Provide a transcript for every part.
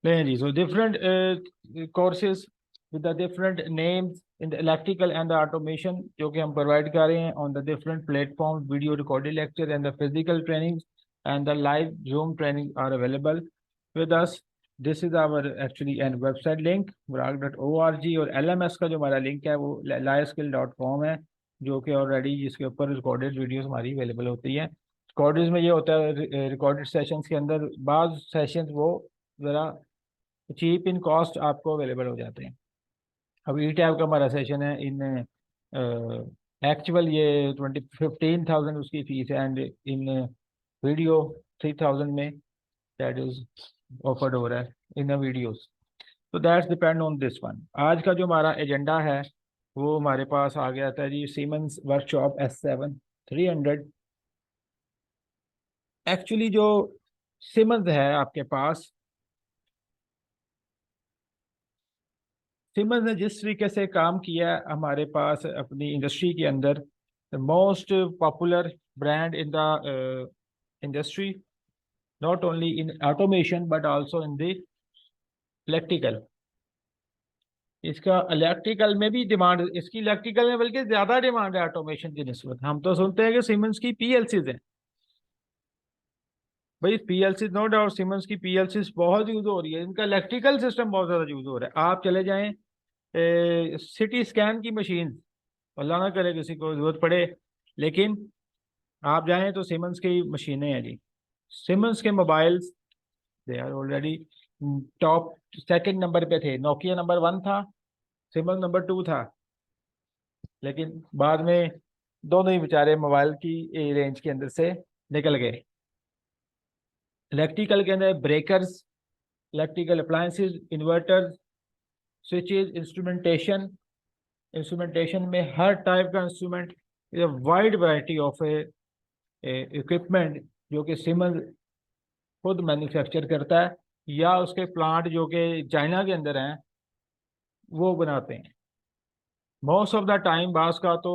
नहीं जी, so different courses with the different names in the electrical and the automation जो कि हम provide कर रहे हैं on the different platforms, video recorded lecture and the physical trainings and the live Zoom training are available with us. This is our actually and website link buraq.org और LMS का जो हमारा लिंक है वो liveskill.com है, जो कि already जिसके ऊपर रिकॉर्डेड वीडियोस हमारी अवेलेबल होती है। रिकॉर्डेड में ये होता है रिकॉर्डेड सेशंस के अंदर बाज़ सेशंस वो ज़रा चीप इन कॉस्ट आपको अवेलेबल हो जाते हैं। अब ई टैब का हमारा सेशन है इन एक्चुअल ये 15,000 उसकी फीस है एंड इन वीडियो 3,000 में दैट इज ऑफर्ड हो रहा है इन वीडियोस। तो that's depend on this one. आज का जो हमारा एजेंडा है वो हमारे पास आ गया था जी, सीमेंस वर्कशॉप S7 300। एक्चुअली जो सीमेंस है आपके पास, सिमंस ने जिस तरीके से काम किया हमारे पास अपनी इंडस्ट्री के अंदर, most popular brand in the industry, not only in automation but also in the electrical. इसका इलेक्ट्रिकल में भी डिमांड, इसकी इलेक्ट्रिकल में बल्कि ज्यादा डिमांड है ऑटोमेशन की निस्बत। हम तो सुनते हैं कि सीमेंस की पीएलसीज हैं, भाई पीएलसी नो डाउट सीमेंस की पीएलसीज बहुत यूज हो रही है, इनका इलेक्ट्रिकल सिस्टम बहुत ज्यादा यूज हो रहा है। आप चले जाएं सिटी स्कैन की मशीन, अल्लाह ना करे किसी को जरूरत पड़े, लेकिन आप जाएं तो सीमेंस की मशीनें हैं जी। सीमेंस के mobiles they are already top second number पे थे, नोकिया नंबर 1 था, सीमेंस नंबर 2 था, लेकिन बाद में दोनों ही बेचारे मोबाइल की रेंज के अंदर से निकल गए। इलेक्ट्रिकल के अंदर breakers, electrical appliances, inverters, switches, instrumentation, instrumentation में हर टाइप का instrument, wide variety of equipment जो कि सीमेंस खुद मैन्युफैक्चर करता है या उसके प्लांट जो कि चाइना के अंदर हैं वो बनाते हैं। मोस्ट ऑफ द टाइम बास का तो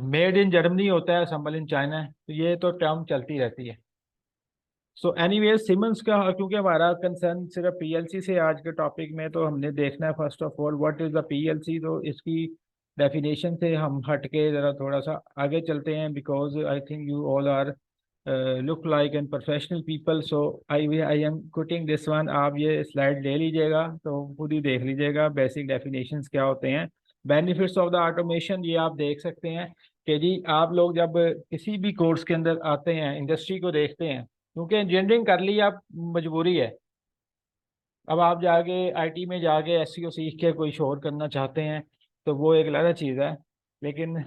मेड इन जर्मनी होता है, असम्बल इन चाइना है, तो ये तो टर्म चलती रहती है। सो एनीवे सीमेंस का, क्योंकि हमारा कंसर्न सिर्फ पीएलसी से आज के टॉपिक में, तो हमने देखना है first of all what is the PLC. तो इसकी डेफिनेशन से हम हट के ज़रा थोड़ा सा आगे चलते हैं, because I think you all are look like and professional people, so I am cutting this one. आप ये स्लाइड ले लीजिएगा तो खुद ही देख लीजिएगा बेसिक डेफिनेशंस क्या होते हैं। बेनिफिट्स ऑफ द ऑटोमेशन ये आप देख सकते हैं कि जी आप लोग जब किसी भी कोर्स के अंदर आते हैं, इंडस्ट्री को देखते हैं, क्योंकि इंजीनियरिंग कर ली आप मजबूरी है। अब आप जाके आईटी में जाके एसईओ सीख के कोई शोर करना चाहते हैं तो वो एक अलग चीज़ है, लेकिन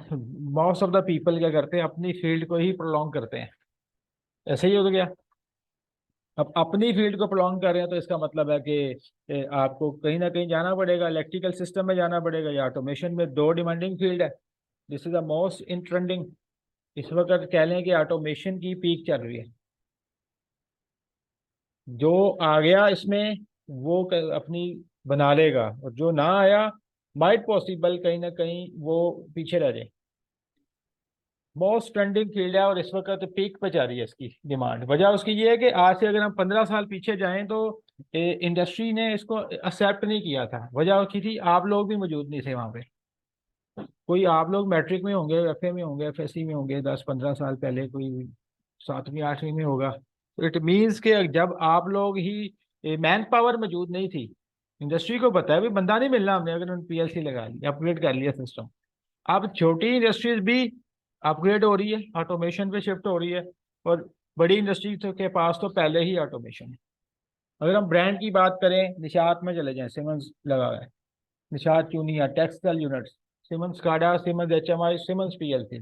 मोस्ट ऑफ द पीपल क्या करते हैं, अपनी फील्ड को ही प्रोलॉन्ग करते हैं। ऐसे ही हो गया। अब अपनी फील्ड को प्रोलॉन्ग कर रहे हैं तो इसका मतलब है कि आपको कहीं ना कहीं जाना पड़ेगा, इलेक्ट्रिकल सिस्टम में जाना पड़ेगा या ऑटोमेशन में। दो डिमांडिंग फील्ड है, this is the most in trending. इस वक्त कह लें कि ऑटोमेशन की पीक चल रही है। जो आ गया इसमें वो अपनी बना लेगा, और जो ना आया माइट पॉसिबल कहीं ना कहीं वो पीछे रह जाए। मोस्ट ट्रेंडिंग फील्ड है और इस वक्त पीक पे जा रही है इसकी डिमांड। वजह उसकी ये है कि आज से अगर हम 15 साल पीछे जाएं तो इंडस्ट्री ने इसको एक्सेप्ट नहीं किया था। वजह की थी आप लोग भी मौजूद नहीं थे वहाँ पे। कोई आप लोग मैट्रिक में होंगे, एफए में होंगे, एफएससी में होंगे 10-15 साल पहले, कोई 7वीं 8वीं में होगा। तो इट मीन्स के जब आप लोग ही मैन पावर मौजूद नहीं थी, इंडस्ट्री को पता है भी बंदा नहीं मिलना हमने, अगर उन्होंने पीएलसी लगा ली, अपग्रेड कर लिया सिस्टम। अब छोटी इंडस्ट्रीज भी अपग्रेड हो रही है, ऑटोमेशन पे शिफ्ट हो रही है, और बड़ी इंडस्ट्री के पास तो पहले ही ऑटोमेशन है। अगर हम ब्रांड की बात करें, निशात में चले जाएं, सिमंस लगा हुआ है, Nishat Chunian textile units, Siemens SCADA, Siemens HMI, Siemens PLC,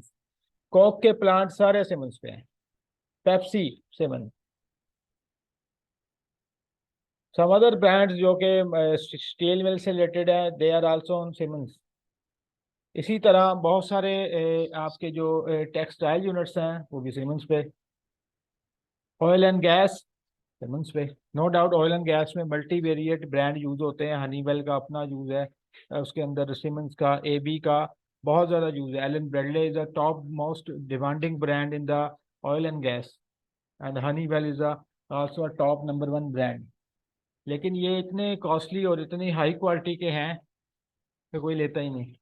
Coke के प्लांट सारे सिमंस पे हैं, Pepsi Siemens, some other brands जो कि स्टील मिल से रिलेटेड है, they are also on Siemens. इसी तरह बहुत सारे आपके जो टेक्सटाइल यूनिट्स हैं वो भी सिमंस पे। ऑयल एंड गैस सिमंस पे। No doubt oil and gas में मल्टी वेरिएट ब्रांड यूज होते हैं, हनीवेल का अपना यूज है, उसके अंदर सिमंस का, एबी का बहुत ज़्यादा यूज है। Allen Bradley is the top most demanding brand in the oil and gas, and Honeywell is also a top number 1 brand. लेकिन ये इतने कॉस्टली और इतनी हाई क्वालिटी के हैं कि कोई लेता ही नहीं।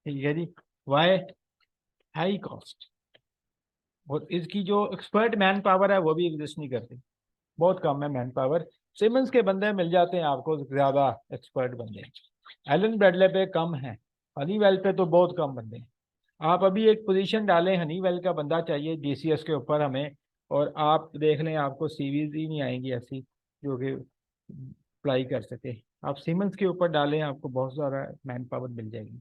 ठीक है जी। वाई? High cost. और इसकी जो एक्सपर्ट मैन पावर है वो भी एग्जिस्ट नहीं करती, बहुत कम है मैन पावर। सिमंस के बंदे मिल जाते हैं आपको ज्यादा एक्सपर्ट बंदे, एलन ब्रैडले पे कम है, हनीवेल पे तो बहुत कम बंदे हैं। आप अभी एक पोजीशन डालें, हनीवेल का बंदा चाहिए जीसीएस के ऊपर हमें, और आप देख लें आपको सीवीज ही नहीं आएंगी ऐसी जो कि अप्लाई कर सके। आप सीमेंस के ऊपर डालें, आपको बहुत सारा मैन पावर मिल जाएगी।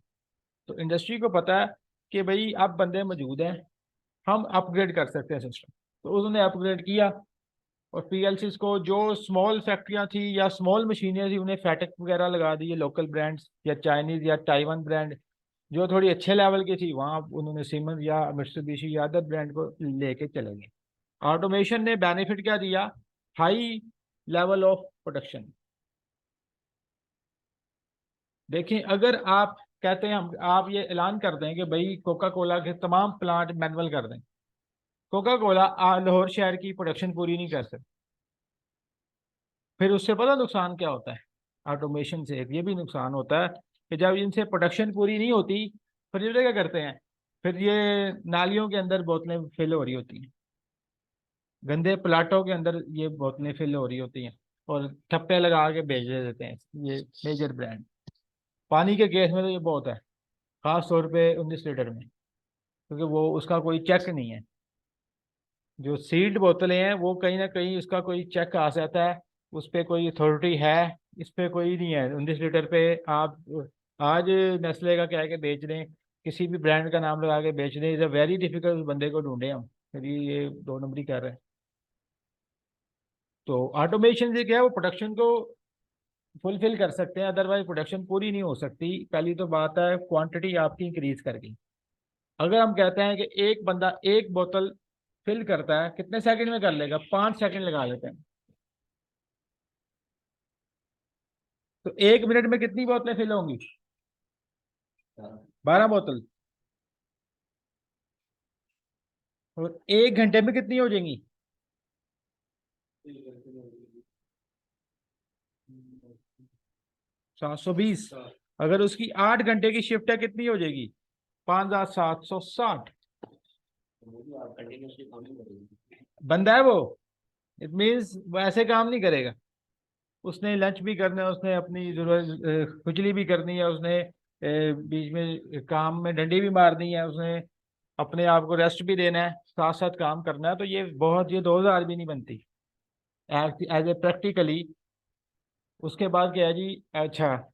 तो इंडस्ट्री को पता है कि भाई अब बंदे मौजूद हैं, हम अपग्रेड कर सकते हैं सिस्टम। तो उन्होंने अपग्रेड किया, और पीएलसी को जो स्मॉल फैक्ट्रियां थी या स्मॉल मशीनें थी उन्हें फैटेक वगैरह लगा दिए, लोकल ब्रांड्स या चाइनीज या ताइवान ब्रांड जो थोड़ी अच्छे लेवल की थी, वहां उन्होंने सीमेंस या मित्सुबिशी या अदर ब्रांड को लेके चले गए। ऑटोमेशन ने बेनिफिट क्या दिया? High level of production. देखें, अगर आप कहते हैं हम, आप ये ऐलान कर दें कि भाई कोका कोला के तमाम प्लांट मैनुअल कर दें, कोका कोला लाहौर शहर की प्रोडक्शन पूरी नहीं कर सकती। फिर उससे पता नुकसान क्या होता है? ऑटोमेशन से एक ये भी नुकसान होता है कि जब इनसे प्रोडक्शन पूरी नहीं होती, फिर ये क्या करते हैं, फिर ये नालियों के अंदर बोतलें फिल हो रही होती हैं, गंदे प्लाटों के अंदर ये बोतलें फिल हो रही होती हैं, और ठप्पे लगा के बेच देते हैं ये मेजर ब्रांड। पानी के केस में तो ये बहुत है, खास तौर पे 19 लीटर में, क्योंकि वो उसका कोई चेक नहीं है। जो सील्ड बोतलें हैं वो कहीं ना कहीं उसका कोई चेक आ जाता है, उस पर कोई अथॉरिटी है, इस पे कोई नहीं है। 19 लीटर पे आप आज नेस्ले का क्या है कि बेच रहे हैं, किसी भी ब्रांड का नाम लगा के बेच रहे हैं, इज अ वेरी डिफिकल्ट बंदे को ढूंढे हम, फिर ये 2 नंबरी कर रहे हैं। तो ऑटोमेशन से क्या है, वो प्रोडक्शन को फुलफिल कर सकते हैं, अदरवाइज प्रोडक्शन पूरी नहीं हो सकती। पहली तो बात है क्वांटिटी आपकी इंक्रीज कर गई। अगर हम कहते हैं कि एक बंदा एक बोतल फिल करता है, कितने सेकंड में कर लेगा? 5 सेकंड लगा लेते हैं। तो 1 मिनट में कितनी बोतलें फिल होंगी? 12 बोतल। और 1 घंटे में कितनी हो जाएंगी? 720। अगर उसकी 8 घंटे की शिफ्ट है, कितनी हो जाएगी? 5,760। बंदा है वो, इट मीन्स वो ऐसे काम नहीं करेगा। उसने लंच भी करना है, उसने अपनी जरूरत खुजली भी करनी है, उसने बीच में काम में डंडी भी मारनी है, उसने अपने आप को रेस्ट भी देना है, साथ साथ काम करना है। तो ये बहुत, ये 2,000 भी नहीं बनती एज ए प्रैक्टिकली। उसके बाद क्या है जी? अच्छा,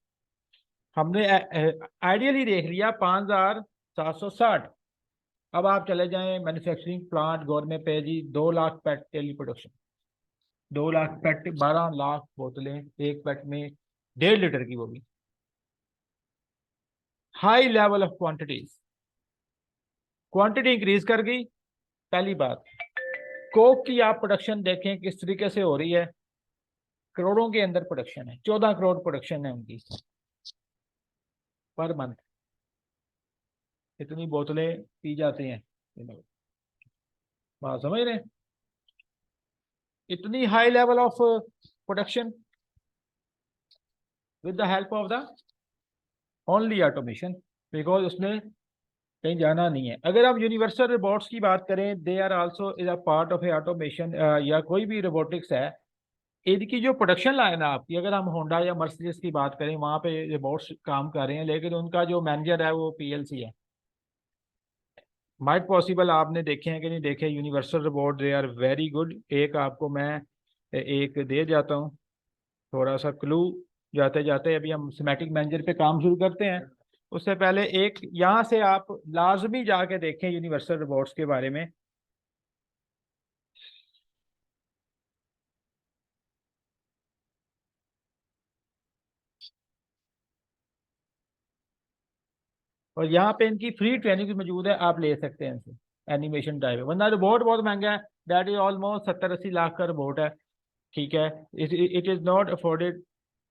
हमने आइडियली देख लिया 5,760। अब आप चले जाएं मैन्युफैक्चरिंग प्लांट गवर्नमेंट पे जी, 2 लाख पेट डेली प्रोडक्शन, 2 लाख पेट, 12 लाख बोतलें एक पेट में, 1.5 लीटर की, वो भी high level of quantities. Quantity increase कर गई, पहली बात। कोक की आप प्रोडक्शन देखें किस तरीके से हो रही है, करोड़ों के अंदर प्रोडक्शन है, 14 करोड़ प्रोडक्शन है उनकी पर मंथ। इतनी बोतलें पी जाते हैं ये लोग, बात समझ रहे हैं? इतनी high level of production with the help of the only automation, because उसने कहीं जाना नहीं है। अगर आप यूनिवर्सल रोबोट्स की बात करें, they are also is a part of a automation, या कोई भी रोबोटिक्स है, इनकी जो प्रोडक्शन लाइन है आपकी, अगर हम होंडा या मर्सिडीज की बात करें, वहां पे रोबोट्स काम कर रहे हैं, लेकिन उनका जो मैनेजर है वो पीएलसी है। माइट पॉसिबल आपने देखे हैं कि नहीं देखे, universal robot they are very good. एक आपको मैं एक दे जाता हूँ थोड़ा सा क्लू, जाते जाते। अभी हम सिमेटिक मैनेजर पे काम शुरू करते हैं, उससे पहले एक यहाँ से आप लाजमी जाके देखें यूनिवर्सल रोबोट्स के बारे में। और यहाँ पे इनकी फ्री ट्रेनिंग भी मौजूद है, आप ले सकते हैं इनसे। एनिमेशन टाइप है, वरना रोबोट बहुत महंगा है, दैट इज ऑलमोस्ट 70-80 लाख का रोबोट है। ठीक है, इट इज नॉट अफोर्डेड,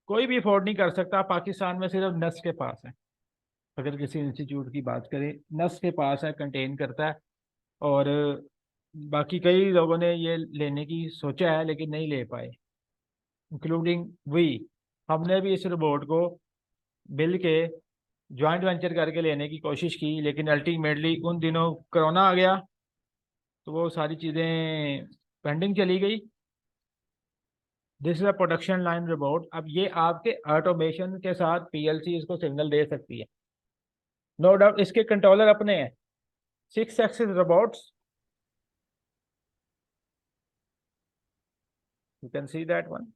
कोई भी अफोर्ड नहीं कर सकता। पाकिस्तान में सिर्फ नस के पास है, अगर किसी इंस्टीट्यूट की बात करें, नस के पास है, कंटेन करता है। और बाकी कई लोगों ने ये लेने की सोचा है लेकिन नहीं ले पाए। इंक्लूडिंग वी, हमने भी इस रोबोट को मिल के ज्वाइंट वेंचर करके लेने की कोशिश की, लेकिन अल्टीमेटली उन दिनों कोरोना आ गया, तो वो सारी चीज़ें पेंडिंग चली गई। This is a production line robot. अब ये आपके ऑटोमेशन के साथ पीएलसी इसको सिग्नल दे सकती है, नो डाउट। इसके कंट्रोलर अपने हैं, 6 axis robots, you can see that one.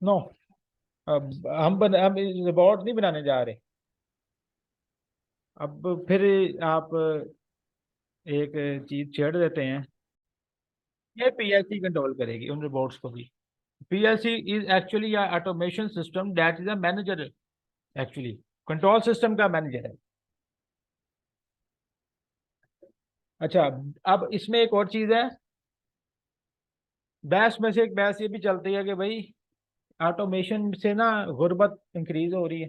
No, अब हम रोबोट नहीं बनाने जा रहे। अब फिर आप एक चीज छेड़ देते हैं, ये पीएलसी कंट्रोल करेगी उन रोबोट्स को भी। PLC is actually automation system that is a manager, actually control system का मैनेजर है। अच्छा, अब इसमें एक और चीज है, बहस में से एक बहस ये भी चलती है कि भाई ऑटोमेशन से ना गुर्बत इंक्रीज हो रही है।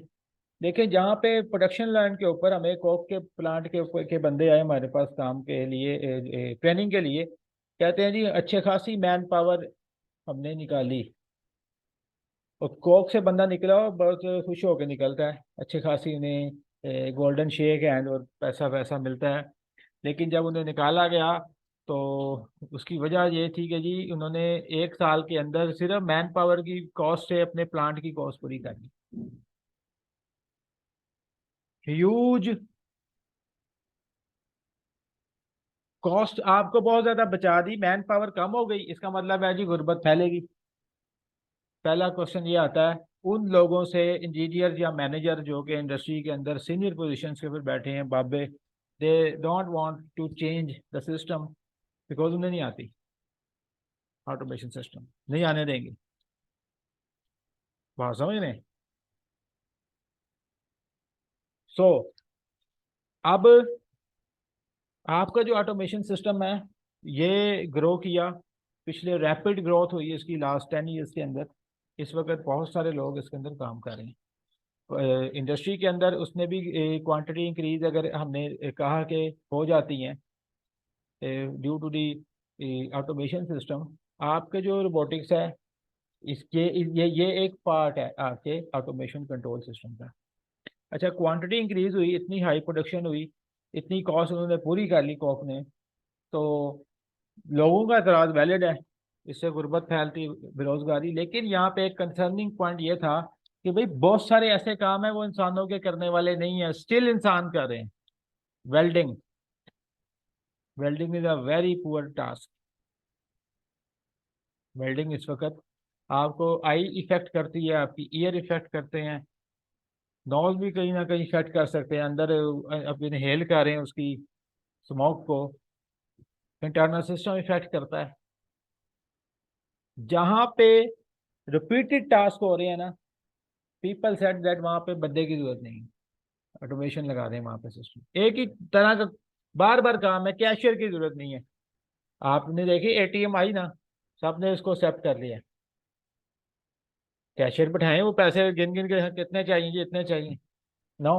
देखिए, जहाँ पे प्रोडक्शन लाइन के ऊपर हमें कोक के प्लांट के ऊपर के बंदे आए हमारे पास काम के लिए, ट्रेनिंग के लिए, कहते हैं जी अच्छे खासी मैन पावर हमने निकाली। और कोक से बंदा निकला और बहुत खुश होकर निकलता है, अच्छे खासी उन्हें गोल्डन शेक हैंड और पैसा वैसा मिलता है। लेकिन जब उन्हें निकाला गया तो उसकी वजह ये थी कि जी उन्होंने 1 साल के अंदर सिर्फ मैन पावर की कॉस्ट से अपने प्लांट की कॉस्ट पूरी कर ली। ह्यूज कॉस्ट आपको बहुत ज्यादा बचा दी, मैन पावर कम हो गई, इसका मतलब है जी गुर्बत फैलेगी। पहला क्वेश्चन ये आता है उन लोगों से, इंजीनियर या मैनेजर जो कि इंडस्ट्री के अंदर सीनियर पोजीशन के ऊपर बैठे हैं बाबे, they don't want to change the system, because उन्हें नहीं आती ऑटोमेशन सिस्टम, नहीं आने देंगे। बात समझ रहे? सो अब आपका जो ऑटोमेशन सिस्टम है ये ग्रो किया, पिछले रैपिड ग्रोथ हुई है इसकी लास्ट 10 ईयर्स के अंदर। इस वक्त बहुत सारे लोग इसके अंदर काम कर रहे हैं इंडस्ट्री के अंदर। उसने भी क्वांटिटी इंक्रीज अगर हमने कहा कि हो जाती हैं due to the automation system. आपके जो रोबोटिक्स है इसके ये एक पार्ट है आपके ऑटोमेशन कंट्रोल सिस्टम का। अच्छा, क्वांटिटी इंक्रीज हुई, इतनी हाई प्रोडक्शन हुई, इतनी कॉस्ट उन्होंने पूरी कर ली कॉप ने, तो लोगों का एतराज़ वैलिड है, इससे गुर्बत फैलती, बेरोजगारी। लेकिन यहाँ पे एक कंसर्निंग पॉइंट ये था कि भाई बहुत सारे ऐसे काम है वो इंसानों के करने वाले नहीं है, स्टिल इंसान कर रहे हैं। Welding, welding is a very poor task. Welding इस वक्त आपको आई इफेक्ट करती है, आपकी ईयर इफेक्ट करते हैं, नोज भी कहीं ना कहीं इफेक्ट कर सकते हैं, अंदर अब इनहेल कर रहे हैं उसकी स्मोक को, इंटरनल सिस्टम इफेक्ट करता है। जहाँ पे रिपीटेड टास्क हो रहे हैं ना, पीपल सेड दैट वहाँ पे बंदे की जरूरत नहीं, ऑटोमेशन लगा दें वहाँ पे, सिस्टम एक ही तरह का बार बार काम है, कैशियर की जरूरत नहीं है। आपने देखी एटीएम आई ना, सबने इसको एक्सेप्ट कर लिया, कैशियर बैठाए वो पैसे गिन गिन के कितने चाहिए जी, इतने चाहिए। नो,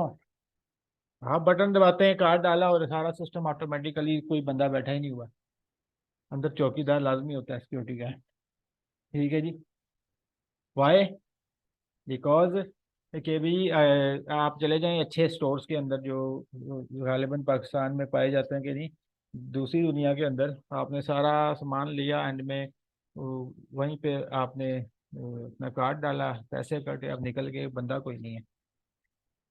आप बटन दबाते हैं, कार्ड डाला और सारा सिस्टम ऑटोमेटिकली, कोई बंदा बैठा ही नहीं हुआ, अंदर चौकीदार लाजमी होता है सिक्योरिटी का। ठीक है जी। वाई? बिकॉज कि भी आप चले जाएं अच्छे स्टोर्स के अंदर जो गालिबन पाकिस्तान में पाए जाते हैं कि नहीं, दूसरी दुनिया के अंदर आपने सारा सामान लिया, एंड में वहीं पे आपने अपना कार्ड डाला, पैसे कटे, अब निकल गए, बंदा कोई नहीं है।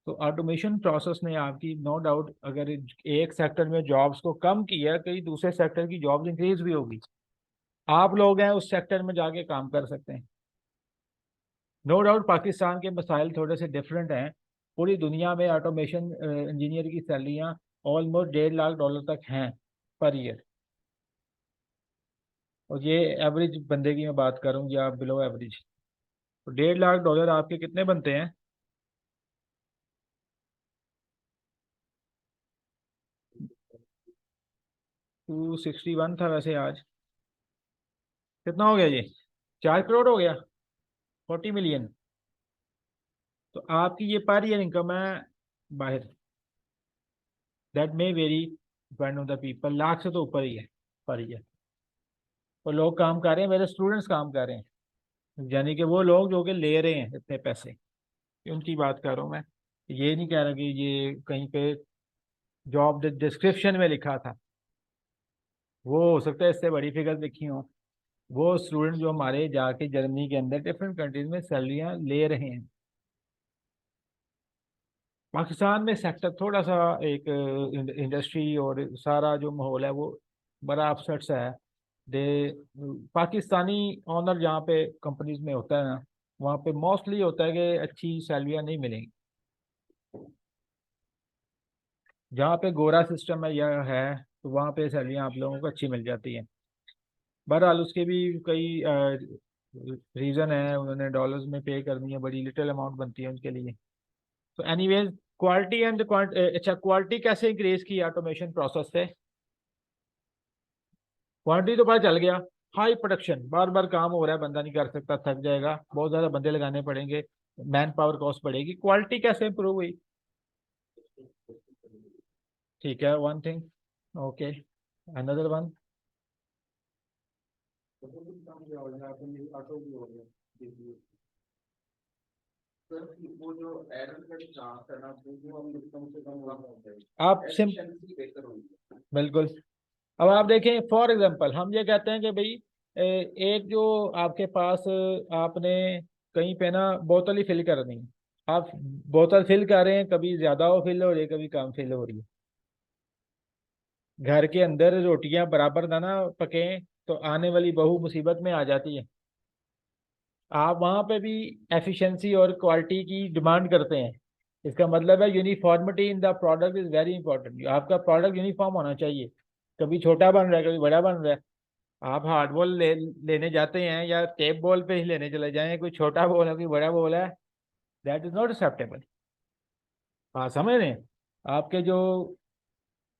तो ऑटोमेशन प्रोसेस ने आपकी नो डाउट अगर एक सेक्टर में जॉब्स को कम किया, कई दूसरे सेक्टर की जॉब्स इंक्रीज भी होगी। आप लोग हैं उस सेक्टर में जाके काम कर सकते हैं। नो डाउट पाकिस्तान के मसाइल थोड़े से डिफरेंट हैं। पूरी दुनिया में ऑटोमेशन इंजीनियर की सैलरियाँ ऑलमोस्ट $1.5 लाख तक हैं पर ईयर। और ये एवरेज बंदे की मैं बात करूँ या बिलो एवरेज, तो $1.5 लाख आपके कितने बनते हैं? 261 था वैसे आज, कितना हो गया ये? 4 करोड़ हो गया, 40 मिलियन। तो आपकी ये पर ईयर इनकम है बाहर, that may very depend on the people, lakh से तो ऊपर ही है पर ईयर। और लोग काम कर रहे हैं, मेरे स्टूडेंट्स काम कर रहे हैं, यानी कि वो लोग जो कि ले रहे हैं इतने पैसे, उनकी बात कर रहा हूँ मैं। ये नहीं कह रहा कि ये कहीं पे जॉब डिस्क्रिप्शन में लिखा था, वो हो सकता है इससे बड़ी फिगर लिखी हो। वो स्टूडेंट जो हमारे जाके जर्मनी के अंदर डिफरेंट कंट्रीज में सैलरियां ले रहे हैं। पाकिस्तान में सेक्टर थोड़ा सा एक इंडस्ट्री और सारा जो माहौल है वो बड़ा अपसेट सा है। दे पाकिस्तानी ऑनर जहाँ पे कंपनीज में होता है ना, वहाँ पे मोस्टली होता है कि अच्छी सैलरियाँ नहीं मिलेंगी। जहाँ पे गोरा सिस्टम है या है, तो वहाँ पे सैलरियाँ आप लोगों को अच्छी मिल जाती हैं। बहरहाल उसके भी कई रीज़न है, उन्होंने डॉलर्स में पे करनी है, बड़ी लिटिल अमाउंट बनती है उनके लिए। तो एनीवेज क्वालिटी एंड अच्छा, क्वालिटी कैसे इंक्रीज की ऑटोमेशन प्रोसेस से? क्वालिटी तो पता चल गया, हाई प्रोडक्शन, बार बार काम हो रहा है, बंदा नहीं कर सकता, थक जाएगा, बहुत ज़्यादा बंदे लगाने पड़ेंगे, मैन पावर कॉस्ट बढ़ेगी। क्वालिटी कैसे इंप्रूव हुई? ठीक है, one thing. Okay, another one. आप सिम बिल्कुल। अब आप देखें फॉर एग्जांपल, हम ये कहते हैं कि भाई एक जो आपके पास आपने कहीं पे ना बोतल ही फिल करनी है, आप बोतल फिल कर रहे हैं, कभी ज्यादा वो फिल हो रही है, कभी कम फिल हो रही है। घर के अंदर रोटियां बराबर ना ना पके, तो आने वाली बहू मुसीबत में आ जाती है। आप वहां पे भी एफिशिएंसी और क्वालिटी की डिमांड करते हैं। इसका मतलब है uniformity in the product is very important, आपका प्रोडक्ट यूनिफॉर्म होना चाहिए। कभी छोटा बन रहा है, कभी बड़ा बन रहा है। आप हार्ड बॉल लेने जाते हैं या टेप बॉल पे ही लेने चले जाएं, कोई छोटा बॉल है कोई बड़ा बॉल है, दैट इज नॉट एक्सेप्टेबल। हाँ, समझ रहे हैं? आपके जो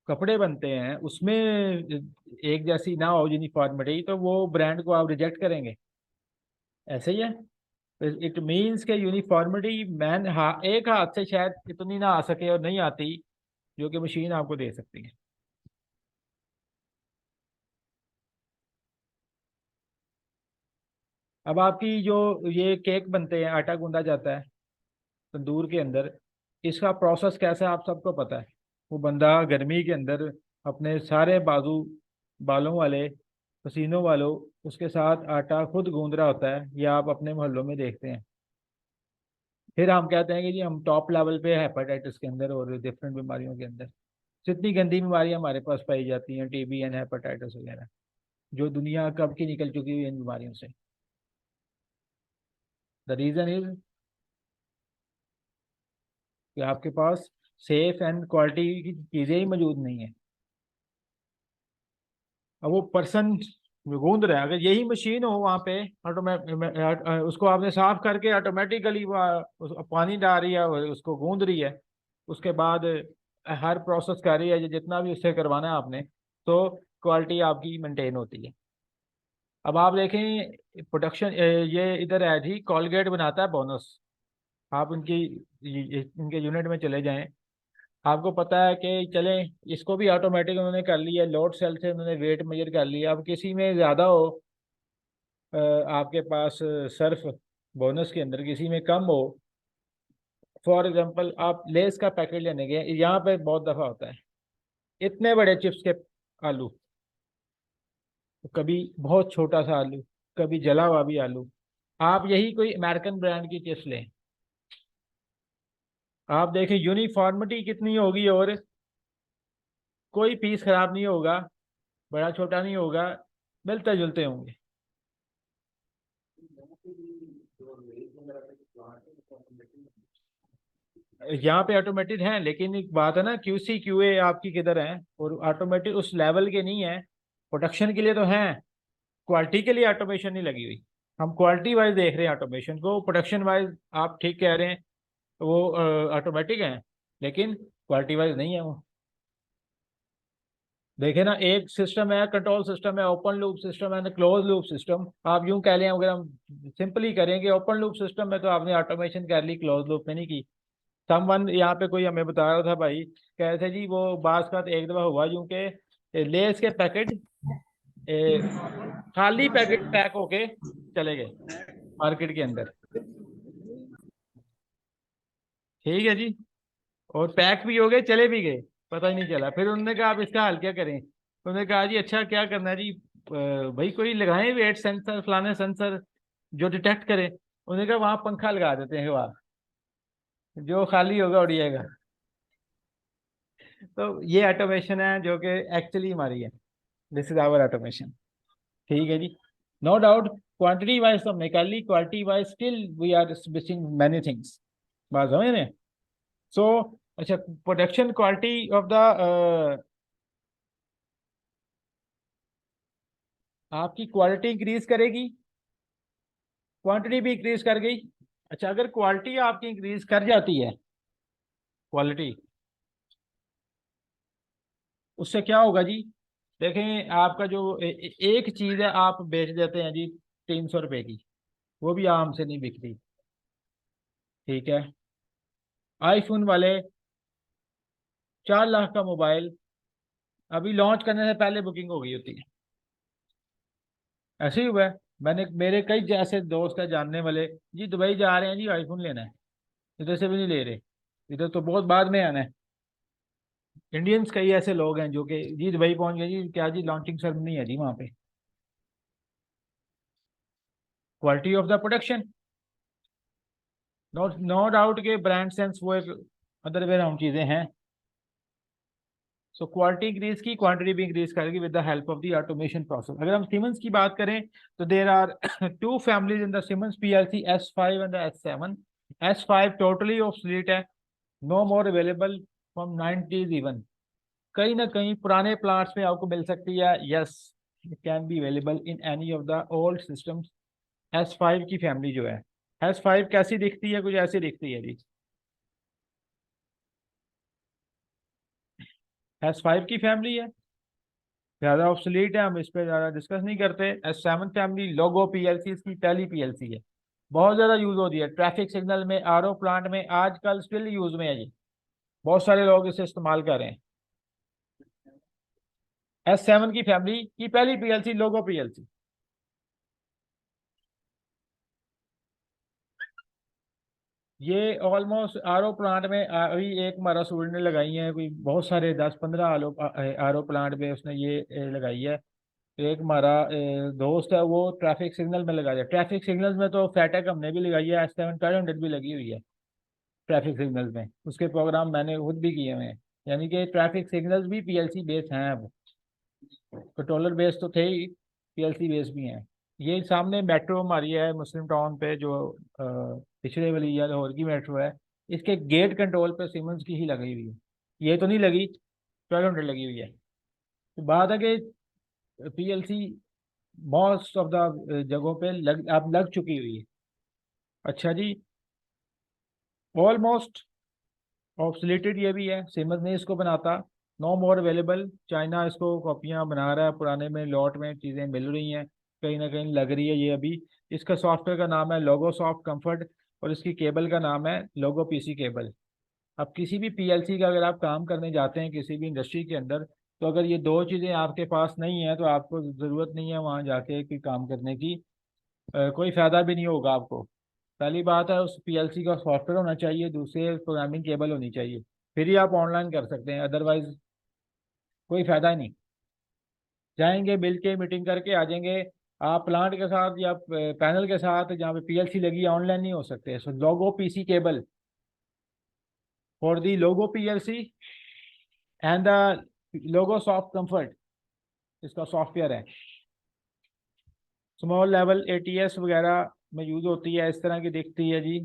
कपड़े बनते हैं उसमें एक जैसी ना हो यूनिफॉर्मिटी, तो वो ब्रांड को आप रिजेक्ट करेंगे। ऐसे ही है। इट मीन्स के यूनिफॉर्मिटी मैन, हाँ, एक हाथ से शायद इतनी ना आ सके और नहीं आती जो कि मशीन आपको दे सकती है। अब आपकी जो ये केक बनते हैं, आटा गूंदा जाता है तंदूर के अंदर, इसका प्रोसेस कैसा है आप सबको पता है। वो बंदा गर्मी के अंदर अपने सारे बाजू बालों वाले, पसीनों वालों, उसके साथ आटा खुद गूंद रहा होता है, ये आप अपने मोहल्लों में देखते हैं। फिर हम कहते हैं कि जी हम टॉप लेवल पे है हेपेटाइटिस के अंदर और डिफरेंट बीमारियों के अंदर। जितनी गंदी बीमारियां हमारे पास पाई जाती हैं, टीबी एंड हेपेटाइटिस वगैरह, जो दुनिया कब की निकल चुकी हुई है इन बीमारियों से। द रीजन इज कि आपके पास सेफ एंड क्वालिटी की चीज़ें ही मौजूद नहीं है। अब वो पर्सन गूंद रहा है, अगर यही मशीन हो वहाँ पे, ऑटोमेटिक उसको आपने साफ करके ऑटोमेटिकली पानी डाल रही है और उसको गूंद रही है, उसके बाद हर प्रोसेस कर रही है, जितना भी उससे करवाना है आपने, तो क्वालिटी आपकी मेंटेन होती है। अब आप देखें प्रोडक्शन, ये इधर है जी, कॉलगेट बनाता है बोनस। आप उनकी इनके यूनिट में चले जाएं, आपको पता है कि चलें, इसको भी ऑटोमेटिक उन्होंने कर लिया, लोड सेल से उन्होंने वेट मेजर कर लिया। अब किसी में ज़्यादा हो आपके पास सर्फ बोनस के अंदर, किसी में कम हो। फॉर एग्जांपल आप लेस का पैकेट लेने गए, यहाँ पे बहुत दफ़ा होता है, इतने बड़े चिप्स के आलू, तो कभी बहुत छोटा सा आलू, कभी जला हुआ भी आलू। आप यही कोई अमेरिकन ब्रांड की चिप्स लें, आप देखें यूनिफॉर्मिटी कितनी होगी, और कोई पीस खराब नहीं होगा, बड़ा छोटा नहीं होगा, मिलते जुलते होंगे। यहाँ पे ऑटोमेटेड हैं, लेकिन एक बात है ना, क्यूसी क्यूए आपकी किधर है, और ऑटोमेटेड उस लेवल के नहीं है। प्रोडक्शन के लिए तो हैं, क्वालिटी के लिए ऑटोमेशन नहीं लगी हुई। हम क्वालिटी वाइज देख रहे हैं ऑटोमेशन को, प्रोडक्शन वाइज आप ठीक कह रहे हैं, वो ऑटोमेटिक है, लेकिन क्वालिटी वाइज नहीं है वो। देखे ना, एक सिस्टम है, कंट्रोल सिस्टम है, ओपन लूप सिस्टम है, क्लोज लूप सिस्टम। आप यूं कह लें, अगर हम सिंपली करेंगे, ओपन लूप सिस्टम में तो आपने ऑटोमेशन कर ली, क्लोज लूप में नहीं की। समवन यहाँ पे कोई हमें बता रहा था भाई, कह रहे थे जी वो बात एक दफा हुआ यूं के लेस के पैकेट खाली पैकेट पैक होके चले गए मार्केट के अंदर। ठीक है जी। और पैक भी हो गए, चले भी गए, पता ही नहीं चला। फिर उन्होंने कहा आप इसका हल क्या करें? उन्होंने कहा जी अच्छा क्या करना है जी, भाई कोई लगाएं वेट सेंसर फलाने सेंसर जो डिटेक्ट करे। उन्होंने कहा वहां पंखा लगा देते हैं, वहाँ जो खाली होगा उड़ जाएगा। तो ये ऑटोमेशन है जो कि एक्चुअली हमारी है। This is our automation. ठीक है जी। नो डाउट क्वांटिटी वाइज तो निकाली, quality wise still we are missing many things. बात समझ रहे हैं? सो अच्छा, प्रोडक्शन क्वालिटी ऑफ द आपकी क्वालिटी इंक्रीज करेगी, क्वांटिटी भी इंक्रीज कर गई। अच्छा, अगर क्वालिटी आपकी इंक्रीज कर जाती है, क्वालिटी, उससे क्या होगा जी? देखें आपका जो एक चीज है आप बेच देते हैं जी 300 रुपए की, वो भी आम से नहीं बिकती। ठीक है। आईफोन वाले 4 लाख का मोबाइल अभी लॉन्च करने से पहले बुकिंग हो गई होती है। ऐसे ही हुआ है। मैंने मेरे कई जैसे दोस्त है जानने वाले, जी दुबई जा रहे हैं जी आईफोन लेना है, इधर से भी नहीं ले रहे, इधर तो बहुत बाद में आना है। इंडियंस कई ऐसे लोग हैं जो कि जी दुबई पहुंच गए जी, क्या जी लॉन्चिंग सेरेमनी है जी वहाँ पे। Quality of the production, no no doubt के ब्रांड सेंस वो एक अदर वे राउंड चीजें हैं। सो क्वालिटी इंक्रीज की, क्वांटिटी भी इंक्रीज करेगी with the help of the automation process. अगर हम सीमेंस की बात करें तो there are two families in the Siemens PLC, S5 and the S7। S5 totally obsolete है, no more available from 90s even. कहीं ना कहीं पुराने प्लांट्स में आपको मिल सकती है, yes it can be available in any of the old systems. S5 की फैमिली जो है, S5 कैसी दिखती है? कुछ ऐसी दिखती है जी। S5 की फैमिली है, ज़्यादा ऑब्सोलीट है, हम इस पर ज़्यादा डिस्कस नहीं करते। S7 फैमिली लोगो पीएलसी इसकी पहली पीएलसी है, बहुत ज़्यादा यूज़ होती है ट्रैफिक सिग्नल में, आरओ प्लांट में, आजकल स्टिल यूज़ में है जी, बहुत सारे लोग इसे इस्तेमाल कर रहे हैं। S7 की फैमिली की पहली पीएलसी लोगो पीएलसी। ये ऑलमोस्ट आरओ प्लांट में अभी एक हमारा स्टूडेंट ने लगाई है, कोई बहुत सारे 10-15 आरओ प्लांट में उसने ये लगाई है। एक हमारा दोस्त है वो ट्रैफिक सिग्नल में लगा दिया। ट्रैफिक सिग्नल में तो फैटेक हमने भी लगाई है, S7 1200 भी लगी हुई है ट्रैफिक सिग्नल में, उसके प्रोग्राम मैंने खुद भी किए हुए हैं। यानी कि ट्रैफिक सिग्नल्स भी पीएलसी बेस हैं अब, कंट्रोलर बेस तो थे ही, पीएलसी बेस भी हैं। ये सामने मेट्रो हमारी है मुस्लिम टाउन पे जो पिछड़े वाली या लाहौर की मेट्रो है, इसके गेट कंट्रोल पे सिमंस की ही लगी हुई है, ये तो नहीं लगी, 1200 लगी हुई है। तो बात है कि पीएलसी मोस्ट ऑफ द जगहों पे अब लग चुकी हुई है। अच्छा जी, ऑलमोस्ट ऑब्सोलेटेड ये भी है, सिमंस नहीं इसको बनाता, नो मोर अवेलेबल। चाइना इसको कॉपियां बना रहा है, पुराने में लॉट में चीज़ें मिल रही हैं, कहीं ना कहीं लग रही है ये अभी। इसका सॉफ्टवेयर का नाम है लोगो सॉफ्ट कंफर्ट, और इसकी केबल का नाम है लोगो पीसी केबल। अब किसी भी पीएलसी का अगर आप काम करने जाते हैं किसी भी इंडस्ट्री के अंदर, तो अगर ये दो चीज़ें आपके पास नहीं है तो आपको ज़रूरत नहीं है वहाँ जाके कोई काम करने की, कोई फ़ायदा भी नहीं होगा आपको। पहली बात है उस पीएलसी का सॉफ्टवेयर होना चाहिए, दूसरे प्रोग्रामिंग केबल होनी चाहिए, फिर ही आप ऑनलाइन कर सकते हैं, अदरवाइज कोई फ़ायदा ही नहीं। जाएंगे मिल के मीटिंग करके आ जाएंगे, आप प्लांट के साथ या पैनल के साथ जहाँ पे पीएलसी लगी है ऑनलाइन नहीं हो सकते। So LOGO PC cable for the LOGO PLC and the LOGO soft comfort, इसका सॉफ्टवेयर है। स्मॉल लेवल एटीएस वगैरह में यूज होती है, इस तरह की दिखती है जी।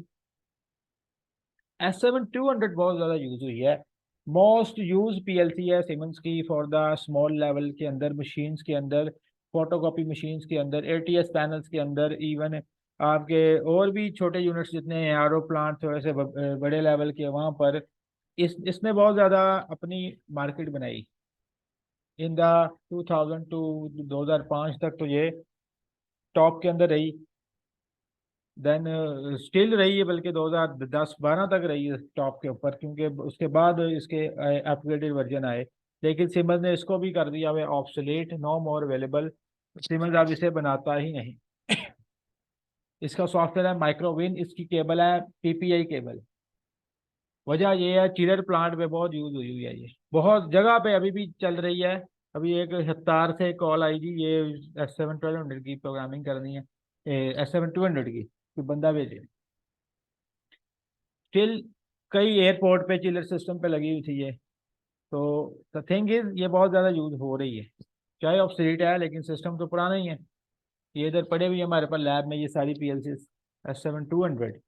S7 200 बहुत ज़्यादा यूज हुई है, मोस्ट यूज पीएलसी है सिमंस की फॉर द स्मॉल लेवल के अंदर, मशीन्स के अंदर, फोटोकॉपी मशीन्स के अंदर, एटीएस पैनल्स के अंदर, इवन आपके और भी छोटे यूनिट्स जितने हैं आरओ प्लांट थोड़े से बड़े लेवल के वहाँ पर इसने बहुत ज़्यादा अपनी मार्केट बनाई। इन द 2000 टू 2005 तक तो ये टॉप के अंदर रही, देन स्टिल रही है, बल्कि 2010-12 तक रही है टॉप के ऊपर, क्योंकि उसके बाद इसके अपग्रेडेड वर्जन आए। लेकिन सिमर ने इसको भी कर दिया हुआ obsolete, no more available. Siemens अब इसे बनाता ही नहीं। इसका सॉफ्टवेयर है माइक्रोविन, इसकी केबल है पीपीआई केबल। वजह ये है चिलर प्लांट पे बहुत यूज हुई हुई है, ये बहुत जगह पे अभी भी चल रही है। अभी एक हत्तार से कॉल आई जी, ये S7 1200 की प्रोग्रामिंग करनी है, S7 200 की, कोई बंदा भेजे। स्टिल कई एयरपोर्ट पे चिलर सिस्टम पे लगी हुई थी ये। तो द थिंग इज ये बहुत ज़्यादा यूज हो रही है, चाहे ऑब्सोलीट है लेकिन सिस्टम तो पुराना ही है। ये इधर पड़े हुए हैं हमारे पास लैब में, ये सारी PLC S7 200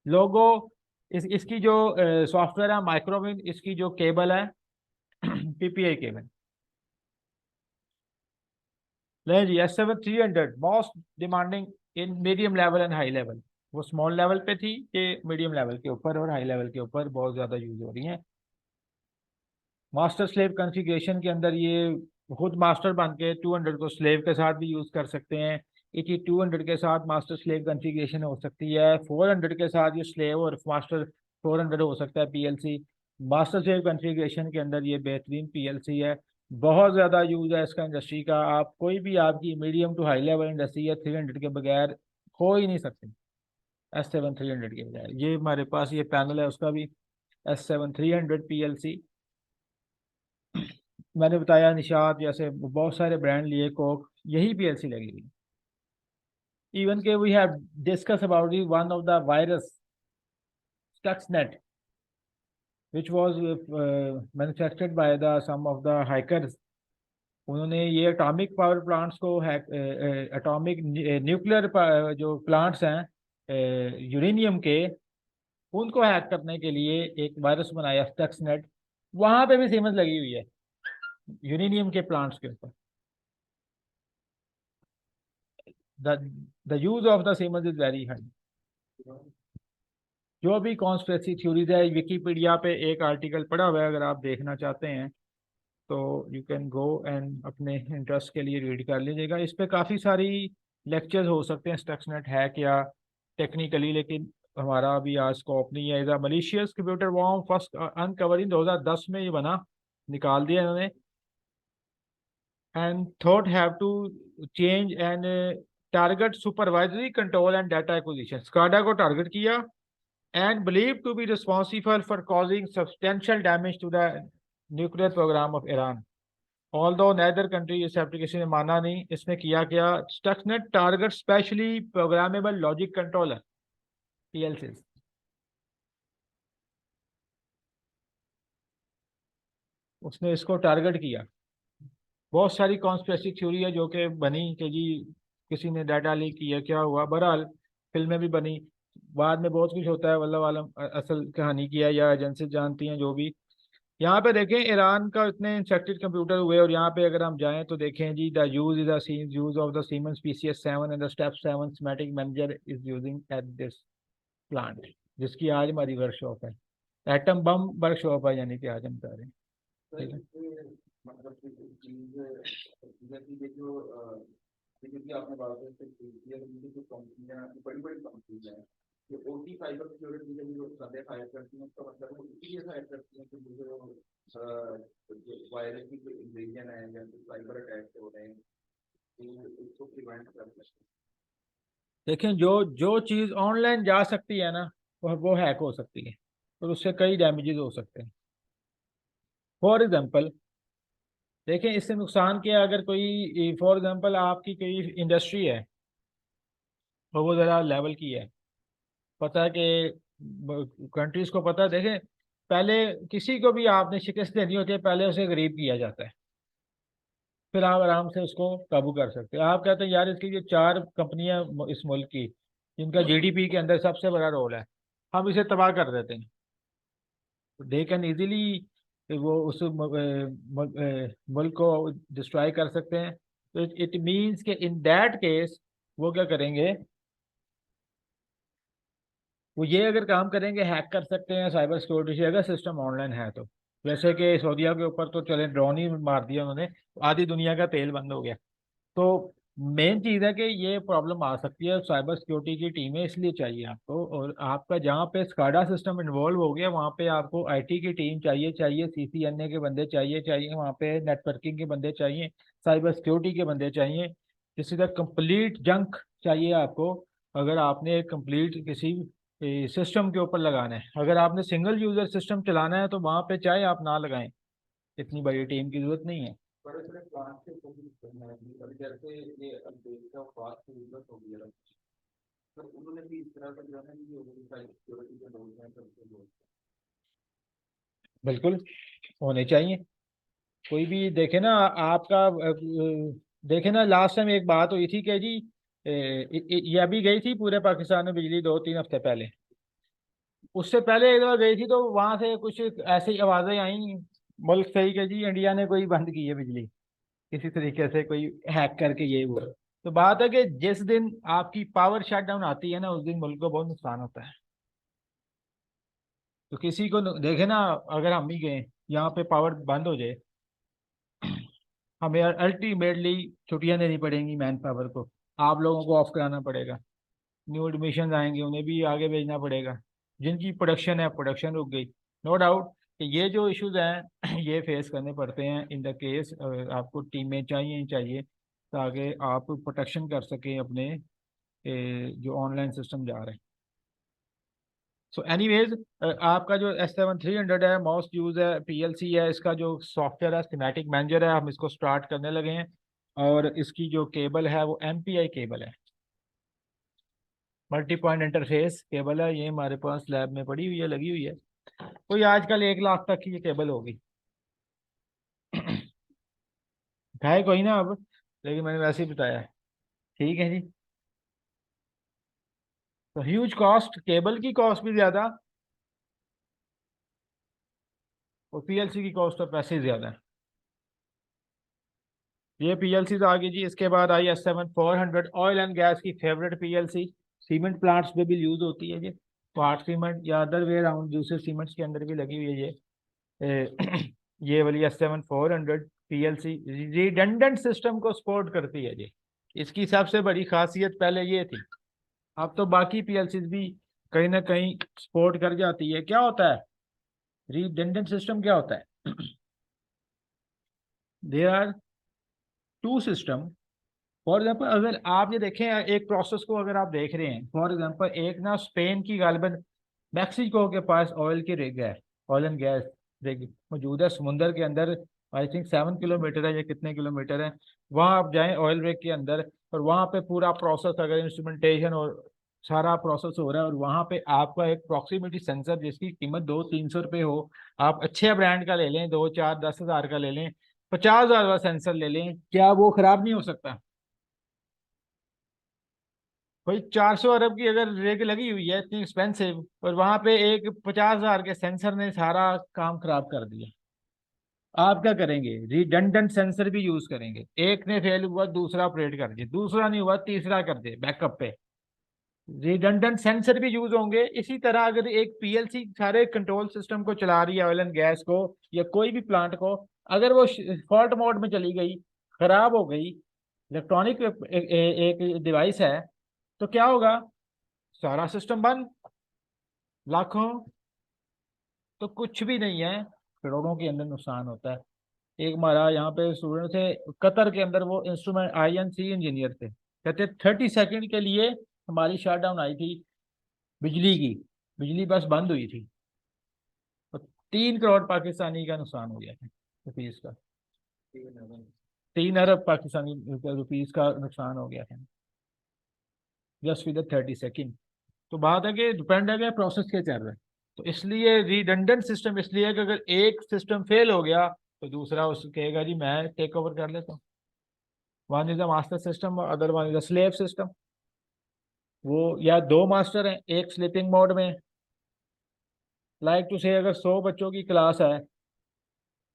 लोगो। इसकी जो सॉफ्टवेयर है माइक्रोविन, इसकी जो केबल है पीपीआई केबल। नहीं जी, S7 300 most demanding in medium level and high level. वो स्मॉल लेवल पे थी, ये मीडियम लेवल के ऊपर और हाई लेवल के ऊपर बहुत ज़्यादा यूज हो रही हैं। मास्टर स्लेव कॉन्फ़िगरेशन के अंदर ये खुद मास्टर बन के 200 को स्लेव के साथ भी यूज़ कर सकते हैं। इसी 200 के साथ मास्टर स्लेव कॉन्फ़िगरेशन हो सकती है, 400 के साथ ये स्लेव और मास्टर 400 हो सकता है PLC। मास्टर स्लेव कॉन्फ़िगरेशन के अंदर ये बेहतरीन PLC है। बहुत ज़्यादा यूज़ है इसका इंडस्ट्री का। आप कोई भी आपकी medium to high level industry है 300 के बगैर हो ही नहीं सकती। S7 300 के बगैर ये हमारे पास ये पैनल है उसका भी, S7 300 PLC। मैंने बताया निशात जैसे बहुत सारे ब्रांड लिए, कोक, यही PLC लगी हुई। इवन के we have discuss about the one of the virus Stuxnet which was manufactured by the some of the hackers. उन्होंने ये एटॉमिक पावर प्लांट्स को हैक, एटॉमिक न्यूक्लियर जो प्लांट्स हैं यूरेनियम के, उनको हैक करने के लिए एक वायरस बनाया स्टक्सनेट। वहां पे भी सीमंस लगी हुई है यूरेनियम के प्लांट्स के ऊपर। The the use of the Siemens is very high. जो भी कॉन्स्पिरेसी थ्योरीज है, विकीपीडिया पे एक आर्टिकल पढ़ा हुआ है, अगर आप देखना चाहते हैं तो यू कैन गो एंड अपने इंटरेस्ट के लिए रीड कर लीजिएगा। इस पे काफ़ी सारी लेक्चर्स हो सकते हैं स्टक्सनेट है क्या टेक्निकली, लेकिन हमारा अभी आज स्कोप नहीं है। Is a malicious computer worm first uncover in 2010 में ये बना, निकाल दिया इन्होंने। And thought have to change and target supervisory control and data acquisition, SCADA को टारगेट किया and believed to be responsible for causing substantial damage to the nuclear program of Iran. Although neither country इस application ने माना नहीं, इसमें किया क्या, Stuxnet target specially programmable logic controller PLC, उसने इसको टारगेट किया। बहुत सारी कॉन्स्पिरेसी थ्योरी है जो कि बनी कि जी किसी ने डाटा लीक किया, क्या हुआ, बहरहाल फिल्में भी बनी, बाद में बहुत कुछ होता है, वल्लाह आलम असल कहानी की है या एजेंसी जानती हैं जो भी। यहाँ पे देखें ईरान का इतने इंफेक्टेड कंप्यूटर हुए, और यहाँ पे अगर हम जाएं तो देखें जी the use is use of the Siemens PCS7 and the step 7 schematic manager is using at this plant, जिसकी आज हमारी वर्कशॉप है, एटम बम वर्कशॉप है, यानी कि आज हम कर रहे हैं। ठीक है। मतलब कि चीज जैसे ये जो क्योंकि आपने बात है जो कंपनियां बड़ी बड़ी कंपनियां हैं, जो OT साइबर सिक्योरिटी के लिए जो संदेह हायर करती हैं, उसका मतलब वो इसलिए हायर करती हैं कि जो वायरस की जो इन्वेजन है या जो साइबर अटैक हो रहे हैं, तो उसको प्रिवेंट कर सकते हैं। देखें, जो जो चीज़ ऑनलाइन जा सकती है ना, वो हैक हो सकती है और उससे कई डैमेजेस हो सकते हैं। फॉर एग्जांपल देखें, इससे नुकसान क्या है, अगर कोई फॉर एग्जांपल आपकी कोई इंडस्ट्री है और वो ज़रा लेवल की है, पता है कि कंट्रीज को पता है, देखें पहले किसी को भी आपने शिकस्त देनी होती है, पहले उसे गरीब किया जाता है, फिर आप आराम से उसको काबू कर सकते हैं। आप कहते हैं यार इसकी जो 4 कंपनियां इस मुल्क की, जिनका GDP के अंदर सबसे बड़ा रोल है, हम इसे तबाह कर देते हैं, दे कैन इजीली वो उस मुल्क को डिस्ट्रॉय कर सकते हैं। तो इट मीन्स कि इन दैट केस वो क्या करेंगे, वो ये अगर काम करेंगे हैक कर सकते हैं साइबर सिक्योरिटी से, अगर सिस्टम ऑनलाइन है तो। जैसे कि सऊदीया के ऊपर तो चले ड्रोन ही मार दिया उन्होंने, आधी दुनिया का तेल बंद हो गया। तो मेन चीज़ है कि ये प्रॉब्लम आ सकती है, साइबर सिक्योरिटी की टीमें इसलिए चाहिए आपको, और आपका जहाँ पे स्काडा सिस्टम इन्वॉल्व हो गया वहाँ पे आपको IT की टीम चाहिए, CCNA के बंदे चाहिए, वहाँ पे नेटवर्किंग के बंदे चाहिए, साइबर सिक्योरिटी के बंदे चाहिए। किसी का कंप्लीट जंक चाहिए आपको, अगर आपने एक कंप्लीट किसी सिस्टम के ऊपर लगाना है, अगर आपने सिंगल यूजर सिस्टम चलाना है तो वहां पे चाहे आप ना लगाएं, इतनी बड़ी टीम की जरूरत नहीं है। बड़े बड़े प्लांट के ऊपर भी करना है अभी जैसे ये अपडेट का फास्ट यूजर हो गया, तो उन्होंने भी इस तरह का जो है ना ये सिक्योरिटी के लोग हैं सबके लोग। बिल्कुल होने चाहिए। कोई भी देखे ना आपका देखे ना, लास्ट टाइम एक बात हुई थी कि जी ये अभी गई थी पूरे पाकिस्तान में बिजली 2-3 हफ्ते पहले। उससे पहले एक बार गई थी तो वहां से कुछ ऐसी आवाजें आई मुल्क से ही कि जी इंडिया ने कोई बंद की है बिजली, किसी तरीके से कोई हैक करके ये वो। तो बात है कि जिस दिन आपकी पावर शट डाउन आती है ना, उस दिन मुल्क को बहुत नुकसान होता है। तो किसी को देखे ना, अगर हम ही गए यहाँ पे पावर बंद हो जाए, हमें अल्टीमेटली छुट्टियां देनी पड़ेंगी मैन पावर को, आप लोगों को ऑफ कराना पड़ेगा, न्यू एडमिशन आएंगे उन्हें भी आगे भेजना पड़ेगा, जिनकी प्रोडक्शन है प्रोडक्शन रुक गई। नो डाउट कि ये जो इश्यूज हैं ये फेस करने पड़ते हैं इन द केस आपको टीमें चाहिए ही चाहिए, ताकि आप प्रोटेक्शन कर सकें अपने जो ऑनलाइन सिस्टम जा रहे हैं। सो एनीवेज, आपका जो S7300 है मोस्ट यूज है, पीएलसी है, इसका जो सॉफ्टवेयर है स्कीमेटिक मैनेजर है, हम इसको स्टार्ट करने लगे हैं। और इसकी जो केबल है वो एमपीआई केबल है, मल्टी पॉइंट इंटरफेस केबल है। ये हमारे पास लैब में पड़ी हुई है, लगी हुई है। कोई आजकल 1 लाख तक की ये केबल होगी। है कोई ना अब, लेकिन मैंने वैसे ही बताया है। ठीक है जी। तो ह्यूज कॉस्ट, केबल की कॉस्ट भी ज्यादा और पीएलसी की कॉस्ट तो पैसे ज्यादा है। ये पीएलसी तो आगे जी, इसके बाद आई S7400 ऑयल एंड गैस की फेवरेट पीएलसी, सीमेंट प्लांट्स में भी यूज होती है ये, क्वार्ट सीमेंट या अदर वे अराउंड दूसरे सीमेंट्स के अंदर भी लगी हुई है ये। ये वाली S7400 पीएलसी रिडंडेंट सिस्टम को सपोर्ट करती है ये, इसकी सबसे बड़ी खासियत पहले ये थी। अब तो बाकी पीएलसी भी कहीं ना कहीं सपोर्ट कर जाती है। क्या होता है रिडंडेंट सिस्टम, क्या होता है? There are two system. For example अगर आप ये देखें एक प्रोसेस को, अगर आप देख रहे हैं फॉर एग्जाम्पल, एक ना स्पेन की गालिबन मैक्सिको के पास ऑयल की रिग है, ऑयल एंड गैस रिग मौजूद है समुंदर के अंदर। आई थिंक 7 किलोमीटर है या कितने किलोमीटर है, वहाँ आप जाएं ऑयल रिग के अंदर, और वहाँ पे पूरा प्रोसेस, अगर इंस्ट्रूमेंटेशन और सारा प्रोसेस हो रहा है, और वहाँ पे आपका एक प्रॉक्सिमिटी सेंसर जिसकी कीमत 200-300 रुपये हो, आप अच्छे ब्रांड का ले लें, 2, 4, 10 हज़ार का ले लें, 50 हज़ार का सेंसर ले लें, क्या वो खराब नहीं हो सकता? भाई 400 अरब की अगर रेक लगी हुई है इतनी एक्सपेंसिव, और वहां पे एक 50 हज़ार के सेंसर ने सारा काम खराब कर दिया, आप क्या करेंगे? रिडंडेंट सेंसर भी यूज करेंगे, एक ने फेल हुआ दूसरा ऑपरेट कर दे, दूसरा नहीं हुआ तीसरा कर दे बैकअप पे, रिडंडेंट सेंसर भी यूज होंगे। इसी तरह अगर एक पीएलसी सारे कंट्रोल सिस्टम को चला रही है, ऑयल एंड गैस को या कोई भी प्लांट को, अगर वो फॉल्ट मोड में चली गई, खराब हो गई, इलेक्ट्रॉनिक एक डिवाइस है, तो क्या होगा? सारा सिस्टम बंद, लाखों, तो कुछ भी नहीं है, करोड़ों के अंदर नुकसान होता है। एक हमारा यहाँ पे स्टूडेंट थे कतर के अंदर, वो इंस्ट्रूमेंट INC इंजीनियर थे, कहते 30 सेकंड के लिए हमारी शट डाउन आई थी बिजली की, बिजली बस बंद हुई थी, तो 3 करोड़ पाकिस्तानी का नुकसान हो गया था, रुपीज का। 3 अरब पाकिस्तानी रुपीज का नुकसान हो गया था जस्ट विद 30 सेकेंड। तो बात है कि डिपेंड है कि प्रोसेस क्या चल रहा है। तो इसलिए रिडंडेंट सिस्टम इसलिए है कि अगर एक सिस्टम फेल हो गया तो दूसरा उस कहेगा जी मैं टेक ओवर कर लेता हूँ। One is the master system, other one is the slave system. वो या दो मास्टर हैं, एक स्लीपिंग मोड में, लाइक टू से अगर 100 बच्चों की क्लास है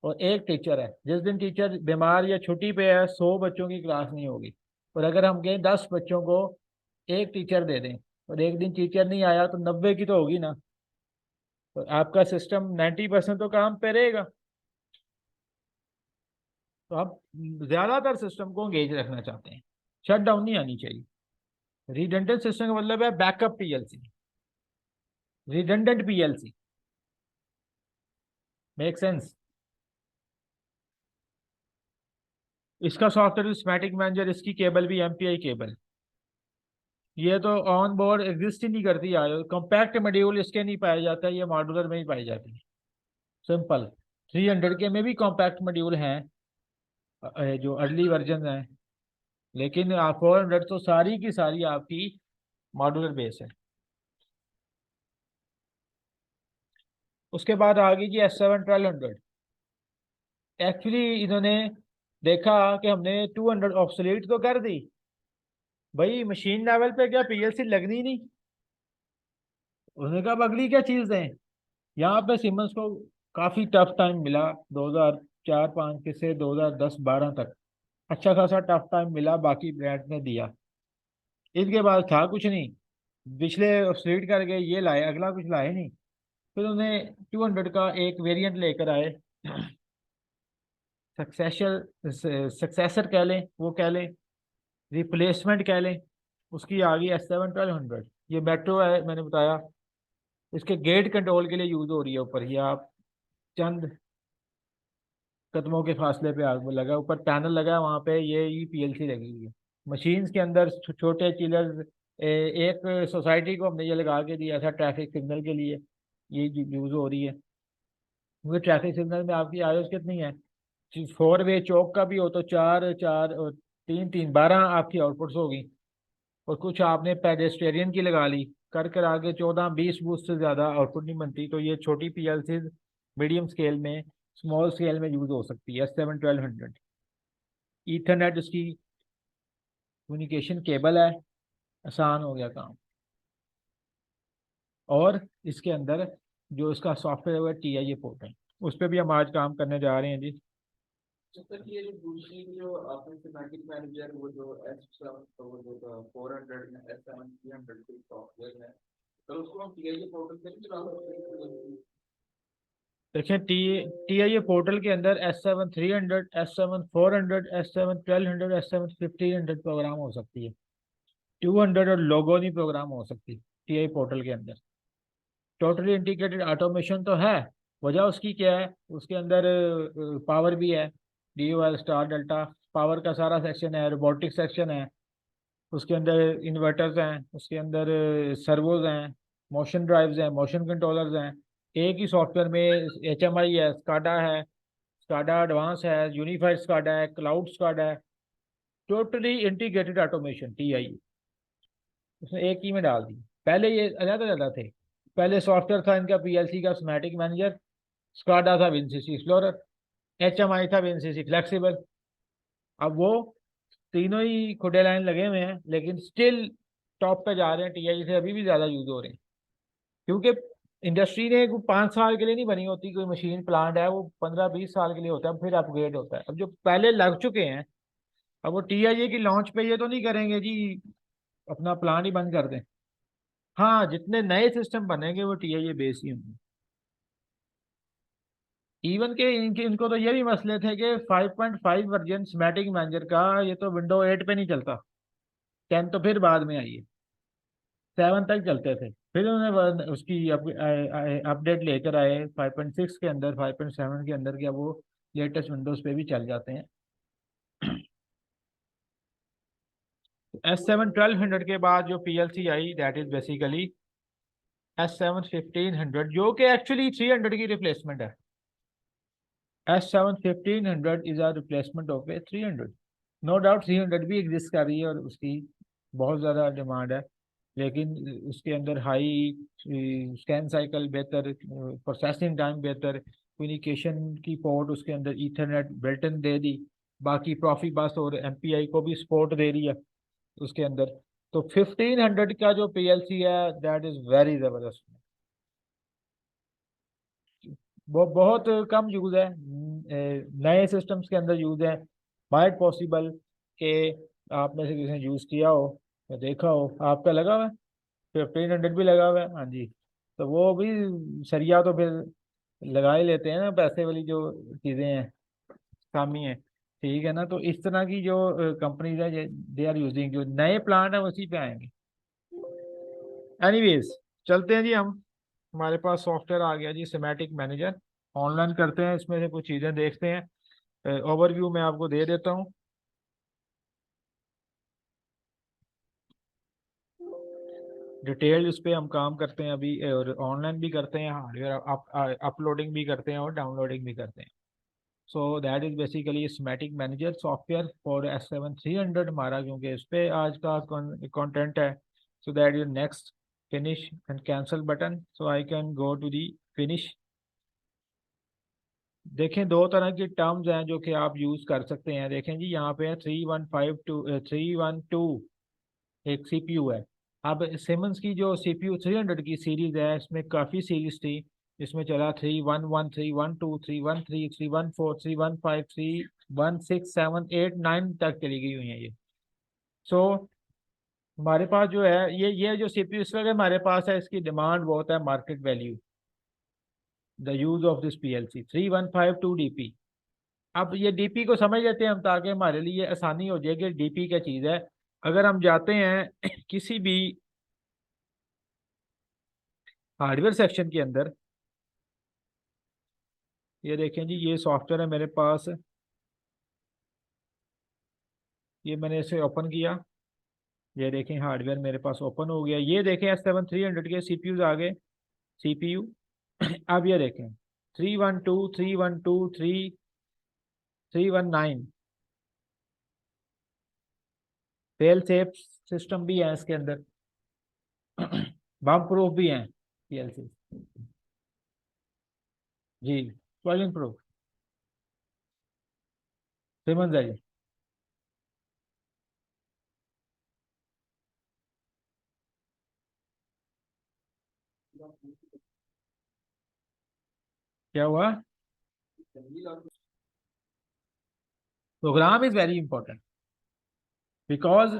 और एक टीचर है, जिस दिन टीचर बीमार या छुट्टी पे है 100 बच्चों की क्लास नहीं होगी। और अगर हम कहें 10 बच्चों को एक टीचर दे दें, और एक दिन टीचर नहीं आया तो 90 की तो होगी ना, तो आपका सिस्टम 90% तो काम पे रहेगा। तो आप ज्यादातर सिस्टम को एंगेज रखना चाहते हैं, शट डाउन नहीं आनी चाहिए। रिडंडेंट सिस्टम का मतलब है backup PLC, redundant PLC. Make sense? इसका सॉफ्टवेयर स्कीमेटिक मैनेजर, इसकी केबल भी एमपीआई केबल। ये तो ऑन बोर्ड एग्जिस्ट ही नहीं करती यार, कॉम्पैक्ट मॉड्यूल इसके नहीं पाया जाता, ये मॉड्यूलर में ही पाई जाती है। सिंपल 300 के में भी कॉम्पैक्ट मॉड्यूल हैं, जो अर्ली वर्जन है, लेकिन 400 तो सारी की सारी आपकी मॉड्यूलर बेस है। उसके बाद आ गई जी S7 1200। एक्चुअली इन्होंने देखा कि हमने 200 ऑब्सोलीट तो कर दी भाई, मशीन लेवल पे क्या पीएलसी लगनी नहीं। उन्होंने कहा अब अगली क्या चीज़ है। यहाँ पे सिमंस को काफ़ी टफ टाइम मिला 2004-5 के से 2010-12 तक, अच्छा खासा टफ टाइम मिला, बाकी ब्रांड ने दिया। इसके बाद था कुछ नहीं, पिछले स्ट्रीट करके ये लाए, अगला कुछ लाए नहीं। फिर उन्हें 200 का एक वेरिएंट लेकर आए, सक्सेसर कह लें, वो कह लें, रिप्लेसमेंट कह लें। उसकी आ गई S7 1200। ये मेट्रो है, मैंने बताया, इसके गेट कंट्रोल के लिए यूज हो रही है। ऊपर ही आप चंद कदमों के फासले पे आग में लगा, ऊपर पैनल लगा है, वहाँ पे ये ई पीएलसी लगी हुई है। मशीन्स के अंदर छोटे चिलर्स, एक सोसाइटी को हमने ये लगा के दिया था ट्रैफिक सिग्नल के लिए, ये यूज हो रही है। क्योंकि ट्रैफिक सिग्नल में आपकी आयु कितनी है, 4 वे चौक का भी हो तो 4 4 और 3 3 12 आपकी आउटपुट्स होगी, और कुछ आपने पेडेस्टेरियन की लगा ली, कर कर आगे 14 20 बूथ से ज़्यादा आउटपुट नहीं बनती। तो ये छोटी पीएलसी मीडियम स्केल में, स्मॉल स्केल में यूज हो सकती है। S7 1200 ईथरनेट उसकी कम्युनिकेशन केबल है, आसान हो गया काम। और इसके अंदर जो इसका सॉफ्टवेयर है TIA पोर्टल, उस पर भी हम आज काम करने जा रहे हैं जी। जब तक ये जो दूसरी जो आपने सिमेटिक मैनेजर वो जो S7 वो जो 400 में S7 300 की सॉफ्टवेयर है, तो उसको हम टीआई पोर्टल से भी चला सकते हैं। देखिए TIA पोर्टल के अंदर S7 300, S7 400, S7 1200, S7 1500 programme हो सकती है। 200 और लोगो नहीं प्रोग्राम हो सकती TIA पोर्टल के अंदर। टोटली इंटीग्रेटेड ऑटोमेशन तो है, वजह उसकी क्या है, उसके अंदर पावर भी है, DOL स्टार डेल्टा पावर का सारा सेक्शन है, रोबोटिक सेक्शन है, उसके अंदर इन्वर्टर्स हैं, उसके अंदर सर्वोज हैं, मोशन ड्राइव्स हैं, मोशन कंट्रोलर्स हैं। एक ही सॉफ्टवेयर में HMI है, स्काडा है, स्काडा एडवांस है, यूनिफाइड स्काडा है, क्लाउड स्काडा है। टोटली इंटीग्रेटेड ऑटोमेशन TIA उसने एक ही में डाल दी। पहले ये अलग अलग थे, पहले सॉफ्टवेयर था इनका PLC का स्कीमेटिक मैनेजर, स्काडा था विनसीसी एक्सप्लोरर, HMI था विनसीसी फ्लेक्सिबल। अब वो तीनों ही खुडे लाइन लगे हुए हैं, लेकिन स्टिल टॉप पे जा रहे हैं, TIA से अभी भी ज्यादा यूज हो रहे हैं। क्योंकि इंडस्ट्री ने 5 साल के लिए नहीं बनी होती कोई मशीन, प्लांट है वो 15 20 साल के लिए होता है, फिर अपग्रेड होता है। अब जो पहले लग चुके हैं, अब वो TIA की लॉन्च पे ये तो नहीं करेंगे जी अपना प्लांट ही बंद कर दें। हाँ, जितने नए सिस्टम बनेंगे वो TIA बेस ही होंगे। इवन के इनके इनको तो ये भी मसले थे कि 5.5 वर्जन स्कीमेटिक मैनेजर का, ये तो विंडो 8 पे नहीं चलता, 10 तो फिर बाद में आई है, 7 तक चलते थे। फिर उन्होंने उसकी अपडेट लेकर आए 5.6 के अंदर, 5.7 के अंदर, क्या वो लेटेस्ट विंडोज पे भी चल जाते हैं। S7 1200 के बाद जो PLC I, that is basically S7 1500, जो कि एक्चुअली 300 की रिप्लेसमेंट है। S7 1500 is a replacement of a 300। No doubt 300 भी एग्जिस्ट कर रही है और उसकी बहुत ज़्यादा डिमांड है, लेकिन उसके अंदर हाई स्कैन साइकिल बेहतर, प्रोसेसिंग टाइम बेहतर, कम्युनिकेशन की पोर्ट उसके अंदर ईथरनेट बिल्टन दे दी, बाकी प्रॉफी बस और MPI को भी सपोर्ट दे रही है उसके अंदर। तो 1500 का जो PLC है, दैट इज़ वेरी ज़बरदस्त। वो बहुत कम यूज़ है, नए सिस्टम्स के अंदर यूज़ है। माइट पॉसिबल कि आप में से किसी ने यूज़ किया हो या देखा हो, आपका लगा हुआ है, 1500 भी लगा हुआ है, हाँ जी। तो वो भी सरिया तो फिर लगा ही लेते हैं ना, पैसे वाली जो चीज़ें हैं, कामी है, ठीक है ना। तो इस तरह की जो कंपनीज है, दे आर यूजिंग, जो नए प्लांट है उसी पे आएंगे। एनीवेज, चलते हैं जी हम, हमारे पास सॉफ्टवेयर आ गया जी सिमेटिक मैनेजर, ऑनलाइन करते हैं, इसमें से कुछ चीज़ें देखते हैं। ओवरव्यू मैं आपको दे देता हूँ। डिटेल उस पर हम काम करते हैं अभी, और ऑनलाइन भी करते हैं, हार्डवेयर अपलोडिंग भी करते हैं और डाउनलोडिंग भी करते हैं। So that is basically schematic manager software for S7300 हमारा, क्योंकि इस पे आज का कंटेंट है। So that is next, finish and cancel button, so I can go to the finish. देखें दो तरह की टर्म्स हैं जो कि आप यूज कर सकते हैं। देखें जी यहाँ पे है 3152 एक सीपीयू है। अब सिमंस की जो सीपीयू 300 की सीरीज है, इसमें काफ़ी सीरीज थी। इसमें चला 311, 312, 313, 314, 315, 316, 7, 8, 9 तक चली गई हुई है ये। सो हमारे पास जो है ये जो सीपीयू इस वक्त हमारे पास है, इसकी डिमांड बहुत है, market value, the use of this PLC 3152 DP। अब ये डीपी को समझ लेते हैं हम, ताकि हमारे लिए आसानी हो जाए कि डीपी क्या चीज़ है। अगर हम जाते हैं किसी भी हार्डवेयर सेक्शन के अंदर, ये देखें जी ये सॉफ्टवेयर है मेरे पास, ये मैंने इसे ओपन किया, ये देखें हार्डवेयर मेरे पास ओपन हो गया। ये देखें S7300 के सीपीयू आ गए, सीपीयू। अब ये देखें 312, 312, 319 फेल सेफ सिस्टम भी है इसके अंदर, बम प्रूफ भी हैं PLC जी, स्वेलिंग प्रूफ, समझ आइए। क्या हुआ? Program is very important, because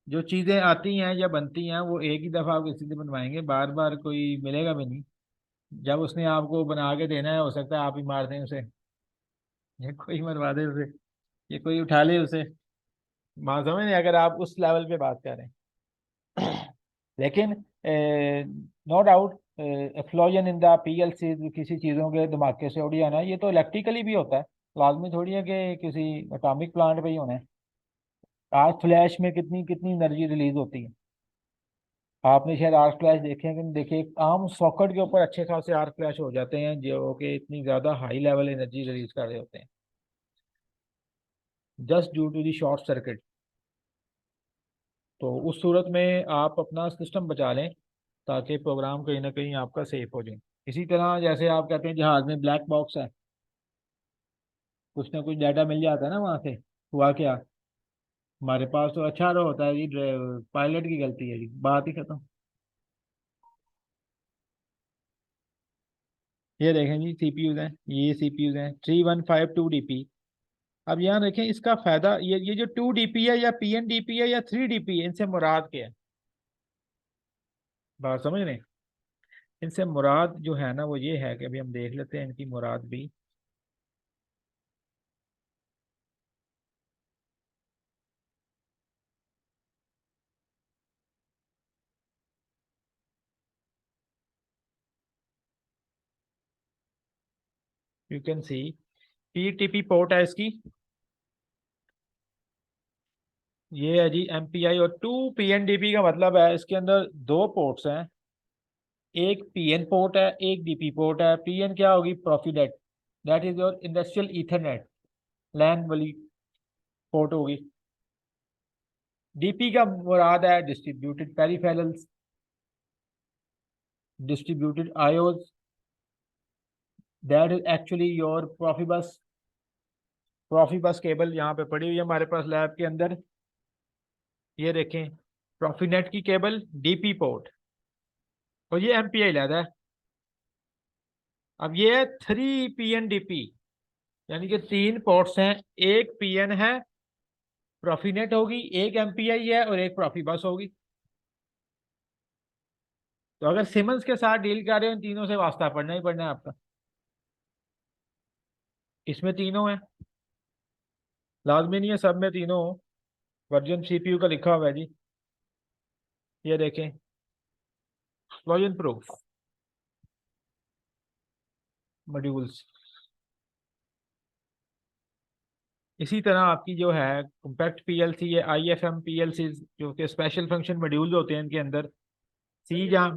जो चीज़ें आती हैं या बनती हैं वो एक ही दफ़ा आप किसी से बनवाएंगे, बार बार कोई मिलेगा भी नहीं। जब उसने आपको बना के देना है, हो सकता है आप ही मार दें उसे, या कोई मरवा दे उसे, या कोई उठा ले उसे। मान समझ नहीं, अगर आप उस लेवल पे बात करें। लेकिन no doubt explosion in the PLC, किसी चीज़ों के धमाके से उड़ जाना, ये तो इलेक्ट्रिकली भी होता है, लाजमी थोड़ी है कि किसी एटॉमिक प्लांट पे ही होना है। आज फ्लैश में कितनी कितनी एनर्जी रिलीज होती है, आपने शायद आर्क फ्लैश देखे हैं कि नहीं देखे। एक आम सॉकेट के ऊपर अच्छे खासे आर्क फ्लैश हो जाते हैं जो कि इतनी ज़्यादा हाई लेवल एनर्जी रिलीज कर रहे होते हैं, just due to the short circuit. तो उस सूरत में आप अपना सिस्टम बचा लें, ताकि प्रोग्राम कहीं ना कहीं आपका सेफ हो जाए। इसी तरह जैसे आप कहते हैं जहाज में ब्लैक बॉक्स है, कुछ ना कुछ डाटा मिल जाता है ना वहाँ से, हुआ क्या, हमारे पास तो अच्छा रहा होता है जी, पायलट की गलती है जी, बात ही खत्म। ये देखें जी सीपीयूज हैं, ये सीपीयूज हैं 3152 DP। अब यहाँ देखें इसका फायदा, ये जो 2 DP है या PNDP है या 3 DP है, इनसे मुराद क्या है, बात समझ रहे हैं? इनसे मुराद जो है ना वो ये है कि अभी हम देख लेते हैं इनकी मुराद भी। You can C PTP port है इसकी, ये है जी MPI, और 2 PNDP का मतलब है इसके अंदर दो पोर्ट्स हैं, एक PN पोर्ट है, एक DP पोर्ट है। PN क्या होगी? PROFINET, that is your industrial Ethernet, LAN वाली पोर्ट होगी। DP का मुराद है distributed peripherals, distributed IOs, that is actually your PROFIBUS. PROFIBUS cable यहाँ पे पड़ी हुई है हमारे पास लैब के अंदर, ये देखें प्रॉफिनेट की केबल, DP पोर्ट, और ये MPI लैदा है। अब ये है 3 PNDP, यानी कि तीन पोर्ट्स हैं, एक PN है, प्रॉफिनेट होगी, एक MPI है और एक प्रॉफिबस होगी। तो अगर सिमंस के साथ डील कर रहे हो, इन तीनों से वास्ता पड़ना ही पड़ना है आपका। इसमें तीनों हैं, लाजमी नहीं है सब में तीनों हो, वर्जन CPU का लिखा हुआ है जी, ये देखें वर्जन प्रूफ मॉड्यूल्स। इसी तरह आपकी जो है कॉम्पैक्ट PLC, ये IFM PLC जो कि स्पेशल फंक्शन मॉड्यूल्स होते हैं इनके अंदर, सी जहाँ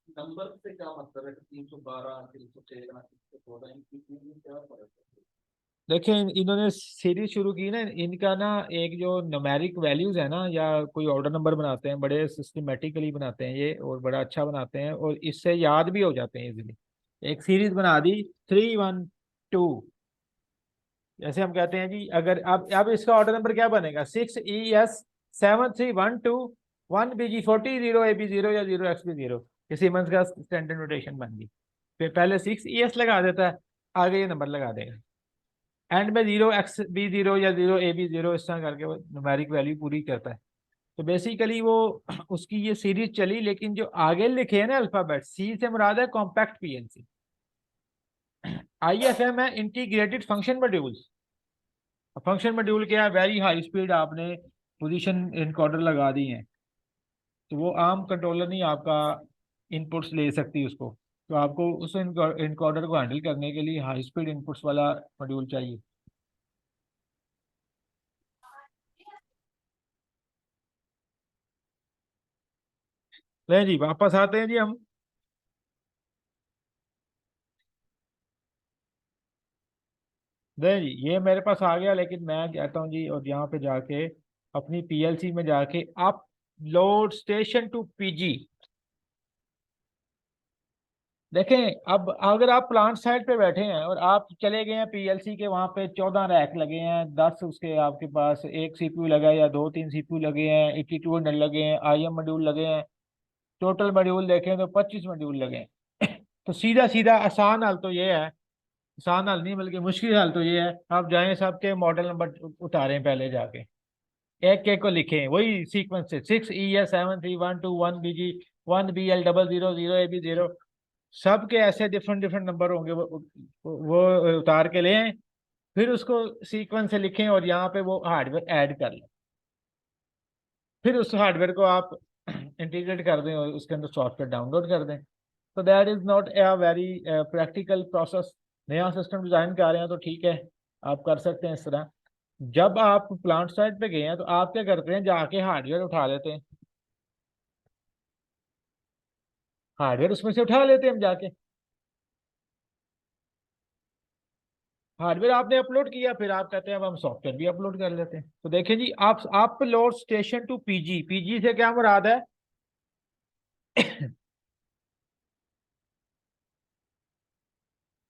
नंबर से क्या मतलब है? 312, 313, 314, इनकी में क्या फर्क है? देखिए इन्होंने सीरीज शुरू की ना, इनका ना एक जो न्यूमेरिक वैल्यूज है ना, या कोई ऑर्डर नंबर बनाते हैं, बड़े सिस्टमेटिकली बनाते हैं ये, और बड़ा अच्छा बनाते हैं, और इससे याद भी हो जाते हैं इजीली। एक सीरीज बना दी 312, जैसे हम कहते हैं जी, अगर अब इसका ऑर्डर नंबर क्या बनेगा, 6ES7312 1BG40 0AB0 या 0XB0, ये सीमेंस का स्टैंडर्ड नोटेशन बन गई। फिर पहले 6ES लगा देता है, आगे ये नंबर लगा देगा, एंड में 0XB0 या 0AB0, इस तरह करके वो न्यूमेरिक वैल्यू पूरी करता है। तो बेसिकली वो उसकी ये सीरीज चली, लेकिन जो आगे लिखे हैं ना अल्फाबेट, सी से मुराद है कॉम्पैक्ट पीएनसी, IFM है integrated function modules. Function module क्या है, वेरी हाई स्पीड आपने पोजीशन इनकोडर लगा दी है, तो वो आम कंट्रोलर नहीं आपका इनपुट्स ले सकती उसको, तो आपको उस इनकोडर को हैंडल करने के लिए हाई स्पीड इनपुट्स वाला मॉड्यूल चाहिए। ले जी वापस आते हैं जी हम। नहीं जी ये मेरे पास आ गया, लेकिन मैं कहता हूँ जी, और यहाँ पे जाके अपनी PLC में जाके अपलोड स्टेशन टू PG देखें। अब अगर आप प्लांट साइड पे बैठे हैं और आप चले गए हैं PLC के, वहां पे 14 रैक लगे हैं, 10 उसके आपके पास एक CPU लगा है या 2-3 CPU लगे हैं, 82 लगे हैं, IM मॉड्यूल लगे हैं, टोटल मॉड्यूल देखें तो 25 मॉड्यूल लगे हैं। तो सीधा सीधा आसान हल तो ये है, आसान हल नहीं बल्कि मुश्किल हल तो ये है, आप जाएं सबके मॉडल नंबर उतारें, पहले जाके एक एक को लिखें वही सीक्वेंस से, 6ES7312 1BG 1BL0000AB0, सबके ऐसे डिफरेंट डिफरेंट नंबर होंगे, वो उतार के ले आएं, फिर उसको सीक्वेंस से लिखें और यहाँ पे वो हार्डवेयर ऐड कर लें, फिर उस हार्डवेयर को आप इंटीग्रेट कर दें और उसके अंदर सॉफ्टवेयर डाउनलोड कर दें। तो that is not a very practical process. नया सिस्टम डिजाइन कर रहे हैं तो ठीक है, आप कर सकते हैं इस तरह। जब आप प्लांट साइड पे गए हैं तो आप क्या करते हैं, जाके हार्डवेयर उठा लेते हैं, हार्डवेयर उसमें से उठा लेते हैं हम जाके, हार्डवेयर आपने अपलोड किया, फिर आप कहते हैं अब हम सॉफ्टवेयर भी अपलोड कर लेते हैं। तो देखें जी, आप upload station to PG, PG से क्या मुराद है,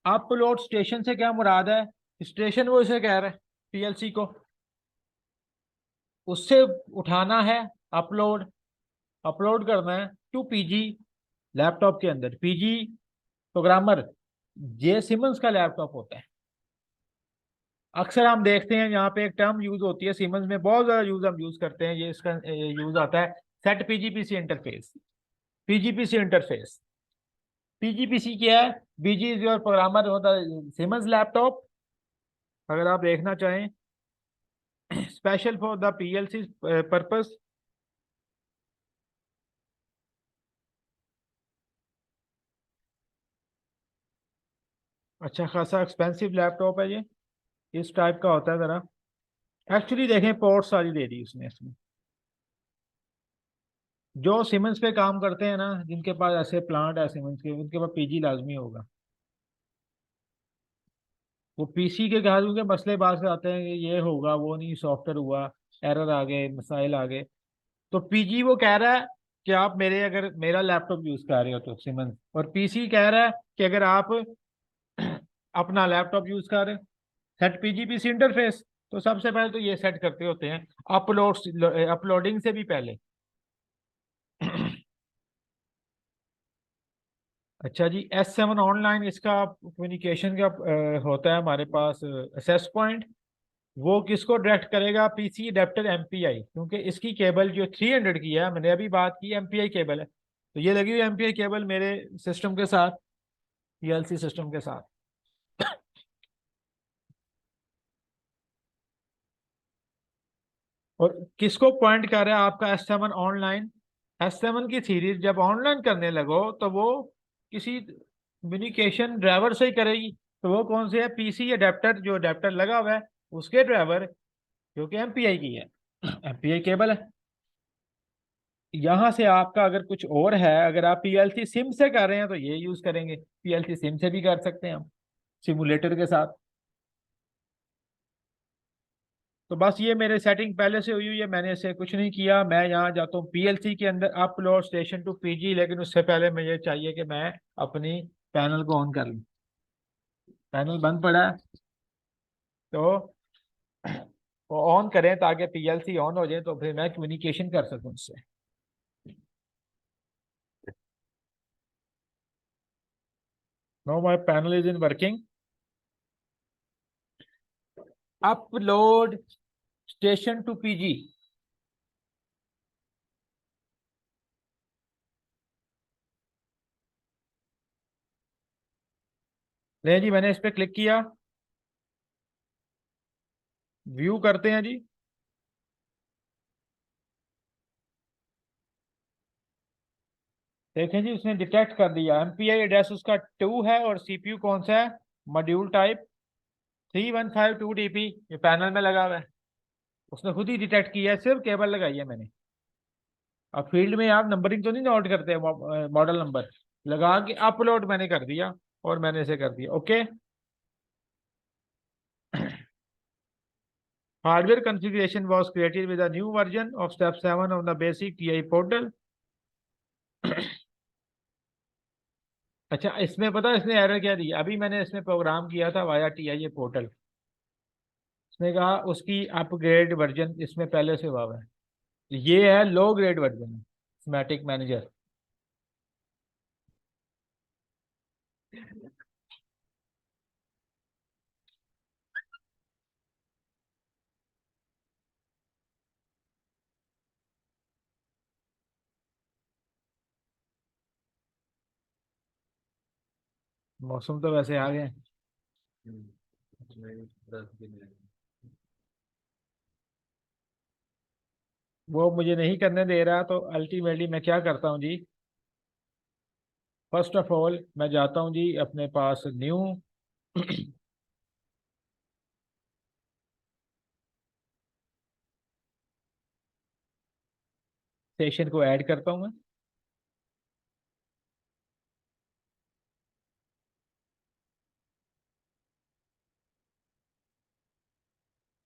अपलोड स्टेशन से क्या मुराद है, स्टेशन वो इसे कह रहे हैं PLC को, उससे उठाना है, अपलोड अपलोड करना है टू PG, लैपटॉप के अंदर। PG प्रोग्रामर जे सिमंस का लैपटॉप होता है। अक्सर हम देखते हैं यहाँ पे एक टर्म यूज होती है सिमंस में, बहुत ज्यादा यूज हम यूज करते हैं, ये इसका यूज आता है, set PGPC interface. PGPC interface, PGPC क्या है, BG इज योर प्रोग्रामर होता है सिमंस लैपटॉप, अगर आप देखना चाहें, special for the PLC purpose. अच्छा खासा एक्सपेंसिव लैपटॉप है ये, इस टाइप का होता है जरा। एक्चुअली देखें पोर्ट सारी दे दी उसने इसमें, जो सीमेंस पे काम करते हैं ना, जिनके पास ऐसे प्लांट है सीमेंस के, उनके पास PG लाजमी होगा। वो PC के कहा, क्योंकि मसले बात से आते हैं कि ये होगा वो नहीं, सॉफ्टवेयर हुआ, एरर आ गए, मसाइल आ गए, तो PG वो कह रहा है कि आप मेरे, अगर मेरा लैपटॉप यूज कर रहे हो तो सीमेंस, और PC कह रहा है कि अगर आप अपना लैपटॉप यूज कर रहे हो, सेट PGPC इंटरफेस। तो सबसे पहले तो ये सेट करते होते हैं अपलोडिंग से भी पहले। अच्छा जी, S7 ऑनलाइन, इसका कम्युनिकेशन का होता है हमारे पास एक्सेस पॉइंट, वो किसको डायरेक्ट करेगा, PC अडेप्टर MPI, क्योंकि इसकी केबल जो 300 की है, मैंने अभी बात की MPI केबल है, तो ये लगी हुई MPI केबल मेरे सिस्टम के साथ, PLC सिस्टम के साथ। और किसको पॉइंट कर रहा है आपका S7 ऑनलाइन, S7 की सीरीज जब ऑनलाइन करने लगो तो वो किसी कम्युनिकेशन ड्राइवर से ही करेगी, तो वो कौन से है, PC अडेप्टर, जो अडेप्टर लगा हुआ है उसके ड्राइवर, जो कि MPI की है, MPI केबल है। यहाँ से आपका अगर कुछ और है, अगर आप पीएलसी सिम से कर रहे हैं तो ये यूज करेंगे, पीएलसी सिम से भी कर सकते हैं हम सिमुलेटर के साथ। तो बस ये मेरे सेटिंग पहले से हुई हुई है, मैंने इसे कुछ नहीं किया। मैं यहाँ जाता हूँ पीएलसी के अंदर, अपलोड स्टेशन टू पीजी, लेकिन उससे पहले मुझे चाहिए कि मैं अपनी पैनल को ऑन कर लूँ। पैनल बंद पड़ा है, तो वो ऑन करें ताकि पीएलसी ऑन हो जाए, तो फिर मैं कम्युनिकेशन कर सकूँ उससे। No my panel is in working. Upload station to PG. नहीं जी, मैंने इस पर क्लिक किया, व्यू करते हैं जी। देखें जी, उसने डिटेक्ट कर दिया, एमपीआई एड्रेस उसका 2 है और सीपीयू कौन सा है, मॉड्यूल टाइप 3152 DP, ये पैनल में लगा हुआ है। उसने खुद ही डिटेक्ट किया है, सिर्फ केबल लगाई है मैंने। अब फील्ड में आप नंबरिंग तो नहीं नोट करते, मॉडल नंबर लगा के अपलोड मैंने कर दिया, और मैंने इसे कर दिया okay. Hardware configuration was created with a new version of step 7 of the basic TI portal। अच्छा, इसमें पता है इसने एरर क्या दी, अभी मैंने इसमें प्रोग्राम किया था वाया टीआई पोर्टल। इसने कहा उसकी अपग्रेड वर्जन इसमें पहले से हुआ है, ये है लो ग्रेड वर्जन स्मैटिक मैनेजर। मौसम तो वैसे आ गए। हम्म, 10 दिन है। वो मुझे नहीं करने दे रहा, तो अल्टीमेटली मैं क्या करता हूँ जी, फर्स्ट ऑफ ऑल मैं जाता हूँ जी अपने पास न्यू सेशन को ऐड करता हूँ मैं।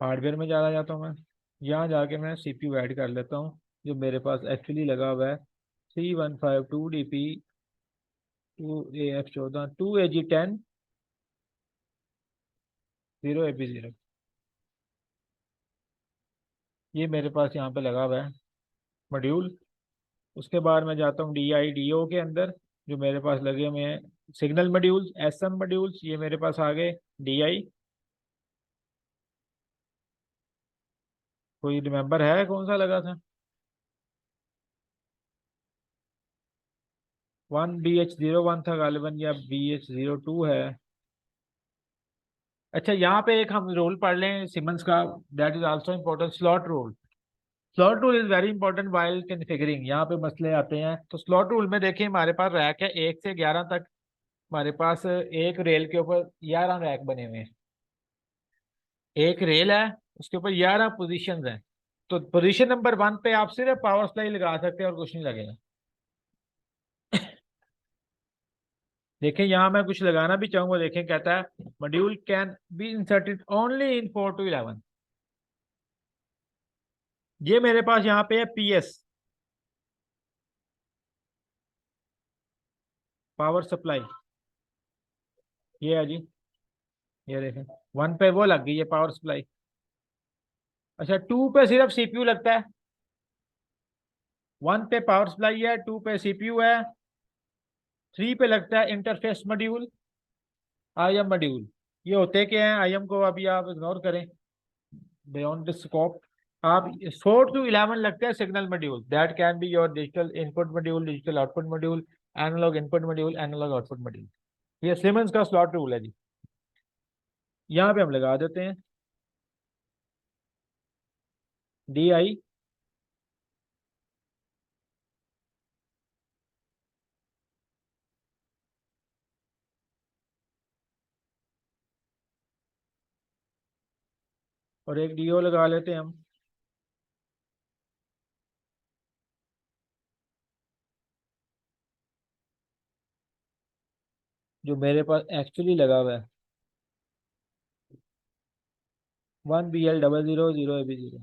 हार्डवेयर में चला जाता हूँ मैं, यहाँ जाके मैं सीपीयू ऐड कर लेता हूँ, जो मेरे पास एक्चुअली लगा हुआ है 3152 DP 2AF14 2AG10 0AP0। ये मेरे पास यहाँ पे लगा हुआ है मॉड्यूल। उसके बाद मैं जाता हूँ DIDO के अंदर, जो मेरे पास लगे हुए हैं सिग्नल मॉड्यूल्स, SM मॉड्यूल्स, ये मेरे पास आ गए DI। कोई रिमेंबर है कौन सा लगा था, 1BH01 था गालिबन, या BH02 है। अच्छा, यहाँ पे एक हम रोल पढ़ लें सिमंस का, that is also important, slot role. Slot rule is very important while configuring. यहाँ पे मसले आते हैं, तो स्लॉट रूल में देखिए हमारे पास रैक है 1 से 11 तक। हमारे पास एक रेल के ऊपर 11 रैक बने हुए हैं, एक रेल है, उसके ऊपर 11 पोजीशंस हैं। तो पोजीशन नंबर 1 पे आप सिर्फ पावर सप्लाई लगा सकते हैं और कुछ नहीं लगेगा। देखें यहाँ मैं कुछ लगाना भी चाहूंगा, देखें कहता है module can be inserted only in 4 to 11। ये मेरे पास यहाँ पे है PS, पावर सप्लाई, ये है जी, ये देखें 1 पे वो लग गई है पावर सप्लाई। अच्छा, 2 पे सिर्फ सीपीयू लगता है, 1 पे पावर सप्लाई है, 2 पे सीपीयू है, 3 पे लगता है इंटरफेस मॉड्यूल, IM मॉड्यूल। ये होते क्या हैं IM को अभी आप इग्नोर करें, बियॉन्ड द स्कोप। आप 4 to 11 लगता है signal module, that can be your digital input module, digital output module, analog input module, analog output module. ये सिमंस का स्लॉट रूल है जी। यहाँ पे हम लगा देते हैं DI, और एक DO लगा लेते हैं हम। जो मेरे पास एक्चुअली लगा हुआ है 1BL00 0AB0।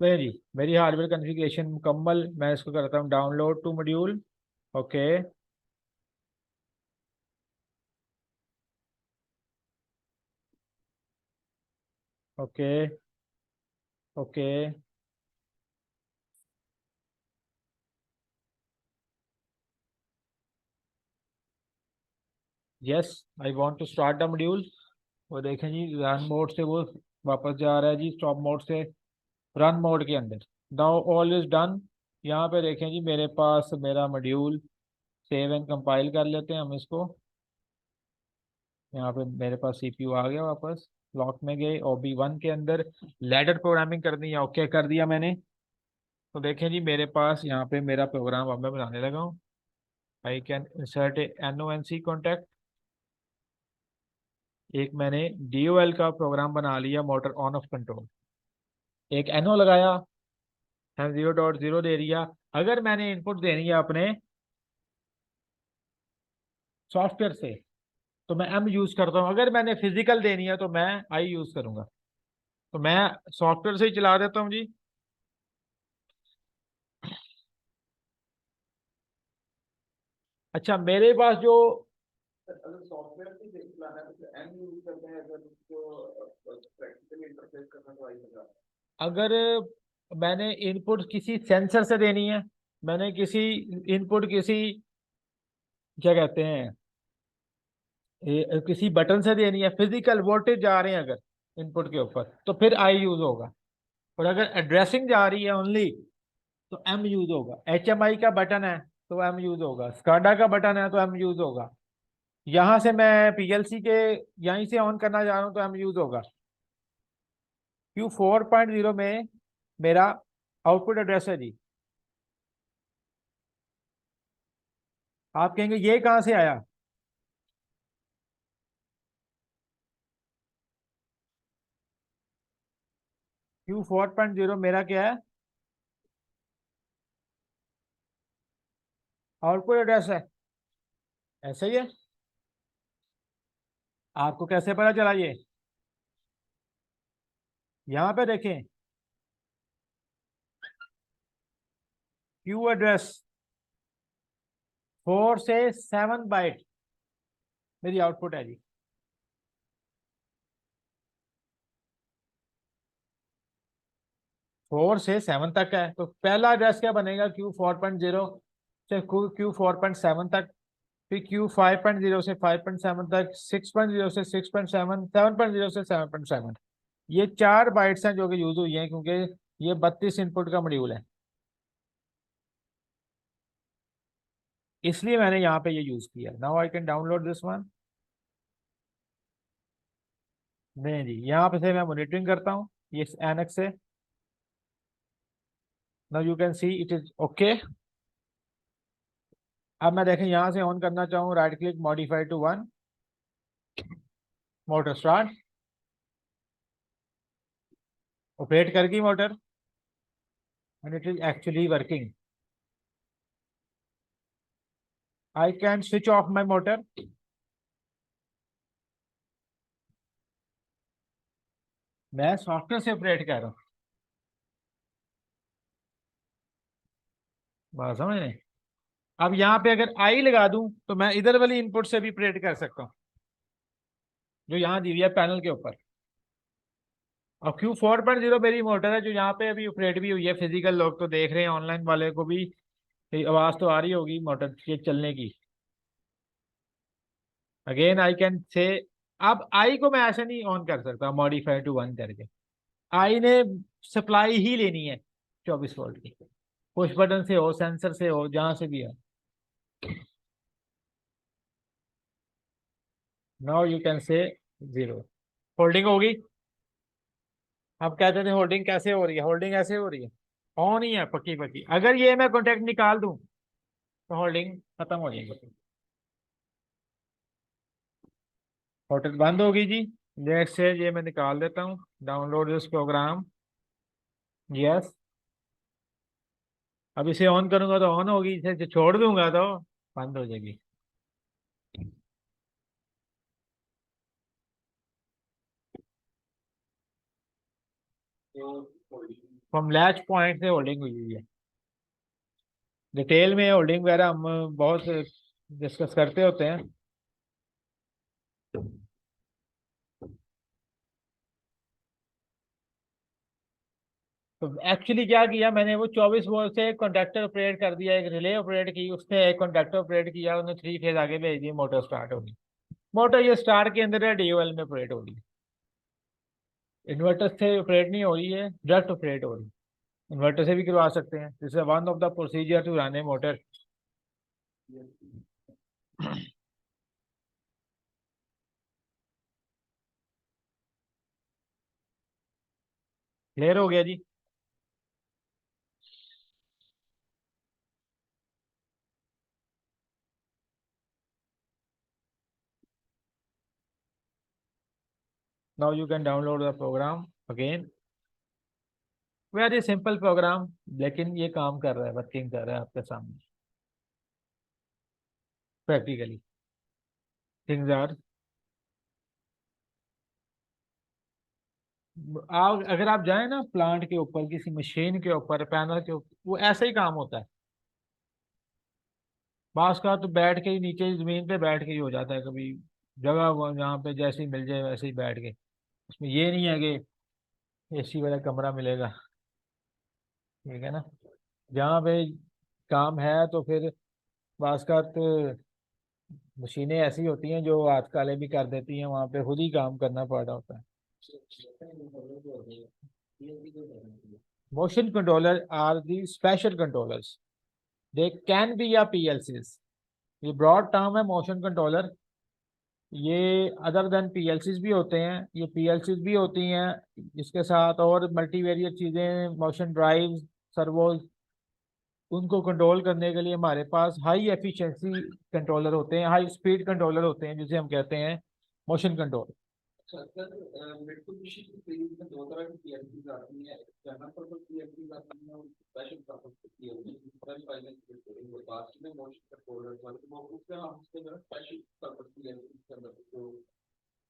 वेरी मेरी हार्डवेयर कॉन्फ़िगरेशन मुकम्मल। मैं इसको करता हूँ download to module. Okay. Okay. Okay. Yes, I want to start the module. वो देखें जी, रन मोड से वो वापस जा रहा है जी स्टॉप मोड से रन मोड के अंदर। Now all is done. यहाँ पे देखें जी, मेरे पास मेरा मॉड्यूल सेव एंड कंपाइल कर लेते हैं हम इसको। यहाँ पे मेरे पास सीपीयू आ गया वापस। लॉक में गए OB1 के अंदर लैडर प्रोग्रामिंग कर दी, ओके कर दिया मैंने। तो देखें जी, मेरे पास यहाँ पे मेरा प्रोग्राम अब मैं बनाने लगा हूँ। I can insert A NONC contact. एक मैंने DOL का प्रोग्राम बना लिया, मोटर ऑन ऑफ कंट्रोल। एक NO लगाया, 0.0 दे दिया। अगर मैंने इनपुट देनी है अपने सॉफ्टवेयर से तो मैं M यूज करता हूँ। अगर मैंने फिजिकल देनी है तो मैं आई यूज करूंगा। तो मैं सॉफ्टवेयर से ही चला देता हूँ जी। अच्छा, मेरे पास जो सर अगर सॉफ्टवेयर से चलाना है तो एम यूज करते हैं, अगर उसको प्रैक्टिकली इंटरफेस करना तो आई लगा। अगर मैंने इनपुट किसी सेंसर से देनी है, मैंने किसी इनपुट किसी क्या कहते हैं किसी बटन से देनी है, फिजिकल वोल्टेज जा रहे हैं अगर इनपुट के ऊपर, तो फिर आई यूज होगा। और अगर एड्रेसिंग जा रही है ओनली तो M यूज होगा। HMI का बटन है तो M यूज होगा। स्काडा का बटन है तो M यूज होगा। यहां से मैं PLC के यहीं से ऑन करना चाह रहा हूँ तो M यूज होगा। Q4.0 में मेरा आउटपुट एड्रेस है जी। आप कहेंगे ये कहाँ से आया? Q4.0 मेरा क्या है? आउटपुट एड्रेस है। ऐसा ही है। आपको कैसे पता चला ये? यहाँ पे देखें, क्यू एड्रेस 4 से 7 बाइट मेरी आउटपुट है जी। 4 से 7 तक है तो पहला एड्रेस क्या बनेगा? Q4.0 से Q4.7 तक। फिर Q5.0 से 5.7 तक, 6.0 से 6.7, 7.0 से 7.7। ये 4 बाइट्स हैं जो कि यूज हुई हैं, क्योंकि ये 32 इनपुट का मॉड्यूल है, इसलिए मैंने यहाँ पे ये यूज किया। Now I can download this one. नहीं जी, यहाँ पे से मैं मॉनिटरिंग करता हूँ ये एनएक्स से। Now you can see it is okay. अब मैं देखें यहाँ से ऑन करना चाहूँ, right click modify to 1, motor start. Operate कर गई motor and it is actually working. I can switch off my motor. मैं सॉफ्टवेयर से ऑपरेट कर रहा हूँ, बात समझ रहे हैं? अब यहाँ पे अगर आई लगा दूं तो मैं इधर वाली इनपुट से भी ऑपरेट कर सकता हूँ, जो यहाँ दी हुई है पैनल के ऊपर। और Q4.0 मेरी मोटर है जो यहाँ पे अभी ऑपरेट भी हुई है। फिजिकल लोग तो देख रहे हैं, ऑनलाइन वाले को भी आवाज तो आ रही होगी मोटर के चलने की। अगेन आई कैन से, अब आई को मैं ऐसे नहीं ऑन कर सकता मॉडिफाई टू 1 करके। आई ने सप्लाई ही लेनी है 24 वोल्ट की, पुश बटन से हो, सेंसर से हो, जहां से भी हो। Now you can say 0। Holding होगी। अब कहते थे होल्डिंग कैसे हो रही है? होल्डिंग ऐसे हो रही है, ऑन ही है पक्की पक्की। अगर ये मैं कॉन्टेक्ट निकाल दूं तो होल्डिंग खत्म हो जाएगी, होटल बंद होगी जी। नेक्स्ट से ये मैं निकाल देता हूँ, डाउनलोड दिस प्रोग्राम। यस, अब इसे ऑन करूंगा तो ऑन होगी, इसे छोड़ दूंगा तो बंद हो जाएगी। तो holding फ्रॉम लैच पॉइंट से होल्डिंग हुई है। डिटेल में होल्डिंग वगैरह हम बहुत डिस्कस करते होते हैं। तो एक्चुअली क्या किया मैंने, वो 24 वोल्ट से एक कॉन्टैक्टर ऑपरेट कर दिया, एक रिले ऑपरेट की, उसने एक कॉन्टैक्टर ऑपरेट किया, उन्हें 3 फेज आगे भेज दिए, मोटर स्टार्ट होगी। मोटर ये स्टार के अंदर है, डीओएल में ऑपरेट हो रही है, इन्वर्टर से ऑपरेट नहीं हो रही है, डायरेक्ट ऑपरेट हो रही है। इन्वर्टर से भी करवा सकते हैं, this is one of the procedure to run a motor. Clear हो गया जी। Now you can download the program again. Very simple program, लेकिन ये काम कर रहा है, वर्किंग कर रहा है आपके सामने प्रैक्टिकली। थिंग्स आर, आप अगर आप जाए ना प्लांट के ऊपर, किसी मशीन के ऊपर, पैनल के ऊपर, वो ऐसा ही काम होता है। बांस का तो बैठ के ही नीचे जमीन पे बैठ के ही हो जाता है, कभी जगह जहाँ पे जैसे ही मिल जाए वैसे ही बैठ के। उसमें ये नहीं है कि एसी वाला कमरा मिलेगा, ठीक है ना। जहाँ पे काम है तो फिर बांस का तो मशीनें ऐसी होती हैं जो हाथ काले भी कर देती हैं, वहाँ पे खुद ही काम करना पड़ रहा होता है। Motion controller are the special controllers, they can be या पीएलसीज। ये ब्रॉड टर्म है मोशन कंट्रोलर। ये अदर देन पीएलसीज भी होते हैं, ये पीएलसीज भी होती हैं, इसके साथ और मल्टीवेरिएट चीज़ें, मोशन ड्राइव्स, सर्वोज, उनको कंट्रोल करने के लिए हमारे पास हाई एफिशिएंसी कंट्रोलर होते हैं, हाई स्पीड कंट्रोलर होते हैं, जिसे हम कहते हैं मोशन कंट्रोल। अच्छा सर, मित्सुबिशी की सीरीज में दो तरह की पीएलसीज आती हैं, जनरल पर्पस पीएलसीज आती हैं और स्पेशल पर्पस पीएलसीज। पहले वो लास्ट में मोशन कंट्रोलर वाले वो उससे हम उसके जो स्पेशल पर्पस पीएलसीज के अंदर जो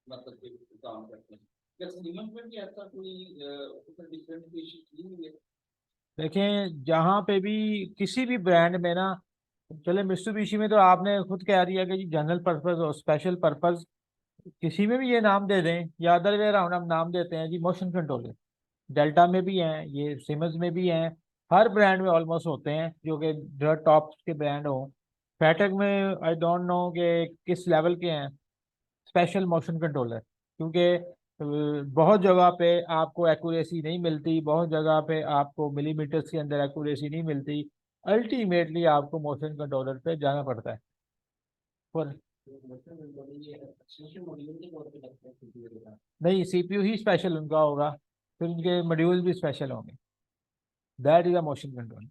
मतलब के काम करते हैं। क्या सीमेंस में भी ऐसा कोई डिफरेंशिएशन की हुई है? देखें, जहाँ पे भी किसी भी ब्रांड में ना, चले मित्सुबिशी में तो आपने खुद कह दिया कि जी जनरल पर्पस और स्पेशल पर्पस, किसी में भी ये नाम दे दें या अदर वे अराउंड हम नाम देते हैं जी मोशन कंट्रोलर। डेल्टा में भी हैं, ये सिमंस में भी हैं, हर ब्रांड में ऑलमोस्ट होते हैं जो कि जो टॉप के ब्रांड हों। फैटक में आई डोंट नो कि किस लेवल के हैं स्पेशल मोशन कंट्रोलर, क्योंकि बहुत जगह पे आपको एक्यूरेसी नहीं मिलती, बहुत जगह पे आपको मिलीमीटर्स के अंदर एक्यूरेसी नहीं मिलती। अल्टीमेटली आपको मोशन कंट्रोलर पे जाना पड़ता है। पर नहीं, सीपीयू ही स्पेशल उनका होगा, फिर उनके मॉड्यूल भी स्पेशल होंगे। That is a motion control.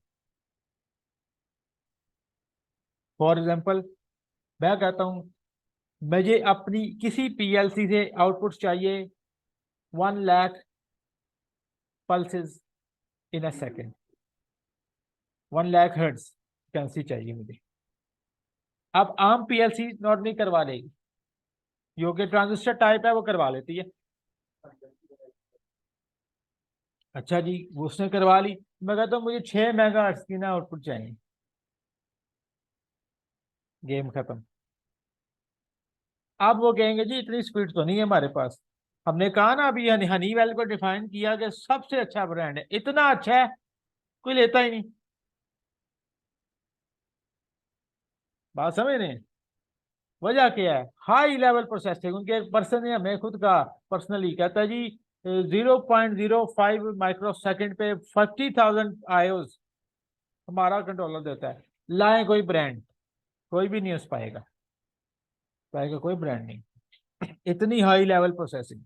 For example, मैं कहता हूँ मुझे अपनी किसी पीएलसी से आउटपुट चाहिए 1 lakh pulses in a second, 1 lakh hertz frequency चाहिए मुझे। अब आम पीएलसी नॉट नहीं करवा लेगी, जो कि ट्रांजिस्टर टाइप है वो करवा लेती है। अच्छा जी, वो उसने करवा ली, मैं कहता हूँ मुझे 6 मेगा हर्ट्ज की ना आउटपुट चाहिए, गेम खत्म। अब वो कहेंगे जी इतनी स्पीड तो नहीं है हमारे पास। हमने कहा ना अभी, हनीवेल को डिफाइन किया कि सबसे अच्छा ब्रांड है, इतना अच्छा है कोई लेता ही नहीं। बात समझ रहे हैं? वजह क्या है? High level processing. उनके एक पर्सन ने हमें खुद कहा, पर्सनली कहता है जी 0.05 माइक्रो सेकेंड पे 50,000 आयोस हमारा कंट्रोलर देता है। लाए कोई ब्रांड, कोई भी नहीं उस पाएगा, पाएगा कोई ब्रांड नहीं, इतनी high level processing.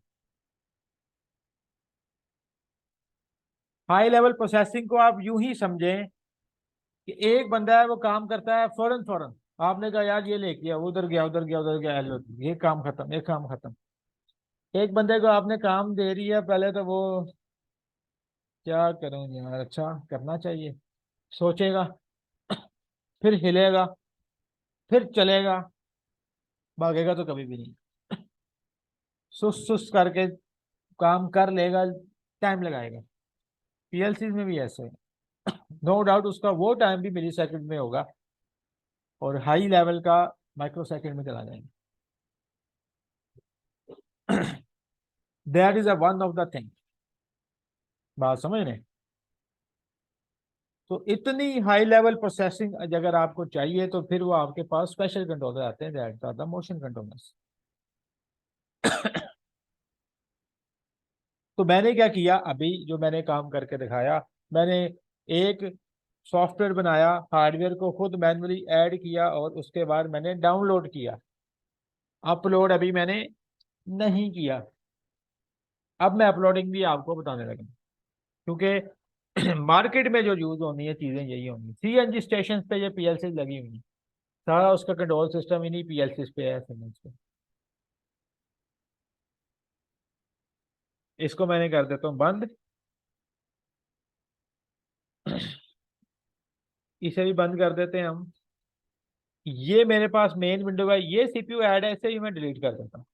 High level processing को आप यूं ही समझें कि एक बंदा है वो काम करता है फौरन फौरन, आपने कहा यार ये लेके आ, उधर गया उधर गया उधर गया, लो ये काम खत्म, ये काम खत्म। एक बंदे को आपने काम दे रही है, पहले तो वो क्या करूं यार, अच्छा करना चाहिए, सोचेगा, फिर हिलेगा, फिर चलेगा, भागेगा तो कभी भी नहीं, सुस्त सुस्त करके काम कर लेगा, टाइम लगाएगा। पीएलसी में भी ऐसे है। नो डाउट उसका वो टाइम भी मिली सेकंड में होगा और हाई लेवल का माइक्रो सेकंड में चला जाएंगे। That is a one of the thing. बात समझ रहे हैं? तो इतनी हाई लेवल प्रोसेसिंग अगर आपको चाहिए तो फिर वो आपके पास स्पेशल कंट्रोलर आते हैं, that are the motion controllers. तो मैंने क्या किया अभी जो मैंने काम करके दिखाया, मैंने एक सॉफ्टवेयर बनाया, हार्डवेयर को खुद मैन्युअली ऐड किया और उसके बाद मैंने डाउनलोड किया। अपलोड अभी मैंने नहीं किया। अब मैं अपलोडिंग भी आपको बताने लगा, क्योंकि मार्केट में जो यूज होनी है चीजें यही होंगी। सीएनजी स्टेशन पे ये पीएलसी लगी हुई है, सारा उसका कंट्रोल सिस्टम इन्हीं पीएलसी पे है, समझ पे। इसको मैंने कर देता हूँ बंद। इसे भी बंद कर देते हैं हम। ये मेरे पास मेन विंडो का ये सीपीयू ऐड है, इसे भी मैं डिलीट कर देता हूँ।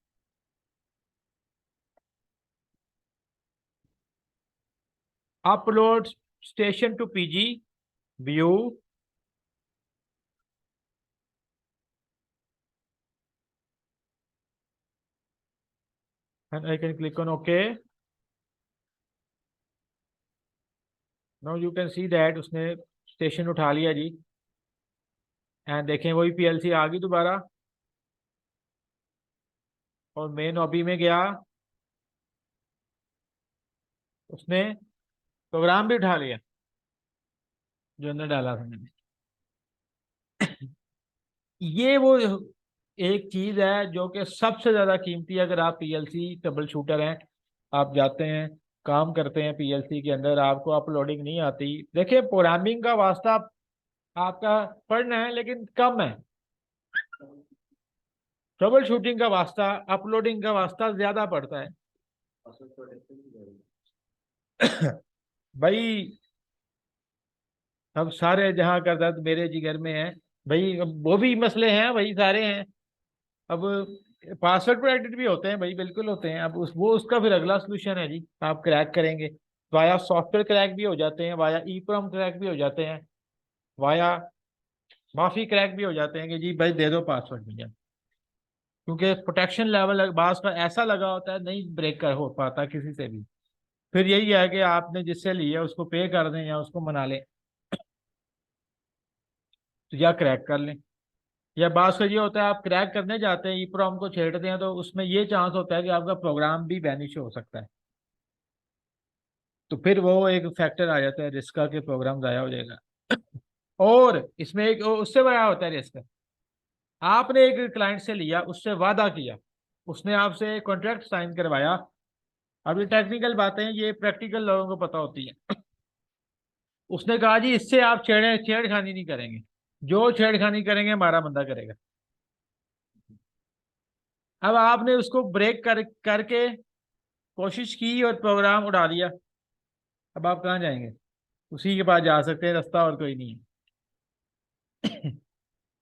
Upload station to PG view and I can click on okay. Now you can see that उसने स्टेशन उठा लिया जी। एंड देखें वही पीएलसी आ गई दोबारा और मेन हॉबी में गया, उसने प्रोग्राम भी उठा लिया जो अंदर डाला था मैंने। ये वो एक चीज है जो कि सबसे ज्यादा कीमती है। अगर आप पीएलसी ट्रबल शूटर हैं, आप जाते हैं काम करते हैं पीएलसी के अंदर, आपको अपलोडिंग नहीं आती, देखिए प्रोग्रामिंग का वास्ता आपका पढ़ना है लेकिन कम है, ट्रबल शूटिंग का वास्ता अपलोडिंग का वास्ता ज्यादा पड़ता है। भाई अब सारे जहाँ का दर्द मेरे जिगर में है भाई, अब वो भी मसले हैं भाई, सारे हैं। अब पासवर्ड प्रोटेक्टेड भी होते हैं भाई, बिल्कुल होते हैं। अब वो उसका फिर अगला सोल्यूशन है जी, आप क्रैक करेंगे वाया सॉफ्टवेयर क्रैक भी हो जाते हैं, वाया ईप्रोम क्रैक भी हो जाते हैं, वाया माफी क्रैक भी हो जाते हैं कि जी भाई दे दो पासवर्ड भैया, क्योंकि प्रोटेक्शन लेवल बास का ऐसा लगा होता है नहीं ब्रेक कर हो पाता किसी से भी। फिर यही है कि आपने जिससे लिया उसको पे कर दें या उसको मना लें, तो या क्रैक कर लें। या बात का ये होता है आप क्रैक करने जाते हैं ईप्रोम को छेड़ते हैं तो उसमें ये चांस होता है कि आपका प्रोग्राम भी वैनिश हो सकता है। तो फिर वो एक फैक्टर आ जाता है रिस्क का कि प्रोग्राम ज़ाया हो जाएगा। और इसमें एक उससे बड़ा होता है रिस्क। आपने एक क्लाइंट से लिया, उससे वादा किया, उसने आपसे कॉन्ट्रैक्ट साइन करवाया। अब ये टेक्निकल बातें, ये प्रैक्टिकल लोगों को पता होती है। उसने कहा जी इससे आप छेड़खानी नहीं करेंगे, जो छेड़खानी करेंगे हमारा बंदा करेगा। अब आपने उसको ब्रेक करके कोशिश की और प्रोग्राम उड़ा दिया। अब आप कहाँ जाएंगे? उसी के पास जा सकते हैं, रास्ता और कोई नहीं है।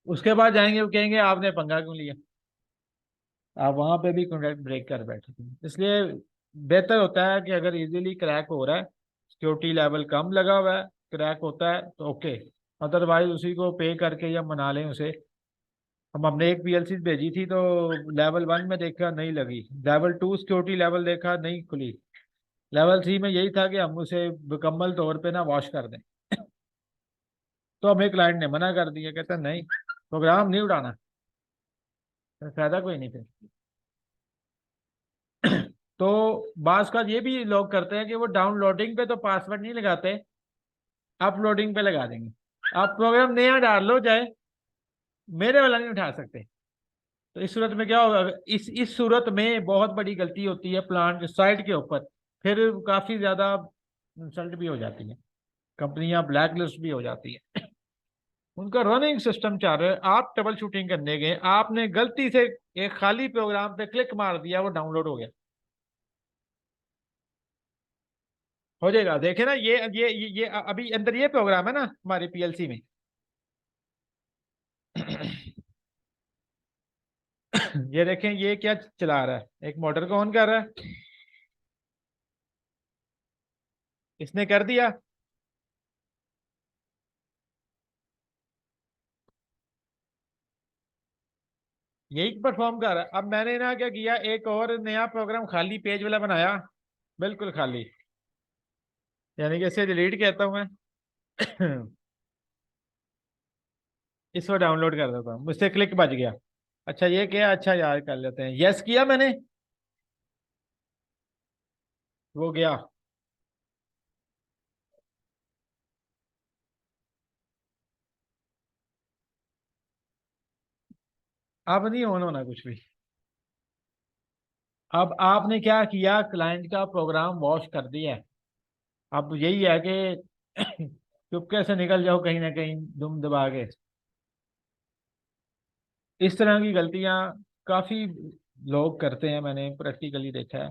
उसके बाद जाएंगे वो कहेंगे आपने पंगा क्यों लिया, आप वहां पे भी कॉन्ट्रैक्ट ब्रेक कर बैठे थे। इसलिए बेहतर होता है कि अगर इजीली क्रैक हो रहा है, सिक्योरिटी लेवल कम लगा हुआ है, क्रैक होता है तो ओके, अदरवाइज उसी को पे करके या मना लें उसे। हम हमने एक पीएलसी भेजी थी तो लेवल 1 में देखा नहीं लगी, लेवल 2 सिक्योरिटी लेवल देखा नहीं खुली, लेवल 3 में यही था कि हम उसे मुकम्मल तौर पे ना वॉश कर दें। तो हमें क्लाइंट ने मना कर दिया, कहता नहीं प्रोग्राम नहीं उड़ाना, तो फायदा कोई नहीं फिर। तो बास का ये भी लोग करते हैं कि वो डाउनलोडिंग पे तो पासवर्ड नहीं लगाते, अपलोडिंग पे लगा देंगे। आप प्रोग्राम नया डाल लो चाहे, मेरे वाला नहीं उठा सकते। तो इस सूरत में क्या होगा, इस सूरत में बहुत बड़ी गलती होती है प्लांट साइट के ऊपर, फिर काफी ज्यादा इंसल्ट भी हो जाती है, कंपनियां ब्लैक लिस्ट भी हो जाती है। उनका रनिंग सिस्टम चल रहा है, आप ट्रबल शूटिंग करने गए, आपने गलती से एक खाली प्रोग्राम पे क्लिक मार दिया, वो डाउनलोड हो गया। हो जाएगा, देखे ना ये अभी अंदर ये प्रोग्राम है ना हमारे पीएलसी में। ये देखें ये क्या चला रहा है, एक मोटर को ऑन कर रहा है, इसने कर दिया। यही परफॉर्म कर रहा है। अब मैंने ना क्या किया, एक और नया प्रोग्राम खाली पेज वाला बनाया, बिल्कुल खाली, यानी कि इसे डिलीट कहता हूं मैं। इसको डाउनलोड कर देता हूँ, मुझसे क्लिक बच गया। अच्छा ये क्या, अच्छा यार कर लेते हैं, यस किया मैंने, वो गया। अब नहीं ऑन होना कुछ भी। अब आपने क्या किया, क्लाइंट का प्रोग्राम वॉश कर दिया है। अब यही है कि चुपके से निकल जाओ कहीं ना कहीं दुम दबा के। इस तरह की गलतियां काफी लोग करते हैं, मैंने प्रैक्टिकली देखा है।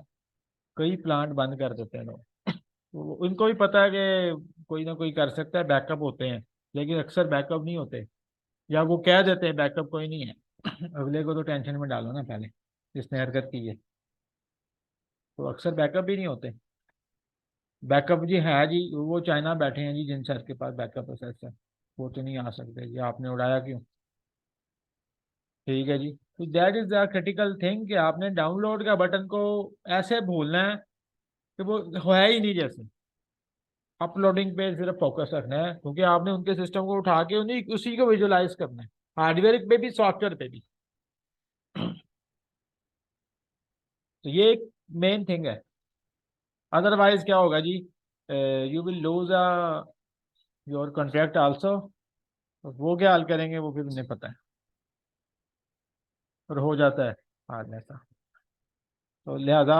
कई प्लांट बंद कर देते हैं लोग, तो उनको भी पता है कि कोई ना कोई कर सकता है, बैकअप होते हैं, लेकिन अक्सर बैकअप नहीं होते, या वो कह देते हैं बैकअप कोई नहीं है। अगले को तो टेंशन में डालो ना पहले, जिसने हरकत की है। तो अक्सर बैकअप भी नहीं होते। बैकअप जी है जी, वो चाइना बैठे हैं जी जिन सर के पास बैकअप प्रोसेस है, वो तो नहीं आ सकते जी, आपने उड़ाया क्यों। ठीक है जी, तो that is the critical thing कि आपने डाउनलोड का बटन को ऐसे भूलना है कि वो है ही नहीं जैसे। अपलोडिंग पे सिर्फ फोकस रखना है, क्योंकि आपने उनके सिस्टम को उठा के उन्हीं उसी को विजुलाइज करना है, हार्डवेयर पे भी सॉफ्टवेयर पे भी। तो ये एक मेन थिंग है। अदरवाइज क्या होगा जी, you will lose your contract also. वो क्या हाल करेंगे वो फिर उन्हें पता है, और हो जाता है हाल ऐसा। तो लिहाजा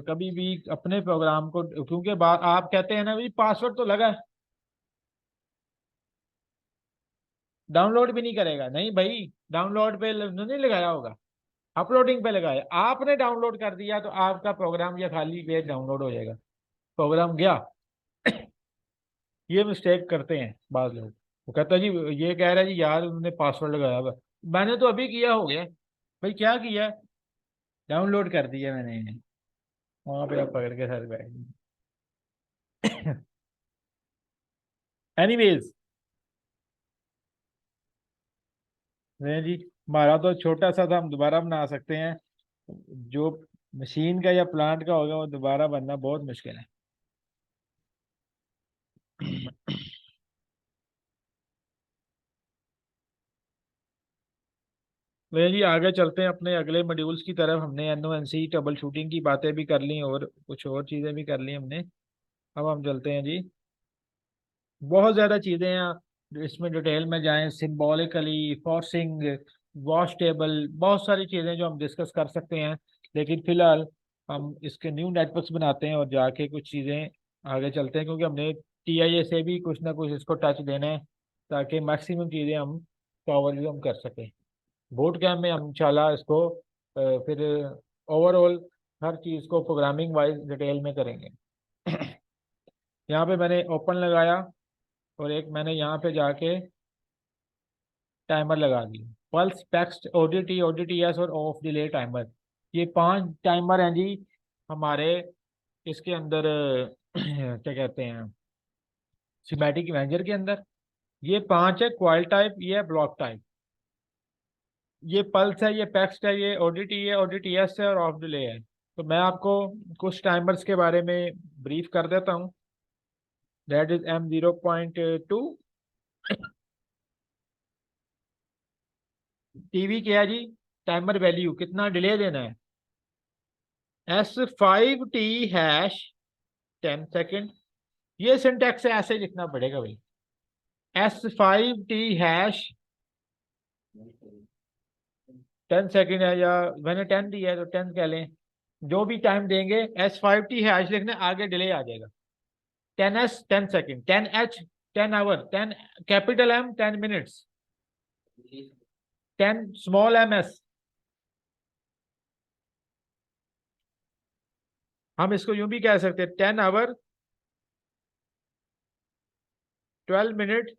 कभी भी अपने प्रोग्राम को, क्योंकि बात आप कहते हैं ना भाई पासवर्ड तो लगा है, डाउनलोड भी नहीं करेगा, नहीं भाई, डाउनलोड पे नहीं लगाया होगा, अपलोडिंग पे लगाया, आपने डाउनलोड कर दिया तो आपका प्रोग्राम या खाली पेज डाउनलोड हो जाएगा, प्रोग्राम गया। ये मिस्टेक करते हैं बाज लोग। वो कहता है जी, ये कह रहा है जी यार उन्होंने पासवर्ड लगाया हुआ, मैंने तो अभी किया हो गया। भाई क्या किया, डाउनलोड कर दिया मैंने, वहां पे आप पकड़ के सर बैठ। एनीवेज, नहीं जी, हमारा तो छोटा सा था, हम दोबारा बना सकते हैं। जो मशीन का या प्लांट का होगा वो दोबारा बनना बहुत मुश्किल है। नहीं जी, आगे चलते हैं अपने अगले मॉड्यूल्स की तरफ। हमने एनओएनसी ट्रबल शूटिंग की बातें भी कर ली और कुछ और चीज़ें भी कर ली हमने। अब हम चलते हैं जी, बहुत ज़्यादा चीज़ें हैं जो इसमें डिटेल में जाएं, सिंबॉलिकली फोर्सिंग, वॉश टेबल, बहुत सारी चीज़ें जो हम डिस्कस कर सकते हैं। लेकिन फिलहाल हम इसके न्यू नेटवर्क्स बनाते हैं और जाके कुछ चीज़ें आगे चलते हैं, क्योंकि हमने टीआईए से भी कुछ ना कुछ इसको टच देना है, ताकि मैक्सिमम चीज़ें हम कवर भी हम कर सकें। बूट कैम्प में हम इंशाल्लाह इसको फिर ओवरऑल हर चीज़ को प्रोग्रामिंग वाइज डिटेल में करेंगे। यहाँ पे मैंने ओपन लगाया, और एक मैंने यहाँ पे जाके टाइमर लगा दिया, पल्स टेक्स्ट ओडीटी ओडीटीएस और ऑफ डिले टाइमर। ये 5 टाइमर हैं जी हमारे इसके अंदर, क्या कहते हैं, सिमेटिक मैनेजर के अंदर। ये 5 है, क्वाइल टाइप, ये है ब्लॉक टाइप, ये पल्स है, ये टेक्स्ट है, ये ओडीटी है, ओडीटीएस है, और ऑफ डिले है। तो मैं आपको कुछ टाइमर्स के बारे में ब्रीफ कर देता हूँ। That is M0.2। टीवी क्या है जी, टाइमर वैल्यू कितना डिले देना है, S5T#10 सेकेंड। ये सिंटेक्स ऐसे लिखना पड़ेगा भाई, S5T#10 सेकेंड है, या मैंने 10 दिया है तो 10 कह लें। जो भी टाइम देंगे S5T# लिखने, आगे डिले आ जाएगा। 10S 10 second, 10H 10 hour, 10 capital M 10 minutes, 10 small ms। हम इसको यूं भी कह सकते हैं, 10 आवर 12 मिनट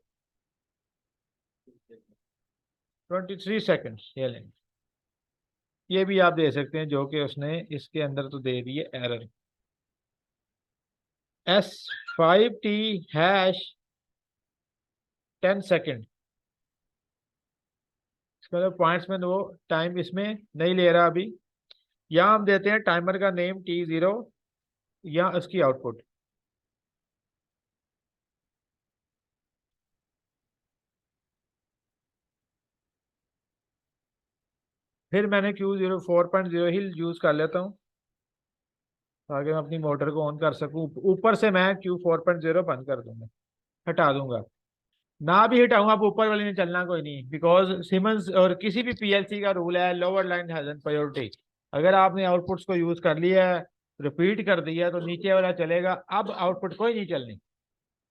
23 सेकेंड, ये लेंगे। ये भी आप दे सकते हैं, जो कि उसने इसके अंदर तो दे दी है एरर। 5T # 10 second. इसका मतलब पॉइंट्स में वो टाइम इसमें नहीं ले रहा अभी। यहाँ हम देते हैं टाइमर का नेम T0 या उसकी आउटपुट। फिर मैंने Q0 4.0 ही यूज कर लेता हूँ ताकि मैं अपनी मोटर को ऑन कर सकूँ। ऊपर से मैं Q4.0 बंद कर दूंगा, हटा दूंगा। ना भी हटाऊंगा, आप ऊपर वाले ने चलना कोई नहीं, बिकॉज सिमंस और किसी भी पीएलसी का रूल है लोअर लाइन हैजन प्रायोरिटी। अगर आपने आउटपुट्स को यूज कर लिया है, रिपीट कर दिया, तो नीचे वाला चलेगा। अब आउटपुट कोई नहीं चलनी,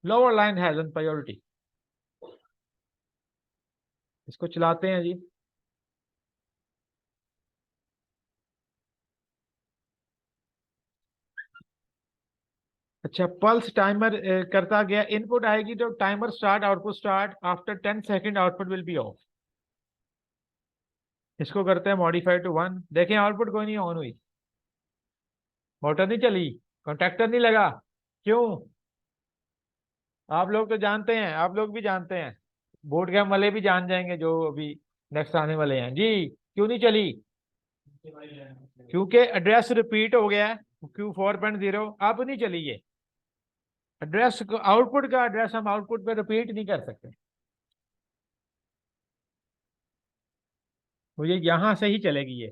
लोअर लाइन हैजन प्रायोरिटी। इसको चलाते हैं जी। अच्छा, पल्स टाइमर करता गया, इनपुट आएगी तो timer start, output start, after 10 second output will be of. इसको करते हैं मॉडिफाई टू 1। देखें आउटपुट कोई नहीं ऑन हुई, मोटर नहीं चली, कॉन्ट्रैक्टर नहीं लगा। क्यों? आप लोग तो जानते हैं, आप लोग भी जानते हैं, बोर्ड कैम वाले भी जान जाएंगे जो अभी नेक्स्ट आने वाले हैं जी। क्यों नहीं चली? क्योंकि एड्रेस रिपीट हो गया है, Q4.0। अब नहीं चली ये एड्रेस, आउटपुट का एड्रेस हम आउटपुट पे रिपीट नहीं कर सकते, तो ये यहां से ही चलेगी ये,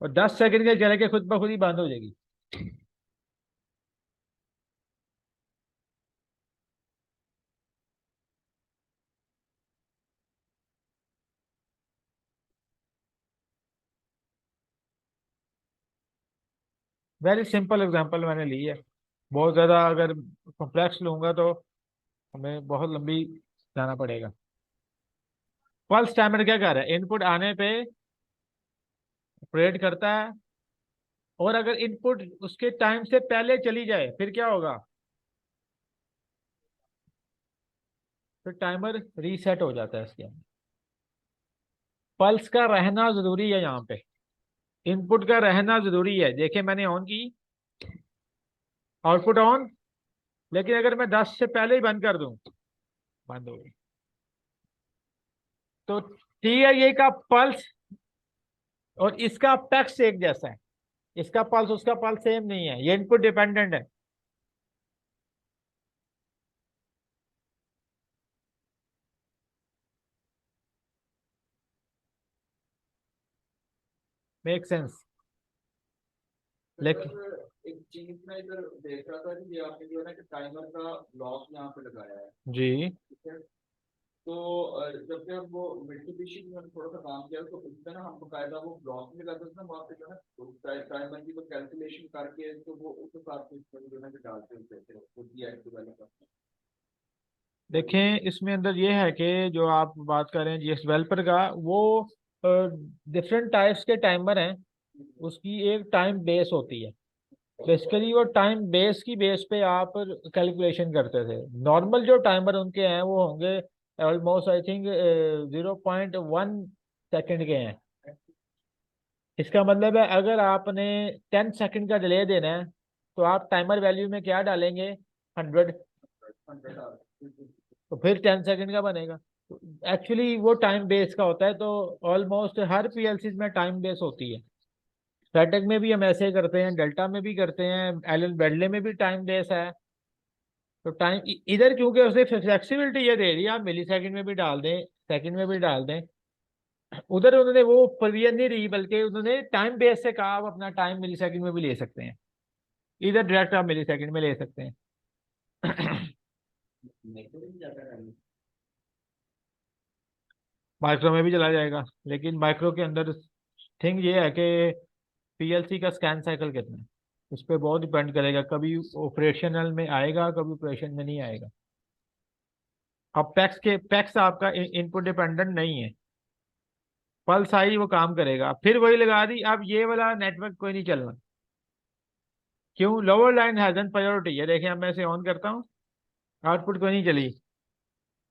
और 10 सेकंड के चले के खुद ब खुद ही बंद हो जाएगी। वेरी सिंपल एग्जांपल मैंने ली है, बहुत ज्यादा अगर कॉम्प्लेक्स लूंगा तो हमें बहुत लंबी जाना पड़ेगा। पल्स टाइमर क्या कर रहा है? इनपुट आने पे ऑपरेट करता है, और अगर इनपुट उसके टाइम से पहले चली जाए फिर क्या होगा? फिर टाइमर रीसेट हो जाता है इसके अंदर। पल्स का रहना जरूरी है यहाँ पे, इनपुट का रहना जरूरी है। देखिए मैंने ऑन की, आउटपुट ऑन, लेकिन अगर मैं 10 से पहले ही बंद कर दूं, बंद हो गई। तो ठीक है, ये का पल्स और इसका टेक्स्ट एक जैसा है, इसका पल्स उसका पल्स सेम नहीं है, ये इनपुट डिपेंडेंट है। Make sense? तो लेकिन सर एक चीज मैं इधर देख रहा था कि ये आपने जो है ना कि टाइमर का ब्लॉक यहाँ पे लगाया है, जी, ठीक है। तो जब से हम वो मिट्सुबिशी में थोड़ा सा काम किया तो उसमें ना हम बकायदा वो ब्लॉक में लगाते थे ना वहाँ पे जो है ना टाइमर की तो कैलकुलेशन करके तो वो उस हिसाब से इसमें जो है ना डालते होते थे वो डीएक्टिव वाले का। देखें इसमें अंदर ये है कि जो आप बात कर रहे हैं जीएस डेवलपर का, वो डिफरेंट टाइप्स के टाइमर हैं, उसकी एक टाइम बेस होती है। बेसिकली वो टाइम बेस की बेस पे आप कैलकुलेशन करते थे। नॉर्मल जो टाइमर उनके हैं वो होंगे ऑलमोस्ट आई थिंक 0.1 सेकेंड के हैं। इसका मतलब है अगर आपने 10 सेकेंड का डिले देना है तो आप टाइमर वैल्यू में क्या डालेंगे? 100। 100। तो फिर 10 सेकेंड का बनेगा। एक्चुअली वो टाइम बेस का होता है, तो ऑलमोस्ट हर पीएलसी में टाइम बेस होती है। स्टैटिक में भी हम ऐसे ही करते हैं, डेल्टा में भी करते हैं, एलन बेडले में भी टाइम बेस है। तो टाइम इधर क्योंकि उसने फ्लेक्सिबिलिटी ये दे दी, आप मिली सेकंड में भी डाल दें, सेकंड में भी डाल दें। उधर उन्होंने वो प्रोविजन नहीं रही, बल्कि उन्होंने टाइम बेस से कहा आप अपना टाइम मिली सेकंड में भी ले सकते हैं। इधर डायरेक्ट आप मिली सेकंड में ले सकते हैं। माइक्रो में भी चला जाएगा, लेकिन माइक्रो के अंदर थिंग ये है कि पीएलसी का स्कैन साइकिल कितना है, उस पर बहुत डिपेंड करेगा। कभी ऑपरेशनल में आएगा, कभी ऑपरेशन में नहीं आएगा। अब पैक्स आपका इनपुट डिपेंडेंट नहीं है, पल्स आई वो काम करेगा। फिर वही लगा दी, अब ये वाला नेटवर्क कोई नहीं चलना। क्यों? लोअर लाइन हैजन प्रायोरिटी है। देखिए अब मैं इसे ऑन करता हूँ, आउटपुट कोई नहीं चली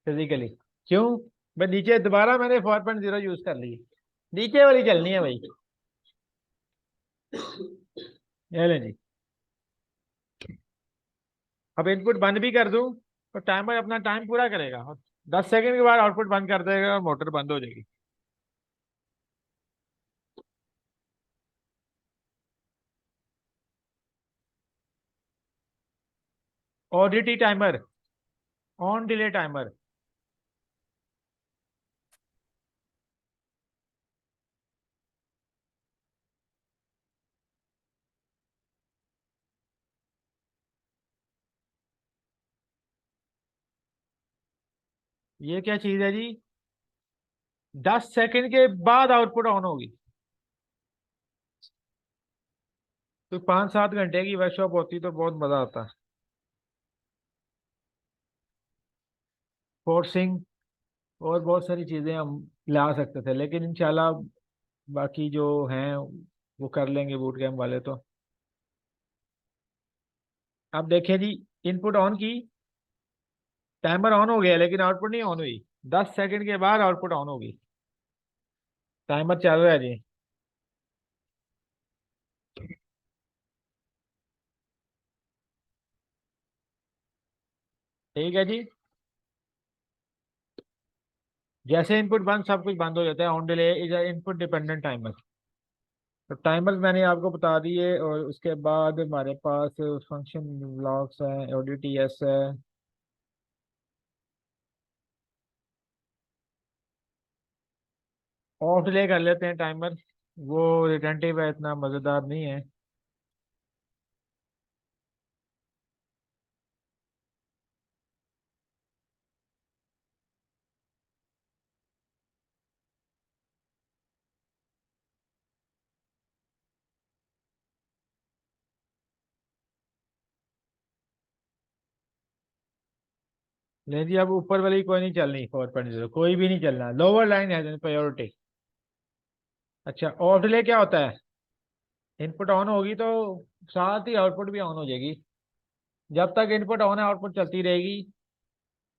फिजिकली। क्यों? मैं नीचे दोबारा मैंने 4.0 यूज कर ली, नीचे वाली चलनी है भाई। ये लें जी, अब इनपुट बंद भी कर दूं तो टाइमर अपना टाइम पूरा करेगा और 10 सेकंड के बाद आउटपुट बंद कर देगा और मोटर बंद हो जाएगी। ODT timer, on delay timer. ये क्या चीज है जी? 10 सेकंड के बाद आउटपुट ऑन होगी। तो 5-7 घंटे की वर्कशॉप होती तो बहुत मजा आता। फोर्सिंग और बहुत सारी चीजें हम ला सकते थे, लेकिन इंशाल्लाह बाकी जो हैं वो कर लेंगे बूट कैम्प वाले तो। अब देखिए जी, इनपुट ऑन की, टाइमर ऑन हो गया लेकिन आउटपुट नहीं ऑन हुई। 10 सेकंड के बाद आउटपुट ऑन होगी। टाइमर चल रहा है जी। ठीक है जी। जैसे इनपुट बंद सब कुछ बंद हो जाता है। On delay is input dependent timer. तो टाइमर मैंने आपको बता दिए, और उसके बाद हमारे पास फंक्शन ब्लॉक्स हैं, ओडीटीएस है। ऑफ डिले कर लेते हैं टाइमर, वो रिटेंटिव है, इतना मज़ेदार नहीं है। नहीं जी, अब ऊपर वाली कोई नहीं चलनी, 4.0 कोई भी नहीं चलना, लोअर लाइन है प्रायोरिटी। अच्छा, ऑफ डिले क्या होता है? इनपुट ऑन होगी तो साथ ही आउटपुट भी ऑन हो जाएगी। जब तक इनपुट ऑन है आउटपुट चलती रहेगी,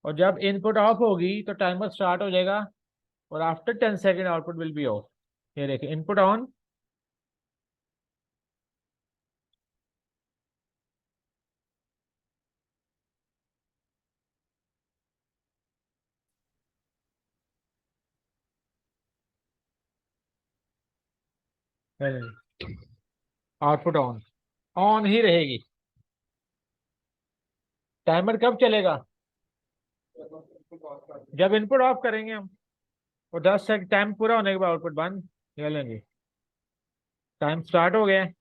और जब इनपुट ऑफ होगी तो टाइमर स्टार्ट हो जाएगा, और after 10 second output will be off. ये देखिए, input on. Output on, on ही रहेगी। टाइमर कब चलेगा? जब इनपुट ऑफ करेंगे हम, और 10 सेकंड टाइम पूरा होने के बाद आउटपुट बंद कर लेंगे। टाइम स्टार्ट हो गया है।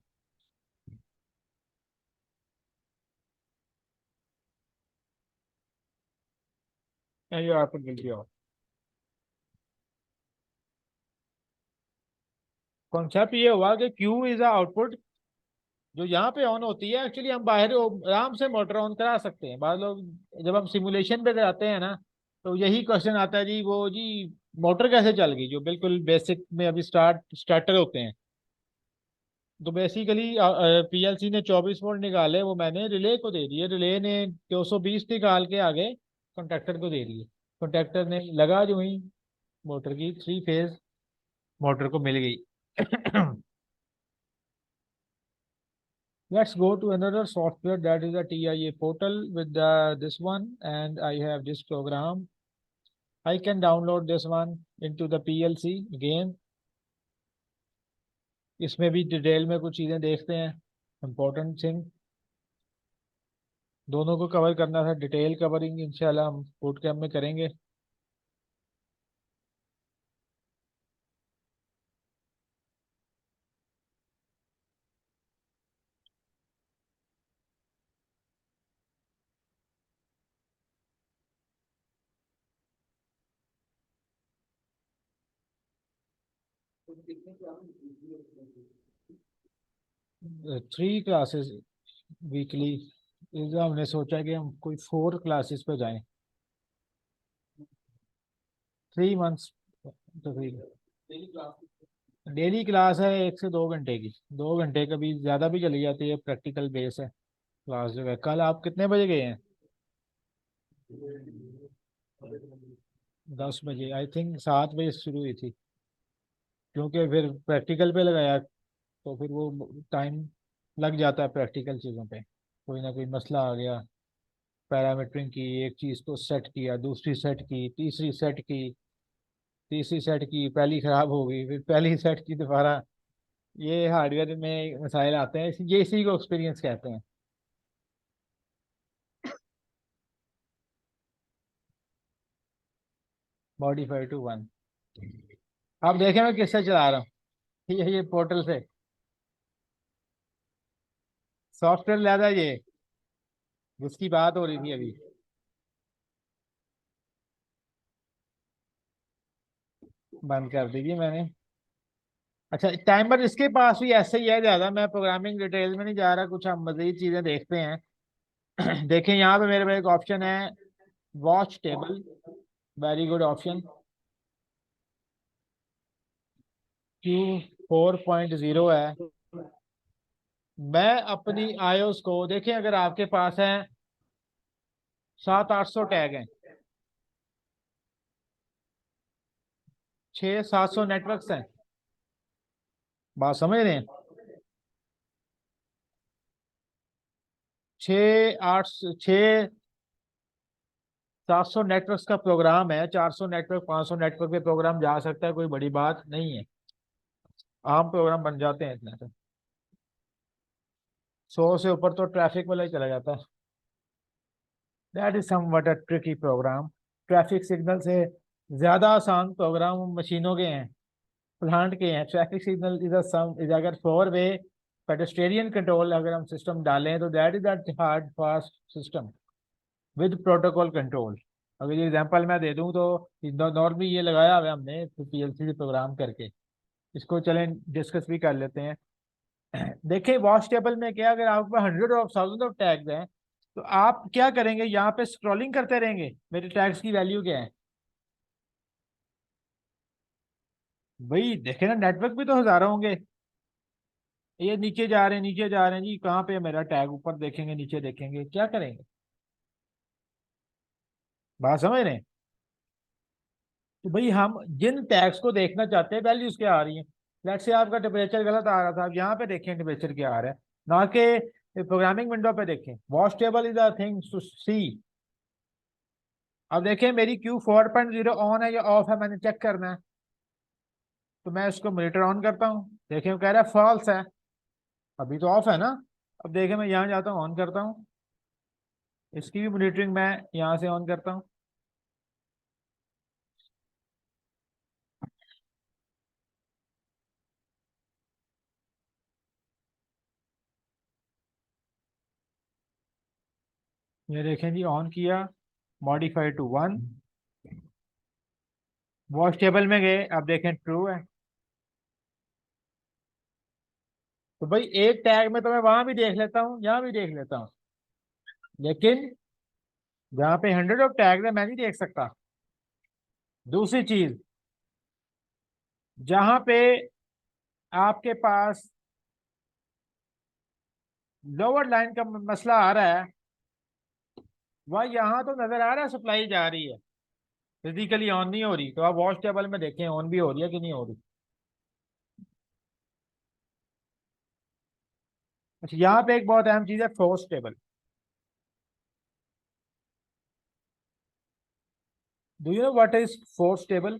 and your output will be off। Concept ये हुआ कि क्यू इज आउटपुट, जो यहाँ पे ऑन होती है। एक्चुअली हम बाहर आराम से मोटर ऑन करा सकते हैं। बाद लोग जब हम सिमुलेशन पे जाते हैं ना, तो यही क्वेश्चन आता है जी, वो जी मोटर कैसे चल गई, जो बिल्कुल बेसिक में अभी स्टार्टर होते हैं। तो बेसिकली पीएलसी ने 24 वोल्ट निकाले, वो मैंने रिले को दे दिए, रिले ने 220 निकाल के आगे कॉन्ट्रैक्टर को दे दिए। कॉन्ट्रैक्टर ने लगा जो ही, मोटर की 3 फेज मोटर को मिल गई। Let's go to another software, that is a TIA portal with this one, and I have this program. I can download this one into the PLC again। इसमें भी detail में कुछ चीज़ें देखते हैं, इम्पोर्टेंट थिंग। दोनों को कवर करना था, डिटेल कवरिंग इंशाल्लाह हम बूट कैम्प में करेंगे। 3 क्लासेस वीकली। इस बार हमने सोचा कि हम कोई 4 क्लासेस पे जाएं। 3 मंथ्स। तो डेली क्लास है 1 से 2 घंटे की। 2 घंटे कभी ज़्यादा भी चली जाती है, प्रैक्टिकल बेस है क्लास जो है। कल आप कितने बजे गए हैं? 10 बजे, आई थिंक 7 बजे शुरू हुई थी, क्योंकि फिर प्रैक्टिकल पे लगाया तो फिर वो टाइम लग जाता है प्रैक्टिकल चीज़ों पे, कोई ना कोई मसला आ गया। पैरामीटरिंग की, एक चीज़ को सेट किया, दूसरी सेट की, तीसरी सेट की, तीसरी सेट की, पहली खराब हो गई, फिर पहली सेट की दोबारा। ये हार्डवेयर में मसाइल आते हैं, ये इसी को एक्सपीरियंस कहते हैं। Modify to one. अब देखें मैं किससे चला रहा हूँ। ये पोर्टल से सॉफ्टवेयर लादा ये, जिसकी बात हो रही थी अभी। बंद कर दीजिए मैंने। अच्छा, टाइमर इसके पास भी ऐसे ही है ज्यादा, मैं प्रोग्रामिंग डिटेल में नहीं जा रहा, कुछ हम मजीद चीजें देखते हैं। देखें यहाँ पे मेरे पास एक ऑप्शन है, watch table. Very good option. Q4.0 है। मैं अपनी आईओस को देखें, अगर आपके पास है 700-800 टैग हैं, 600-700 नेटवर्क्स हैं, बात समझ रहे हैं। 6-700 नेटवर्क्स का प्रोग्राम है, 400 नेटवर्क 500 नेटवर्क पे प्रोग्राम जा सकता है, कोई बड़ी बात नहीं है। आम प्रोग्राम बन जाते हैं इतने तो। 100 से ऊपर तो ट्रैफिक वाला ही चला जाता है। That is somewhat a tricky program. Traffic signal से ज्यादा आसान प्रोग्राम मशीनों के हैं, प्लांट के हैं। Traffic signal is some is अगर 4 वे पेडेस्ट्रियन कंट्रोल अगर हम सिस्टम डालें तो that is that hard fast system with protocol control. अगर ये एग्जांपल मैं दे दूं तो नॉर्मली ये लगाया हुआ है हमने पीएलसी से प्रोग्राम करके। इसको चलें डिस्कस भी कर लेते हैं। देखिए वॉच टेबल में क्या, अगर आपके पास 100 ऑफ 1000 ऑफ टैग्स हैं तो आप क्या करेंगे, यहाँ पे स्क्रॉलिंग करते रहेंगे मेरे टैग्स की वैल्यू क्या है। भाई देखे ना, नेटवर्क भी तो हजारों होंगे। ये नीचे जा रहे हैं, नीचे जा रहे हैं जी, कहाँ पे है मेरा टैग, ऊपर देखेंगे नीचे देखेंगे, क्या करेंगे। बात समझ रहे हैं। तो भाई हम जिन टैग्स को देखना चाहते हैं वैल्यूज क्या आ रही हैं। लेट्स से आपका टेम्परेचर गलत आ रहा था, आप यहाँ पे देखें टेम्परेचर क्या आ रहा है, ना कि प्रोग्रामिंग विंडो पे देखें। Watch table is a thing to see. अब देखें मेरी Q4.0 ऑन है या ऑफ है, मैंने चेक करना है। तो मैं इसको मॉनिटर ऑन करता हूँ, देखें वो कह रहा है फॉल्स है, अभी तो ऑफ है ना। अब देखें मैं यहाँ जाता हूँ, ऑन करता हूँ, इसकी भी मॉनिटरिंग मैं यहाँ से ऑन करता हूँ। ये देखें जी, ऑन किया, modify to one, watch table में गए, अब देखें ट्रू है। तो भाई एक टैग में तो मैं वहां भी देख लेता हूँ, यहाँ भी देख लेता हूँ, लेकिन जहाँ पे 100 ऑफ टैग है मैं नहीं देख सकता। दूसरी चीज, जहाँ पे आपके पास लोअर लाइन का मसला आ रहा है, वह यहाँ तो नजर आ रहा है सप्लाई जा रही है, फिजिकली ऑन नहीं हो रही। तो आप वॉच टेबल में देखें ऑन भी हो रही है कि नहीं हो रही। अच्छा, यहाँ पे एक बहुत अहम चीज है, force table. Do you know what is force table.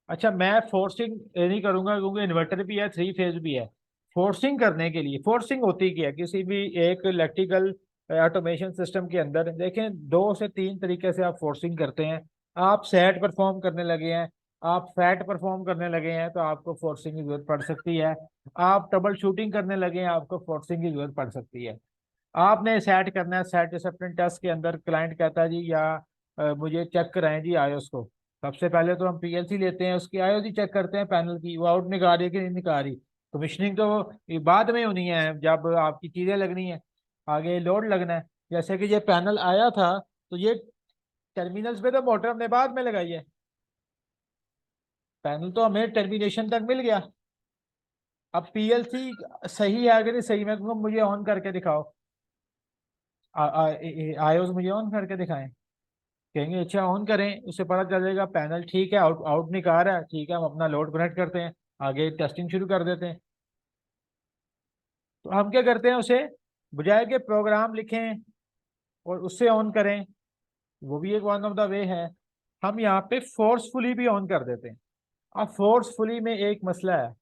अच्छा, मैं फोर्सिंग नहीं करूंगा क्योंकि इन्वर्टर भी है, 3 फेज भी है। फोर्सिंग करने के लिए, फोर्सिंग होती क्या है किसी भी एक इलेक्ट्रिकल ऑटोमेशन सिस्टम के अंदर, देखें 2 से 3 तरीके से आप फोर्सिंग करते हैं। आप सेट परफॉर्म करने लगे हैं, आप फैट परफॉर्म करने लगे हैं तो आपको फोर्सिंग की जरूरत पड़ सकती है। आप ट्रबल शूटिंग करने लगे हैं, आपको फोर्सिंग की जरूरत पड़ सकती है। आपने सेट करना है, सेट डिसिप्लिन टेस्ट के अंदर क्लाइंट कहता है जी या मुझे चेक कराएं जी आईओएस को। सबसे पहले तो हम पीएलसी लेते हैं, उसकी आईओएस ही चेक करते हैं, पैनल की वो आउट निकाल रही है कि नहीं निकाल रही। कमीशनिंग तो ये बाद में होनी है जब आपकी चीजें लगनी है, आगे लोड लगना है। जैसे कि ये पैनल आया था तो ये टर्मिनल्स पे तो मोटर हमने बाद में लगाई है, पैनल तो हमें टर्मिनेशन तक मिल गया। अब पीएलसी सही है कि नहीं सही, मैं कहूँगा मुझे ऑन करके दिखाओ, आईओएस मुझे ऑन करके दिखाएं। कहेंगे अच्छा ऑन करें, उससे पता चलेगा पैनल ठीक है, आउट आउट निकाल रहा है, ठीक है हम अपना लोड कनेक्ट करते हैं, आगे टेस्टिंग शुरू कर देते हैं। तो हम क्या करते हैं, उसे बजाय के प्रोग्राम लिखें और उससे ऑन करें, वो भी एक वन ऑफ द वे है, हम यहाँ पे फोर्सफुली भी ऑन कर देते हैं। अब फोर्सफुली में एक मसला है,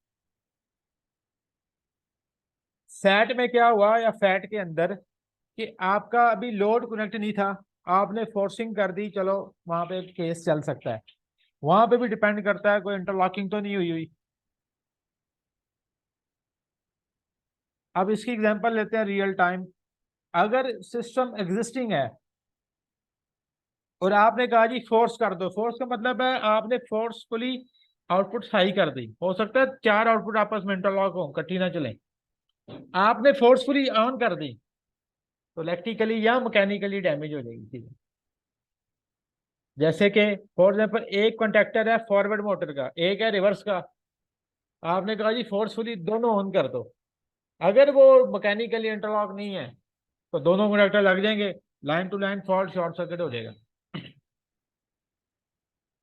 सैट में क्या हुआ या फैट के अंदर, कि आपका अभी लोड कनेक्ट नहीं था, आपने फोर्सिंग कर दी, चलो वहां पे केस चल सकता है। वहां पे भी डिपेंड करता है, कोई इंटरलॉकिंग तो नहीं हुई हुई। अब इसकी एग्जांपल लेते हैं रियल टाइम। अगर सिस्टम एग्जिस्टिंग है और आपने कहा जी फोर्स कर दो, फोर्स का मतलब है आपने फोर्सफुली आउटपुट हाई कर दी, हो सकता है चार आउटपुट आपस में इंटरलॉक हो, इकट्ठी ना चले, आपने फोर्सफुली ऑन कर दी, तो इलेक्ट्रिकली या मैकेनिकली डैमेज हो जाएगी चीजें। जैसे कि फॉर एग्जाम्पल एक कॉन्टेक्टर है फॉरवर्ड मोटर का, एक है रिवर्स का, आपने कहा जी फोर्सफुली दोनों ऑन कर दो, अगर वो मैकेनिकली इंटरलॉक नहीं है तो दोनों कॉन्टेक्टर लग जाएंगे, line to line fault, short circuit हो जाएगा।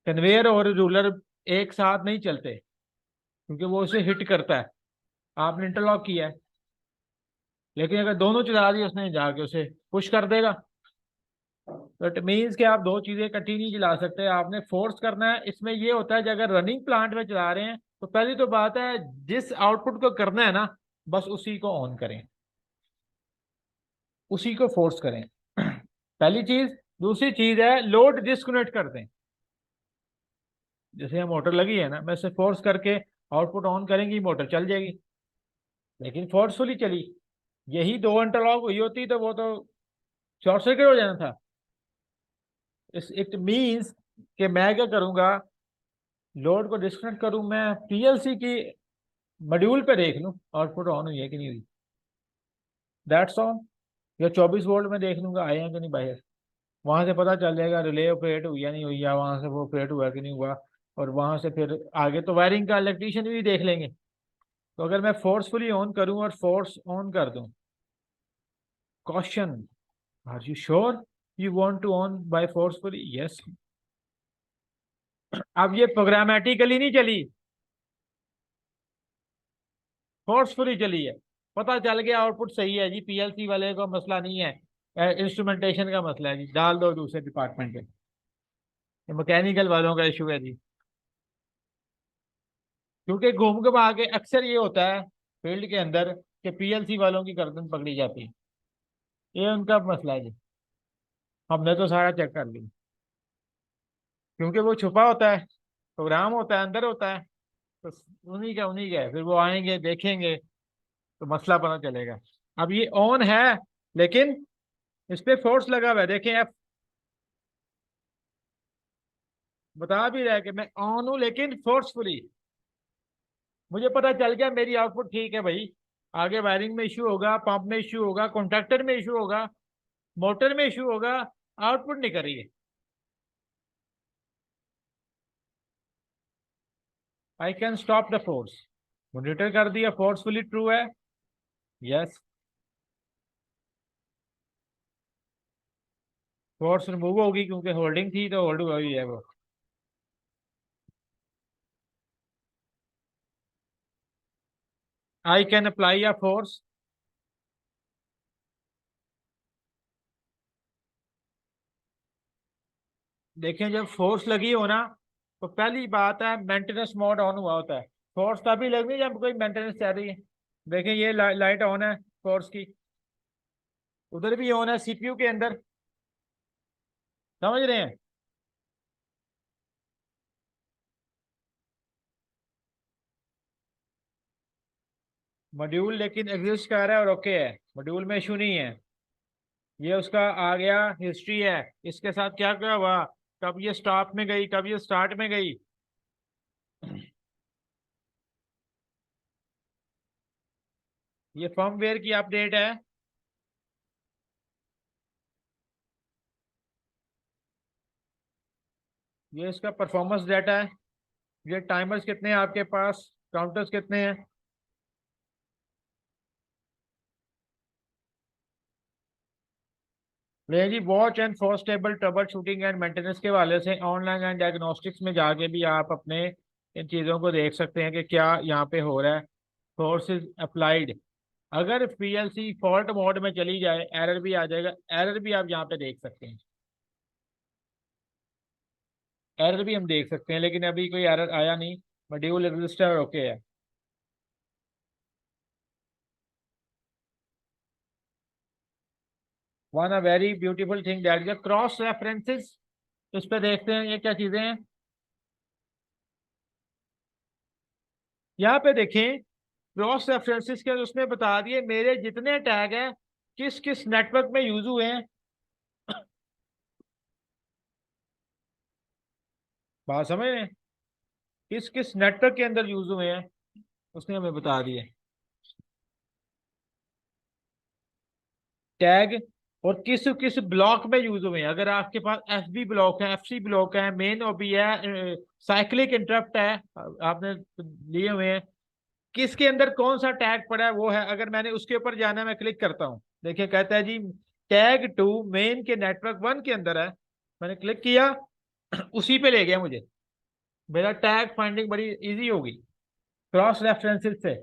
कन्वेयर और रूलर एक साथ नहीं चलते, क्योंकि वो उसे हिट करता है, आपने इंटरलॉक किया है, लेकिन अगर दोनों चला दी उसने जाके उसे पुश कर देगा। तो इट मीन्स कि आप दो चीजें इकट्ठी नहीं चला सकते, आपने फोर्स करना है। इसमें ये होता है कि अगर रनिंग प्लांट में चला रहे हैं तो पहली तो बात है, जिस आउटपुट को करना है ना, बस उसी को ऑन करें, उसी को फोर्स करें। पहली चीज। दूसरी चीज है लोड डिस्कनेक्ट कर दें। जैसे यहाँ मोटर लगी है ना, मैं इसे फोर्स करके आउटपुट ऑन करेंगी, मोटर चल जाएगी, लेकिन फोर्सफुली चली, यही दो इंटरलॉक हुई होती तो वो तो शॉर्ट सर्किट हो जाना था। इस इट मीन्स कि मैं क्या करूंगा, लोड को डिस्कनेक्ट करूं, मैं पीएलसी की मॉड्यूल पे देख लूं आउटपुट ऑन हुई है कि नहीं हुई, दैट्स ऑल। या 24 वोल्ट में देख लूंगा आए हैं कि नहीं बाहर, वहां से पता चल जाएगा रिले ऑपरेट हुई या नहीं हुई, या वहां से वो ऑपरेट हुआ कि नहीं हुआ। और वहां से फिर आगे तो वायरिंग का इलेक्ट्रीशियन भी देख लेंगे। तो अगर मैं फोर्सफुली ऑन करूं और फोर्स ऑन कर दूं, question, are you sure you want to on by forcefully? Yes. अब ये प्रोग्रामेटिकली नहीं चली, फोर्सफुली चली है, पता चल गया आउटपुट सही है जी, पीएलसी वाले का मसला नहीं है, इंस्ट्रूमेंटेशन का मसला है जी, डाल दो दूसरे डिपार्टमेंट पे, मैकेनिकल वालों का इशू है जी। क्योंकि घूम के आके अक्सर ये होता है फील्ड के अंदर कि पीएलसी वालों की गर्दन पकड़ी जाती है, ये उनका मसला है जी। हमने तो सारा चेक कर लिया, क्योंकि वो छुपा होता है, प्रोग्राम होता है, अंदर होता है, तो उन्हीं का है, फिर वो आएंगे देखेंगे तो मसला पता चलेगा। अब ये ऑन है, लेकिन इस पे फोर्स लगा हुआ है, देखें एफ बता भी रहा है कि मैं ऑन हूं लेकिन फोर्सफुली, मुझे पता चल गया मेरी आउटपुट ठीक है भाई, आगे वायरिंग में इशू होगा, पंप में इशू होगा, कॉन्ट्रैक्टर में इशू होगा, मोटर में इशू होगा, आउटपुट नहीं कर रही है, I can stop the force, monitor कर दिया, फोर्सफुली ट्रू है, यस, फोर्स रिमूव होगी क्योंकि होल्डिंग थी तो होल्ड हुई है वो। I can apply a force, देखें जब फोर्स लगी हो ना, तो पहली बात है मेंटेनेंस मोड ऑन हुआ होता है, फोर्स तभी लगनी जब कोई मेंटेनेंस चल रही है। देखें ये लाइट ऑन है फोर्स की, उधर भी ऑन है सीपीयू के अंदर, समझ रहे हैं? मॉड्यूल लेकिन एग्जिस्ट कर रहा है और ओके है, मॉड्यूल में इशू नहीं है, ये उसका आ गया हिस्ट्री है, इसके साथ क्या क्या हुआ, कब ये स्टॉप में गई, कब ये स्टार्ट में गई। ये फर्मवेयर की अपडेट है, ये इसका परफॉर्मेंस डाटा है, ये टाइमर्स कितने हैं आपके पास, काउंटर्स कितने हैं। ले जी watch and force table troubleshooting and maintenance के वाले से ऑनलाइन एंड डायग्नोस्टिक्स में जाके भी आप अपने इन चीज़ों को देख सकते हैं कि क्या यहाँ पे हो रहा है, फोर्स इज अप्लाइड, अगर पीएलसी फॉल्ट मोड में चली जाए एरर भी आ जाएगा, एरर भी आप यहाँ पे देख सकते हैं, एरर भी हम देख सकते हैं, लेकिन अभी कोई एरर आया नहीं। मॉड्यूल रजिस्टर ओके है। One a very beautiful thing that is cross references. इस पे देखते हैं ये क्या चीजें हैं। यहाँ पे देखें क्रॉस रेफरेंसेस के उसमें बता दिए मेरे जितने टैग हैं किस किस नेटवर्क में यूज हुए हैं। बात समझ रहे हैं, किस किस नेटवर्क के अंदर यूज हुए हैं उसने हमें बता दिए टैग, और किस किस ब्लॉक में यूज हुए हैं। अगर आपके पास एफ बी ब्लॉक है, एफ सी ब्लॉक है, मेन ओबी है, साइक्लिक इंटरप्ट है, आपने लिए हुए हैं, किसके अंदर कौन सा टैग पड़ा है वो है। अगर मैंने उसके ऊपर जाना है, मैं क्लिक करता हूँ, देखिए कहता है जी टैग टू मेन के नेटवर्क वन के अंदर है। मैंने क्लिक किया उसी पे ले गया मुझे। मेरा टैग फाइंडिंग बड़ी इजी होगी क्रॉस रेफरेंसेस से।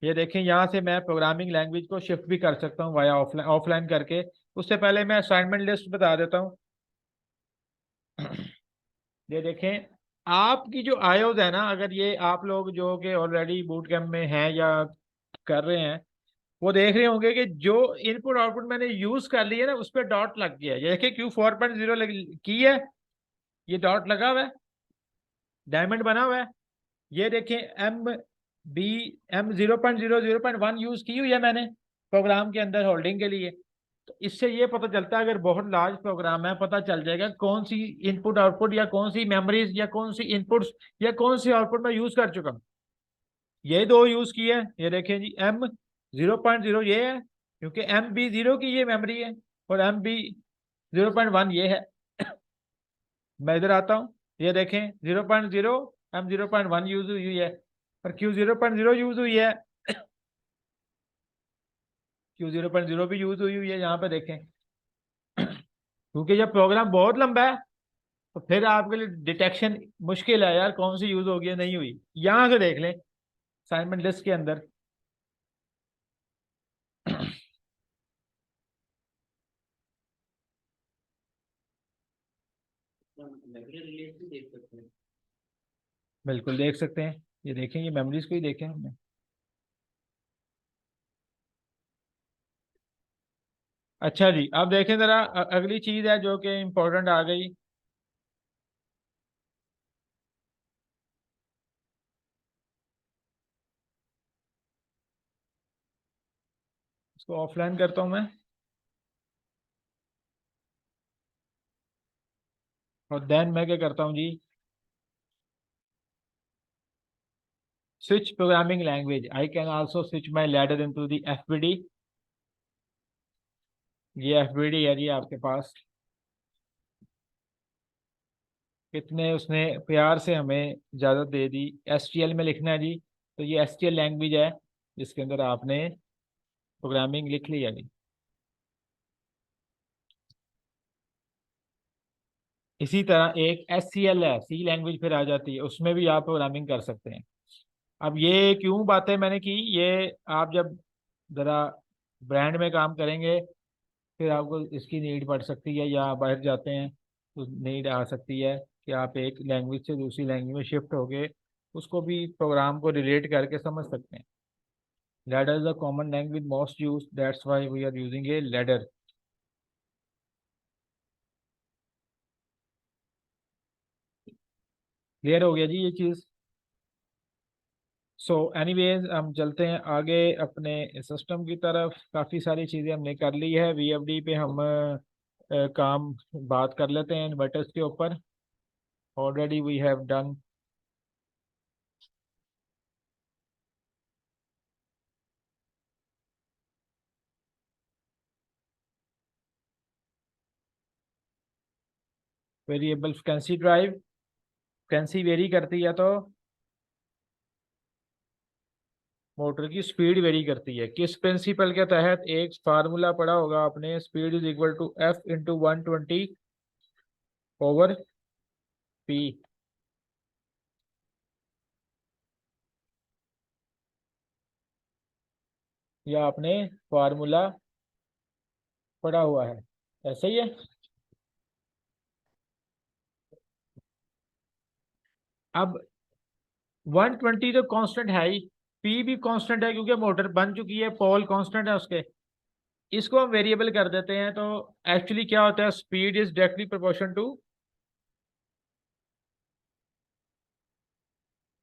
ये देखें यहाँ से मैं प्रोग्रामिंग लैंग्वेज को शिफ्ट भी कर सकता हूँ वाया ऑफलाइन ऑफलाइन करके। उससे पहले मैं असाइनमेंट लिस्ट बता देता हूँ। ये देखें आपकी जो आयोज है ना, अगर ये आप लोग जो कि ऑलरेडी बूट कैंप में हैं या कर रहे हैं, वो देख रहे होंगे कि जो इनपुट आउटपुट मैंने यूज कर लिया ना उस पर डॉट लग गया है। ये देखिए Q4.0 की है, ये डॉट लगा हुआ है, डायमंड बना हुआ है। ये देखें बी M0.0 0.1 यूज की हुई है मैंने प्रोग्राम के अंदर होल्डिंग के लिए। तो इससे ये पता चलता है अगर बहुत लार्ज प्रोग्राम है, पता चल जाएगा कौन सी इनपुट आउटपुट या कौन सी मेमोरीज या कौन सी इनपुट्स या कौन सी आउटपुट मैं यूज कर चुका हूँ। ये दो यूज की है, ये देखें जी M0.0 ये है क्योंकि MB0 की ये मेमोरी है, और MB0.1 ये है। मैं इधर आता हूँ, ये देखें 0.0 M0.1 यूज हुई है, और Q0.0 यूज हुई है, Q0.0 भी यूज हुई हुई है यहाँ पे देखें। क्योंकि जब प्रोग्राम बहुत लंबा है तो फिर आपके लिए डिटेक्शन मुश्किल है यार, कौन सी यूज होगी या नहीं हुई। यहाँ से देख लें असाइनमेंट लिस्ट के अंदर। मेमोरी रिलीज भी देख सकते हैं। बिल्कुल देख सकते हैं, ये देखें ये मेमोरीज को ही देखें हमने। अच्छा जी अब देखें जरा अगली चीज है जो कि इम्पोर्टेंट आ गई। इसको ऑफलाइन करता हूँ मैं, और देन मैं क्या करता हूँ जी, switch programming language. I can also switch my ladder into the FBD. ये एफबीडी है जी आपके पास, कितने उसने प्यार से हमें इजाज़त दे दी। एसटीएल में लिखना है जी, तो ये एसटीएल लैंग्वेज है जिसके अंदर आपने प्रोग्रामिंग लिख ली है जी। इसी तरह एक एससीएल है, सी लैंग्वेज फिर आ जाती है, उसमें भी आप प्रोग्रामिंग कर सकते हैं। अब ये क्यों बातें मैंने की, ये आप जब ज़रा ब्रांड में काम करेंगे फिर आपको इसकी नीड पड़ सकती है, या बाहर जाते हैं तो नीड आ सकती है कि आप एक लैंग्वेज से दूसरी लैंग्वेज में शिफ्ट होके उसको भी प्रोग्राम को रिलेट करके समझ सकते हैं। Ladder is a common language most used. That's why we are using a ladder. Clear हो गया जी ये चीज़। सो एनीवेज हम चलते हैं आगे अपने सिस्टम की तरफ। काफ़ी सारी चीज़ें हमने कर ली है। वीएफडी पे हम काम बात कर लेते हैं इन्वर्टर्स के ऊपर। Already we have done variable frequency drive. Frequency very करती है तो मोटर की स्पीड वेरी करती है किस प्रिंसिपल के तहत? एक फार्मूला पढ़ा होगा आपने, speed is equal to F into 120 over P. या आपने फार्मूला पढ़ा हुआ है, ऐसे ही है। अब 120 तो कांस्टेंट है ही, पी भी कांस्टेंट है क्योंकि मोटर बन चुकी है, पोल कांस्टेंट है उसके। इसको हम वेरिएबल कर देते हैं तो एक्चुअली क्या होता है, speed is directly proportion to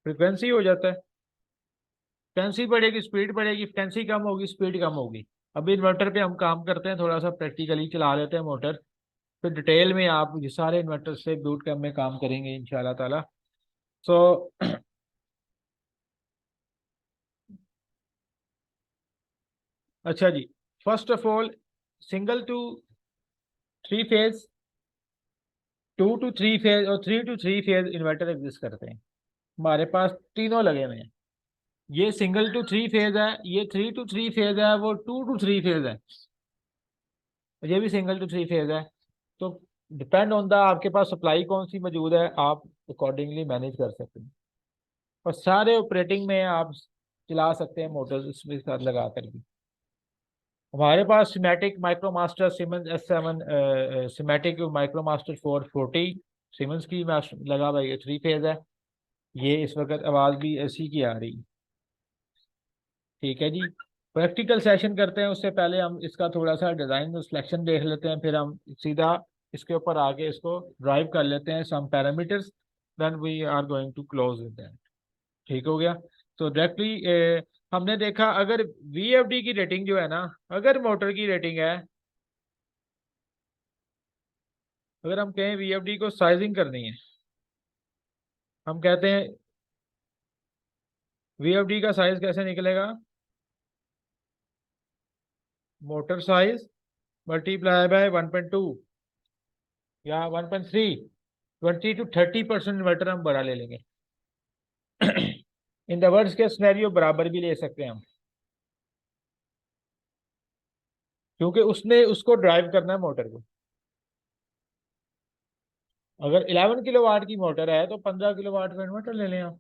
frequency हो जाता है। फ्रीक्वेंसी बढ़ेगी स्पीड बढ़ेगी, फ्रीक्वेंसी कम होगी स्पीड कम होगी। अभी इन्वर्टर पे हम काम करते हैं, थोड़ा सा प्रैक्टिकली चला लेते हैं मोटर, फिर डिटेल में आप ये सारे इन्वर्टर से बूट कैम्प में काम करेंगे इंशाल्लाह ताला। सो अच्छा जी, first of all single to three phase, two to three phase और three to three phase inverter exist करते हैं। हमारे पास तीनों लगे हुए हैं। ये सिंगल टू थ्री फेज है, ये थ्री टू थ्री फेज है, वो टू टू थ्री फेज है, ये भी सिंगल टू थ्री फेज है। तो डिपेंड ऑन द आपके पास सप्लाई कौन सी मौजूद है, आप अकॉर्डिंगली मैनेज कर सकते हैं। और सारे ऑपरेटिंग में आप चला सकते हैं मोटर्स इसमें साथ लगा कर भी। हमारे पास SIMATIC MicroMaster Siemens S7, SIMATIC MicroMaster 440 Siemens की लगा हुआ, ये थ्री फेज है। ये इस वक्त आवाज़ भी ऐसी की आ रही। ठीक है जी, प्रैक्टिकल सेशन करते हैं, उससे पहले हम इसका थोड़ा सा डिज़ाइन और सिलेक्शन देख लेते हैं, फिर हम सीधा इसके ऊपर आके इसको ड्राइव कर लेते हैं some parameters, then we are going to close with that. ठीक हो गया। तो डायरेक्टली हमने देखा अगर VFD की रेटिंग जो है ना, अगर मोटर की रेटिंग है, अगर हम कहें VFD को साइजिंग करनी है, हम कहते हैं VFD का साइज कैसे निकलेगा, मोटर साइज मल्टीप्लाई बाय 1.2 या 1.3, 20 to 30% इन्वर्टर हम बड़ा ले लेंगे। इन द वर्ड्स के सिनेरियो बराबर भी ले सकते हैं हम, क्योंकि उसने उसको ड्राइव करना है मोटर को। अगर 11 किलोवाट की मोटर है तो 15 किलोवाट का इन्वर्टर ले लें आप।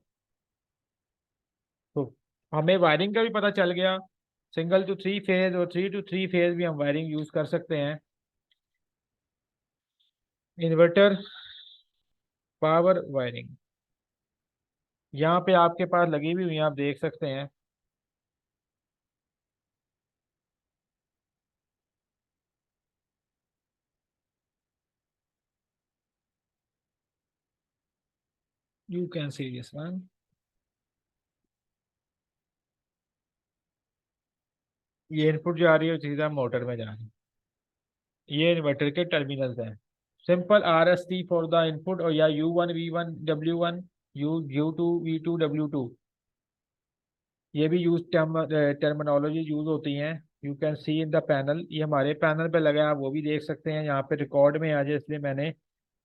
तो हमें वायरिंग का भी पता चल गया, सिंगल टू थ्री फेज और थ्री टू थ्री फेज भी हम वायरिंग यूज कर सकते हैं। इन्वर्टर पावर वायरिंग यहाँ पे आपके पास लगी हुई है, आप देख सकते हैं। You can see this one. ये इनपुट जा रही है, सीधा मोटर में जा रही है। ये इन्वर्टर के टर्मिनल्स हैं। Simple RST for the input, और या U1 V1 W1, U2 V2 W2, ये भी यूज टर्मिनोलॉजी यूज होती हैं। You can C in the panel, ये हमारे पैनल पे लगा है, आप वो भी देख सकते हैं। यहाँ पे रिकॉर्ड में आ जाए इसलिए मैंने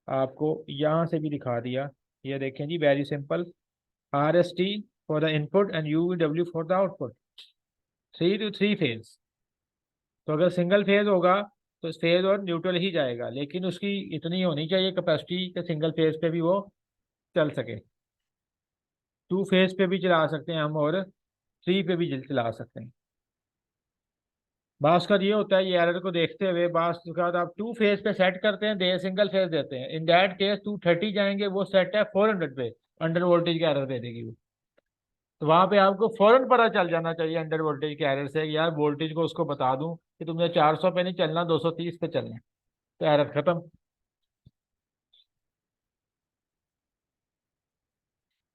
आपको यहाँ से भी दिखा दिया। ये देखें जी, very simple, RST for the input and UW for the output, three to three phase. तो अगर सिंगल फेज होगा तो फेज और न्यूट्रल ही जाएगा, लेकिन उसकी इतनी होनी चाहिए कैपेसिटी कि सिंगल फेज पे भी वो चल सके। टू फेज पे भी चला सकते हैं हम, और थ्री पे भी चला सकते हैं। बास का ये होता है, ये एरर को देखते हुए बास के बाद आप टू फेज पे सेट करते हैं, दे सिंगल फेज देते हैं, इन दैट केस 230 जाएंगे, वो सेट है 400 पे, अंडर वोल्टेज का एरर दे देगी वो। तो वहां पे आपको फौरन पता चल जाना चाहिए अंडर वोल्टेज के एरर से कि यार वोल्टेज को उसको बता दूं कि तुमने 400 पे नहीं चलना, 230 पे चलना है, तो एरर खत्म।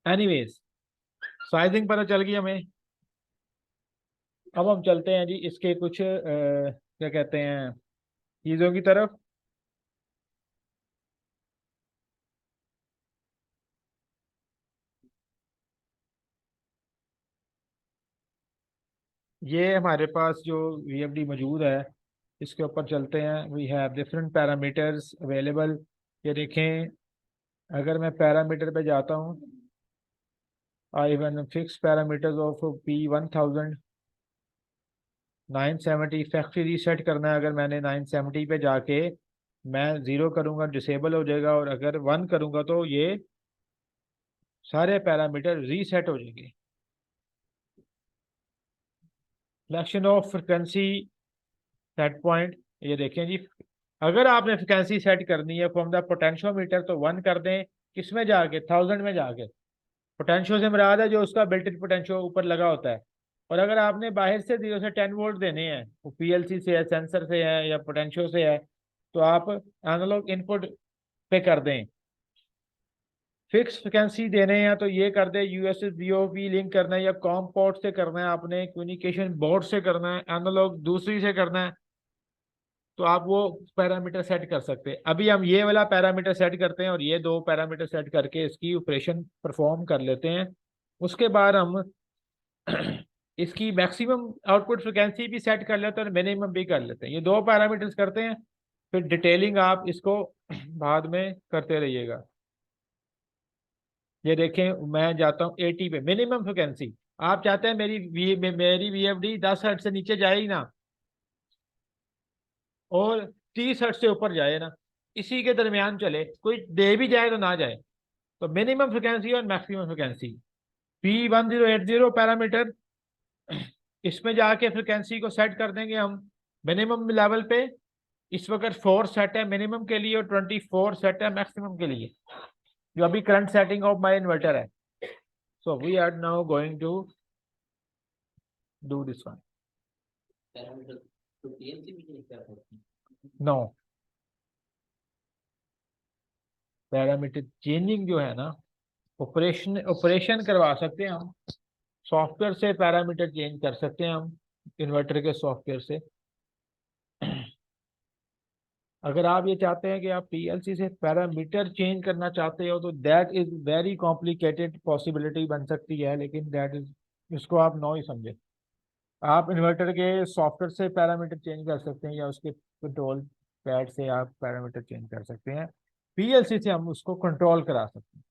एनीवेज, साइजिंग पता चल गई हमें। अब हम चलते हैं जी इसके कुछ क्या कहते हैं चीज़ों की तरफ। ये हमारे पास जो VFD मौजूद है, इसके ऊपर चलते हैं। We have different parameters available. ये देखें, अगर मैं पैरामीटर पे जाता हूँ, I one fix parameters of P1000 970 factory reset करना है। अगर मैंने 970 पे जाके मैं 0 करूंगा डिसेबल हो जाएगा, और अगर 1 करूंगा तो ये सारे पैरामीटर रीसेट हो जाएंगे। Selection of frequency set point, ये देखें जी, अगर आपने फ्रिक्वेंसी सेट करनी है फ्रॉम द पोटेंशियोमीटर तो 1 कर दें, किसमें जाके 1000 में जाके। पोटेंशियो से मुराद है जो उसका बिल्ट इन पोटेंशियो ऊपर लगा होता है। और अगर आपने बाहर से 0 से 10 वोल्ट देने हैं, वो पीएलसी से है, सेंसर से है या पोटेंशियो से है, तो आप एनालॉग इनपुट पे कर दें। फिक्स फ्रिक्वेंसी देने हैं तो ये कर दे, यूएसबी बीओपी लिंक करना है या कॉम पोर्ट से करना है, आपने कम्युनिकेशन बोर्ड से करना है, एनालॉग दूसरी से करना है, तो आप वो पैरामीटर सेट कर सकते हैं। अभी हम ये वाला पैरामीटर सेट करते हैं और ये दो पैरामीटर सेट करके इसकी ऑपरेशन परफॉर्म कर लेते हैं। उसके बाद हम इसकी मैक्सिमम आउटपुट फ्रिक्वेंसी भी सेट कर लेते हैं और मिनिमम भी कर लेते हैं। ये दो पैरामीटर्स करते हैं, फिर डिटेलिंग आप इसको बाद में करते रहिएगा। ये देखें, मैं जाता हूँ 80 पे मिनिमम फ्रिक्वेंसी। आप चाहते हैं मेरी वीएफडी 10 हर्ट्ज से नीचे जाए ही ना, और 30 हर्ट्ज से ऊपर जाए ना, इसी के दरमियान चले, कोई दे भी जाए तो ना जाए। तो मिनिमम फ्रिक्वेंसी और मैक्सिमम फ्रिक्वेंसी P1080 पैरामीटर, इसमें जाके फ्रिक्वेंसी को सेट कर देंगे हम मिनिमम लेवल पे। इस वक्त 4 सेट है मिनिमम के लिए और 24 सेट है मैक्सिमम के लिए, जो अभी current setting of my inverter है। So we are now going to do this one. Parameter तो पीएलसी भी नहीं कर सकती। नो, पैरामीटर चेंजिंग जो है ना, ऑपरेशन ऑपरेशन करवा सकते हैं हम, सॉफ्टवेयर से पैरामीटर चेंज कर सकते हैं हम, इन्वर्टर के सॉफ्टवेयर से। अगर आप ये चाहते हैं कि आप पीएलसी से पैरामीटर चेंज करना चाहते हो तो that is very complicated possibility बन सकती है, लेकिन दैट इज, इसको आप नो ही समझे। आप इन्वर्टर के सॉफ्टवेयर से पैरामीटर चेंज कर सकते हैं या उसके कंट्रोल पैड से आप पैरामीटर चेंज कर सकते हैं। पीएलसी से हम उसको कंट्रोल करा सकते हैं,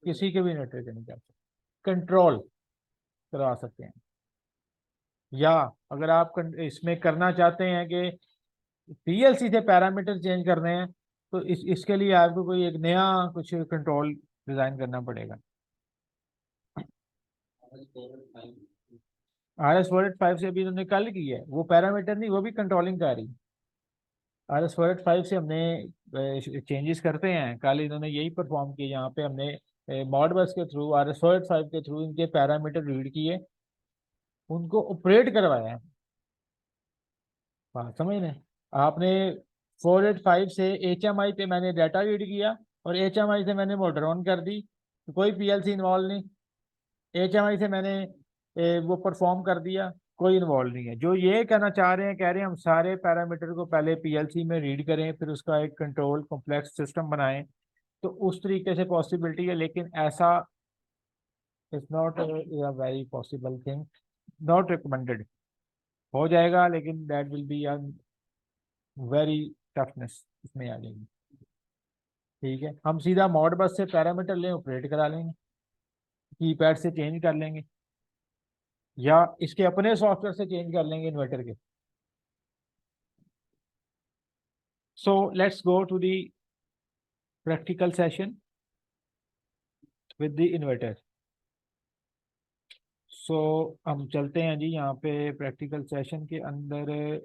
किसी के भी इन्वर्टर के नहीं कर सकते, कंट्रोल करा सकते हैं। या अगर आप इसमें करना चाहते हैं कि पीएलसी से पैरामीटर चेंज करने हैं, तो इसके लिए आपको कोई एक नया कुछ कंट्रोल डिजाइन करना पड़ेगा। RS485 से अभी इन्होंने कल की है, वो पैरामीटर नहीं, वो भी कंट्रोलिंग का रही। RS485 से हमने चेंजेस करते हैं, कल इन्होंने यही परफॉर्म किया। यहाँ पे हमने मॉडबस के थ्रू RS485 के थ्रू इनके पैरामीटर रीड किए, उनको ऑपरेट करवाया है। बात समझ लें, आपने 485 से HMI पे मैंने डाटा रीड किया और HMI से मैंने मोटर ऑन कर दी, तो कोई पीएलसी इन्वॉल्व नहीं। HMI से मैंने वो परफॉर्म कर दिया, कोई इन्वॉल्व नहीं है। जो ये कहना चाह रहे हैं, कह रहे हैं हम सारे पैरामीटर को पहले पीएलसी में रीड करें फिर उसका एक कंट्रोल कॉम्प्लेक्स सिस्टम बनाएं, तो उस तरीके से पॉसिबिलिटी है, लेकिन ऐसा is not very possible thing, not recommended. हो जाएगा लेकिन that will be very toughness इसमें आ जाएगी। ठीक है, हम सीधा मॉड बस से पैरामीटर लें, ऑपरेट करा लेंगे, कीपैड से चेंज कर लेंगे या इसके अपने सॉफ्टवेयर से चेंज कर लेंगे इन्वर्टर के। So let's go to the practical session with the inverter. So हम चलते हैं जी यहाँ पे प्रैक्टिकल सेशन के अंदर।